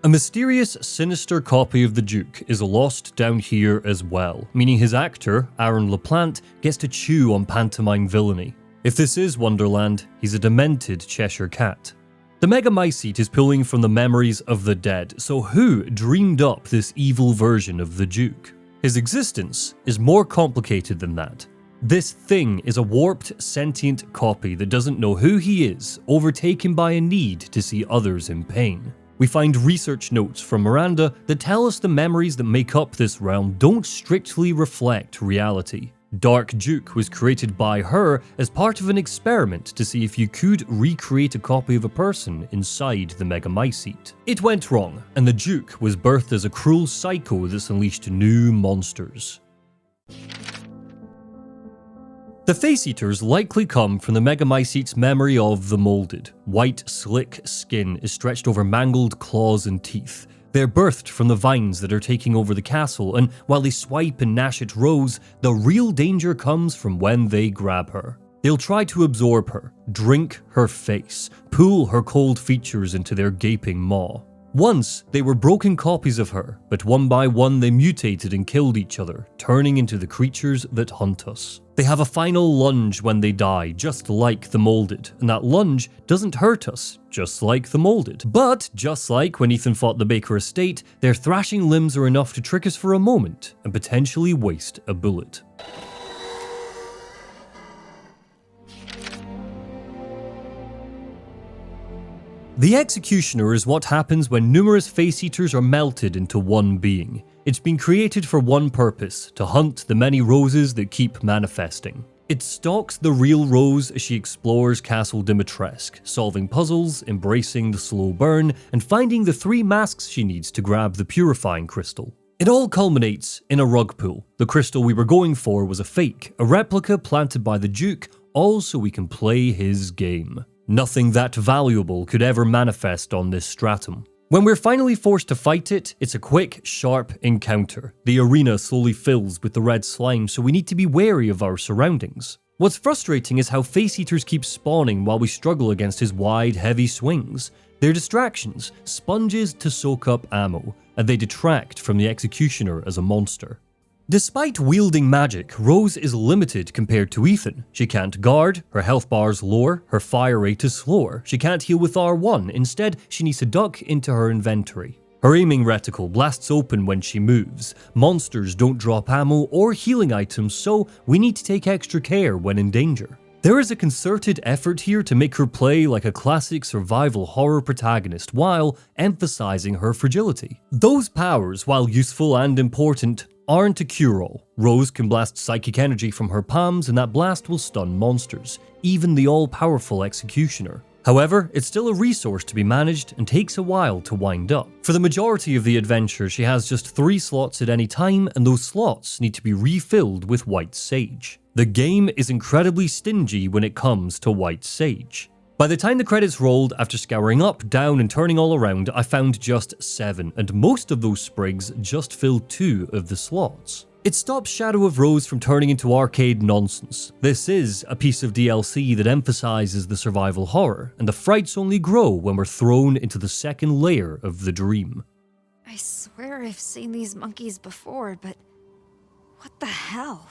A mysterious, sinister copy of the Duke is lost down here as well, meaning his actor, Aaron LaPlante, gets to chew on pantomime villainy. If this is Wonderland, he's a demented Cheshire cat. The Megamycete is pulling from the memories of the dead, so who dreamed up this evil version of the Duke? His existence is more complicated than that. This thing is a warped, sentient copy that doesn't know who he is, overtaken by a need to see others in pain. We find research notes from Miranda that tell us the memories that make up this realm don't strictly reflect reality. Dark Duke was created by her as part of an experiment to see if you could recreate a copy of a person inside the Megamycete. It went wrong, and the Duke was birthed as a cruel psycho that's unleashed new monsters. The Face Eaters likely come from the Megamycete's memory of the Molded. White, slick skin is stretched over mangled claws and teeth. They're birthed from the vines that are taking over the castle, and while they swipe and gnash at Rose, the real danger comes from when they grab her. They'll try to absorb her, drink her face, pull her cold features into their gaping maw. Once, they were broken copies of her, but one by one they mutated and killed each other, turning into the creatures that hunt us. They have a final lunge when they die, just like the Molded, and that lunge doesn't hurt us, just like the Molded. But, just like when Ethan fought the Baker estate, their thrashing limbs are enough to trick us for a moment, and potentially waste a bullet. The Executioner is what happens when numerous Face Eaters are melted into one being. It's been created for one purpose, to hunt the many roses that keep manifesting. It stalks the real Rose as she explores Castle Dimitrescu, solving puzzles, embracing the slow burn, and finding the 3 masks she needs to grab the purifying crystal. It all culminates in a rug pull. The crystal we were going for was a fake, a replica planted by the Duke, all so we can play his game. Nothing that valuable could ever manifest on this stratum. When we're finally forced to fight it, it's a quick, sharp encounter. The arena slowly fills with the red slime, so we need to be wary of our surroundings. What's frustrating is how face eaters keep spawning while we struggle against his wide, heavy swings. They're distractions, sponges to soak up ammo, and they detract from the executioner as a monster. Despite wielding magic, Rose is limited compared to Ethan. She can't guard, her health bar's lower, her fire rate is slower, she can't heal with R1, instead she needs to duck into her inventory. Her aiming reticle blasts open when she moves, monsters don't drop ammo or healing items, so we need to take extra care when in danger. There is a concerted effort here to make her play like a classic survival horror protagonist while emphasizing her fragility. Those powers, while useful and important, aren't a cure-all. Rose can blast psychic energy from her palms and that blast will stun monsters, even the all-powerful executioner. However, it's still a resource to be managed and takes a while to wind up. For the majority of the adventure, she has just 3 slots at any time, and those slots need to be refilled with white sage. The game is incredibly stingy when it comes to white sage. By the time the credits rolled, after scouring up, down, and turning all around, I found just 7, and most of those sprigs just filled 2 of the slots. It stops Shadow of Rose from turning into arcade nonsense. This is a piece of DLC that emphasizes the survival horror, and the frights only grow when we're thrown into the second layer of the dream. I swear I've seen these monkeys before, but what the hell?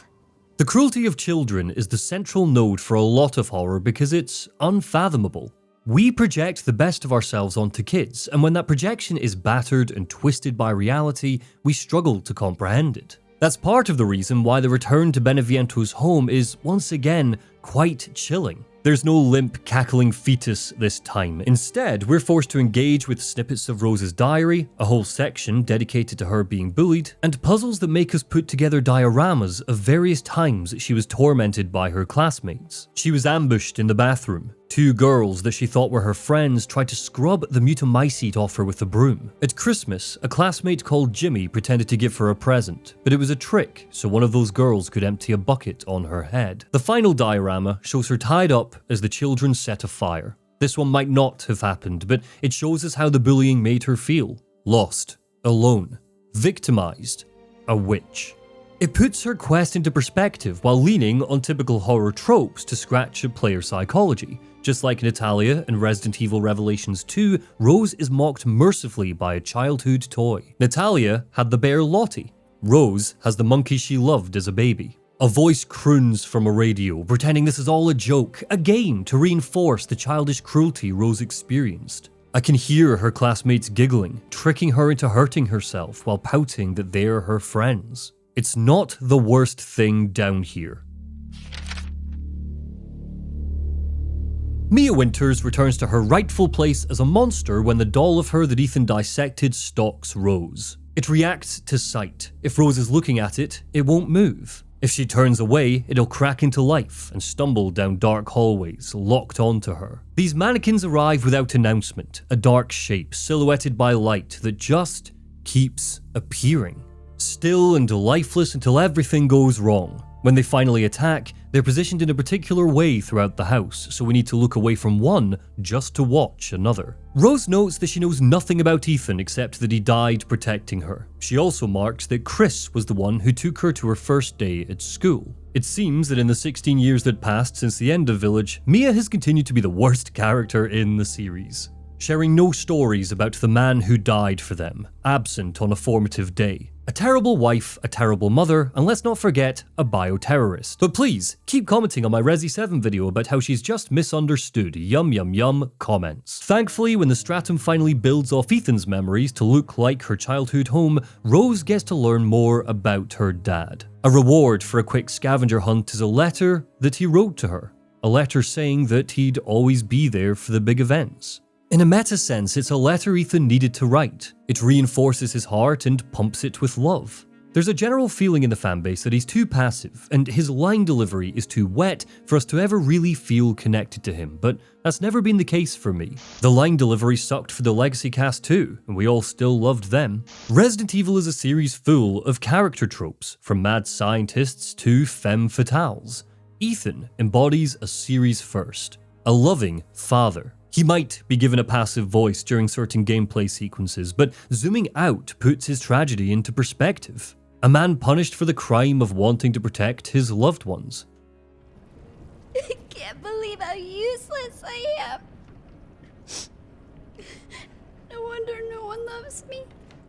The cruelty of children is the central node for a lot of horror because it's unfathomable. We project the best of ourselves onto kids, and when that projection is battered and twisted by reality, we struggle to comprehend it. That's part of the reason why the return to Beneviento's home is, once again, quite chilling. There's no limp, cackling fetus this time. Instead, we're forced to engage with snippets of Rose's diary, a whole section dedicated to her being bullied, and puzzles that make us put together dioramas of various times she was tormented by her classmates. She was ambushed in the bathroom. 2 girls that she thought were her friends tried to scrub the mutamycete off her with a broom. At Christmas, a classmate called Jimmy pretended to give her a present, but it was a trick, so one of those girls could empty a bucket on her head. The final diorama shows her tied up as the children set a fire. This one might not have happened, but it shows us how the bullying made her feel. Lost, alone, victimized, a witch. It puts her quest into perspective while leaning on typical horror tropes to scratch at player psychology. Just like Natalia in Resident Evil Revelations 2, Rose is mocked mercifully by a childhood toy. Natalia had the bear Lottie. Rose has the monkey she loved as a baby. A voice croons from a radio, pretending this is all a joke, a game to reinforce the childish cruelty Rose experienced. I can hear her classmates giggling, tricking her into hurting herself while pouting that they're her friends. It's not the worst thing down here. Mia Winters returns to her rightful place as a monster when the doll of her that Ethan dissected stalks Rose. It reacts to sight. If Rose is looking at it, it won't move. If she turns away, it'll crack into life and stumble down dark hallways, locked onto her. These mannequins arrive without announcement, a dark shape silhouetted by light that just keeps appearing. Still and lifeless until everything goes wrong. When they finally attack, they're positioned in a particular way throughout the house, so we need to look away from one just to watch another. Rose notes that she knows nothing about Ethan except that he died protecting her. She also marks that Chris was the one who took her to her first day at school. It seems that in the 16 years that passed since the end of Village, Mia has continued to be the worst character in the series, sharing no stories about the man who died for them, absent on a formative day. A terrible wife, a terrible mother, and let's not forget, a bioterrorist. But please, keep commenting on my Resi 7 video about how she's just misunderstood. Yum yum yum comments. Thankfully, when the stratum finally builds off Ethan's memories to look like her childhood home, Rose gets to learn more about her dad. A reward for a quick scavenger hunt is a letter that he wrote to her. A letter saying that he'd always be there for the big events. In a meta sense, it's a letter Ethan needed to write. It reinforces his heart and pumps it with love. There's a general feeling in the fanbase that he's too passive, and his line delivery is too wet for us to ever really feel connected to him, but that's never been the case for me. The line delivery sucked for the Legacy cast too, and we all still loved them. Resident Evil is a series full of character tropes, from mad scientists to femme fatales. Ethan embodies a series first, a loving father. He might be given a passive voice during certain gameplay sequences, but zooming out puts his tragedy into perspective. A man punished for the crime of wanting to protect his loved ones. I can't believe how useless I am. No wonder no one loves me.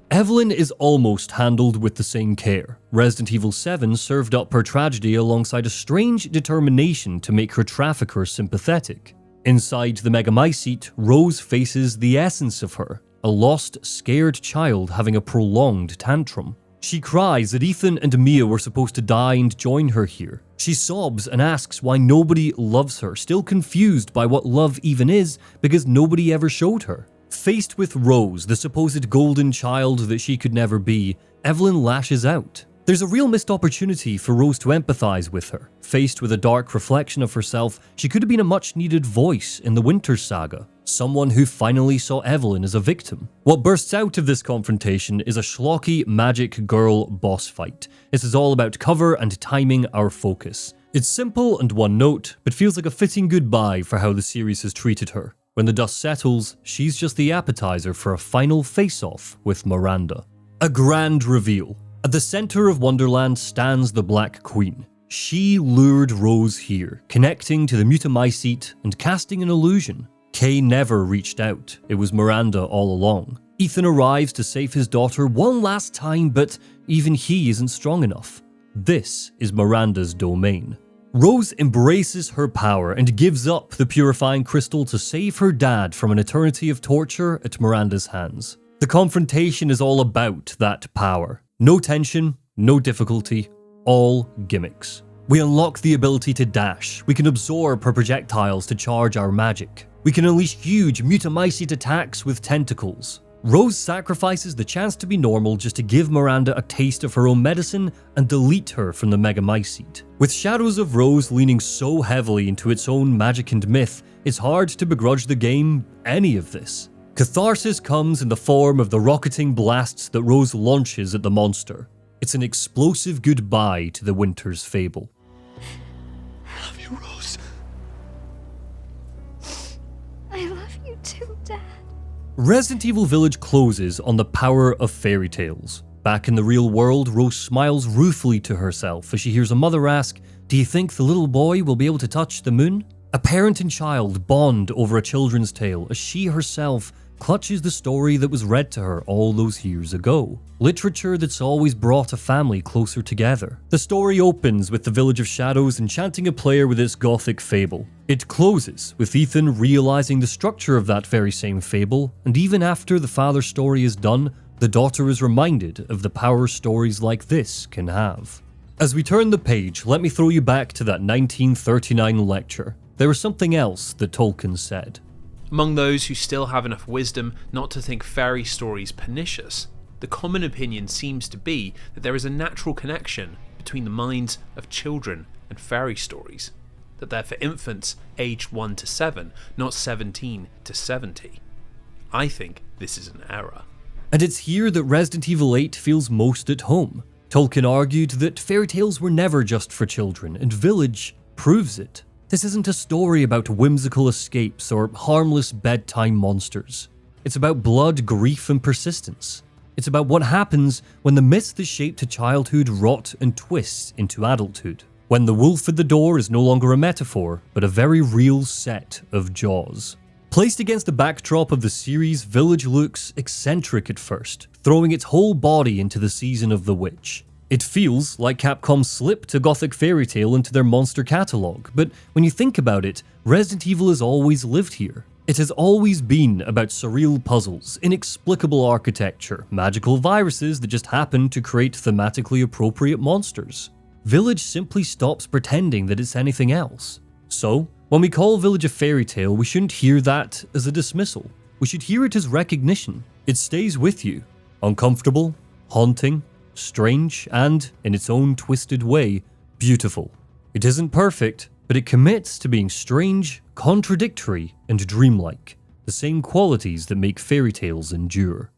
Evelyn is almost handled with the same care. Resident Evil 7 served up her tragedy alongside a strange determination to make her trafficker sympathetic. Inside the Megamycete, Rose faces the essence of her, a lost, scared child having a prolonged tantrum. She cries that Ethan and Mia were supposed to die and join her here. She sobs and asks why nobody loves her, still confused by what love even is because nobody ever showed her. Faced with Rose, the supposed golden child that she could never be, Evelyn lashes out. There's a real missed opportunity for Rose to empathize with her. Faced with a dark reflection of herself, she could have been a much-needed voice in the Winter Saga. Someone who finally saw Evelyn as a victim. What bursts out of this confrontation is a schlocky magic girl boss fight. This is all about cover and timing our focus. It's simple and one note, but feels like a fitting goodbye for how the series has treated her. When the dust settles, she's just the appetizer for a final face-off with Miranda. A grand reveal. At the center of Wonderland stands the Black Queen. She lured Rose here, connecting to the Mutamycete and casting an illusion. Kay never reached out. It was Miranda all along. Ethan arrives to save his daughter one last time, but even he isn't strong enough. This is Miranda's domain. Rose embraces her power and gives up the purifying crystal to save her dad from an eternity of torture at Miranda's hands. The confrontation is all about that power. No tension, no difficulty, all gimmicks. We unlock the ability to dash. We can absorb her projectiles to charge our magic. We can unleash huge Mutamycete attacks with tentacles. Rose sacrifices the chance to be normal just to give Miranda a taste of her own medicine and delete her from the Megamycete. With Shadows of Rose leaning so heavily into its own magic and myth, it's hard to begrudge the game any of this. Catharsis comes in the form of the rocketing blasts that Rose launches at the monster. It's an explosive goodbye to the Winter's Fable. I love you, Rose. I love you too, Dad. Resident Evil Village closes on the power of fairy tales. Back in the real world, Rose smiles ruefully to herself as she hears a mother ask, "Do you think the little boy will be able to touch the moon?" A parent and child bond over a children's tale as she herself clutches the story that was read to her all those years ago. Literature that's always brought a family closer together. The story opens with the Village of Shadows enchanting a player with its gothic fable. It closes with Ethan realizing the structure of that very same fable, and even after the father's story is done, the daughter is reminded of the power stories like this can have. As we turn the page, let me throw you back to that 1939 lecture. There was something else that Tolkien said. Among those who still have enough wisdom not to think fairy stories pernicious, the common opinion seems to be that there is a natural connection between the minds of children and fairy stories, that they're for infants aged 1 to 7, not 17 to 70. I think this is an error. And it's here that Resident Evil 8 feels most at home. Tolkien argued that fairy tales were never just for children, and Village proves it. This isn't a story about whimsical escapes or harmless bedtime monsters. It's about blood, grief, and persistence. It's about what happens when the myths that shaped a childhood rot and twist into adulthood. When the wolf at the door is no longer a metaphor, but a very real set of jaws. Placed against the backdrop of the series, Village looks eccentric at first, throwing its whole body into the season of the witch. It feels like Capcom slipped a gothic fairy tale into their monster catalogue, but when you think about it, Resident Evil has always lived here. It has always been about surreal puzzles, inexplicable architecture, magical viruses that just happen to create thematically appropriate monsters. Village simply stops pretending that it's anything else. So, when we call Village a fairy tale, we shouldn't hear that as a dismissal. We should hear it as recognition. It stays with you. Uncomfortable, haunting, strange, and, in its own twisted way, beautiful. It isn't perfect, but it commits to being strange, contradictory, and dreamlike, the same qualities that make fairy tales endure.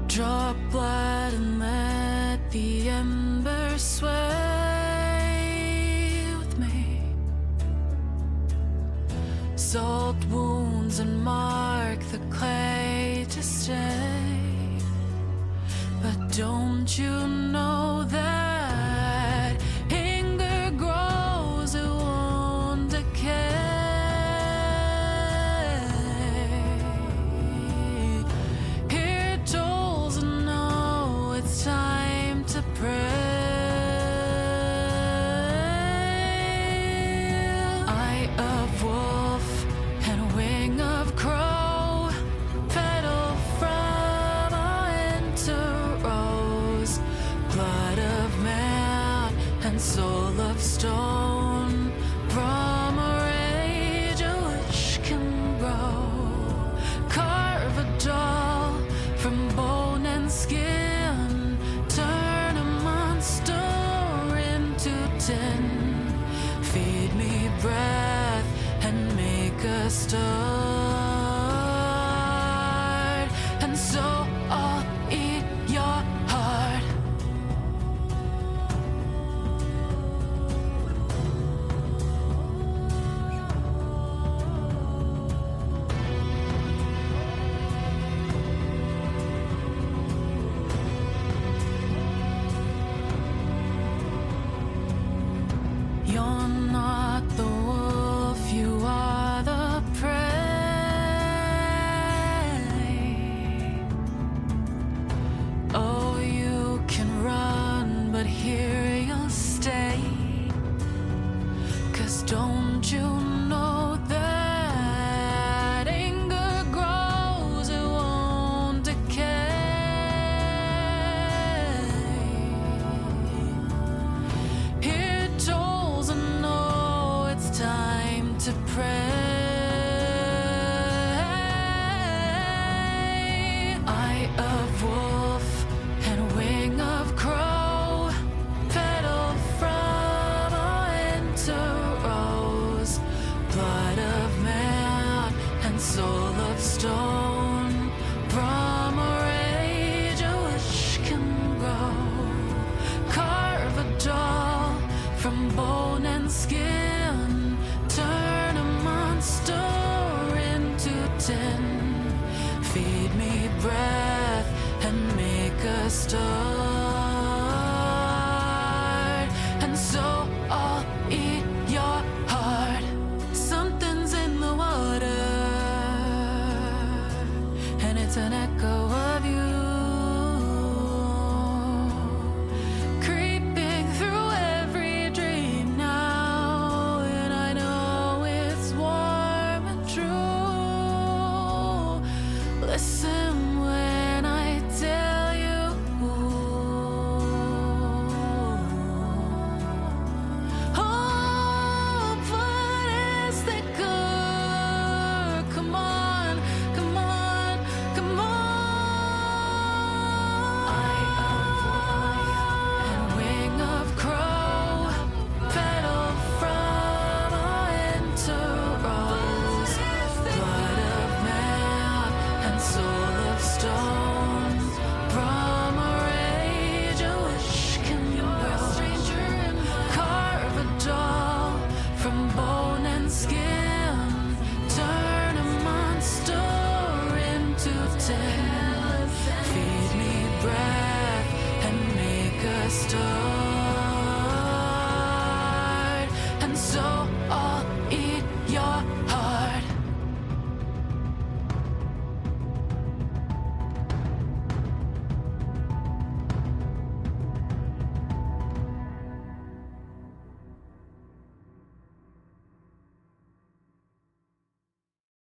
Drop blood and let the embers sway with me. Salt wounds and mark the clay to stay. But don't you know that anger grows, it won't decay? Time to pray. Eye of wolf and wing of crow, petal from a winter rose, blood of man and soul of stone, from a rage a wish can grow. Carve a doll from bone and skin, turn a monster into tin. Feed me breath and make a start, and so I'll eat your heart. You're not the wolf, you are the prey. Oh, you can run, but here you'll stay. 'Cause don't you know that anger grows, it won't decay? Here tolls and know it's time to pray. Eye of wolf and wing of crow, petal from a winter rose, blood of man and soul of stone, from a rage a wish can grow. Carve a doll from bone and skin, turn a monster into tin. Feed me breath and make a start, and so I'll eat your heart. Something's in the water, and it's an echo of you, creeping through every dream now, and I know it's warm and true. Listen when I tell you. Hope what is thicker. Come on, come on, come on. Eye of wolf and wing of crow, petal from a winter rose, blood of man and soul of stone, from a rage a wish can grow. Carve a doll from bone and skin, turn a monster into tin. Feed me breath and make a start, and so I'll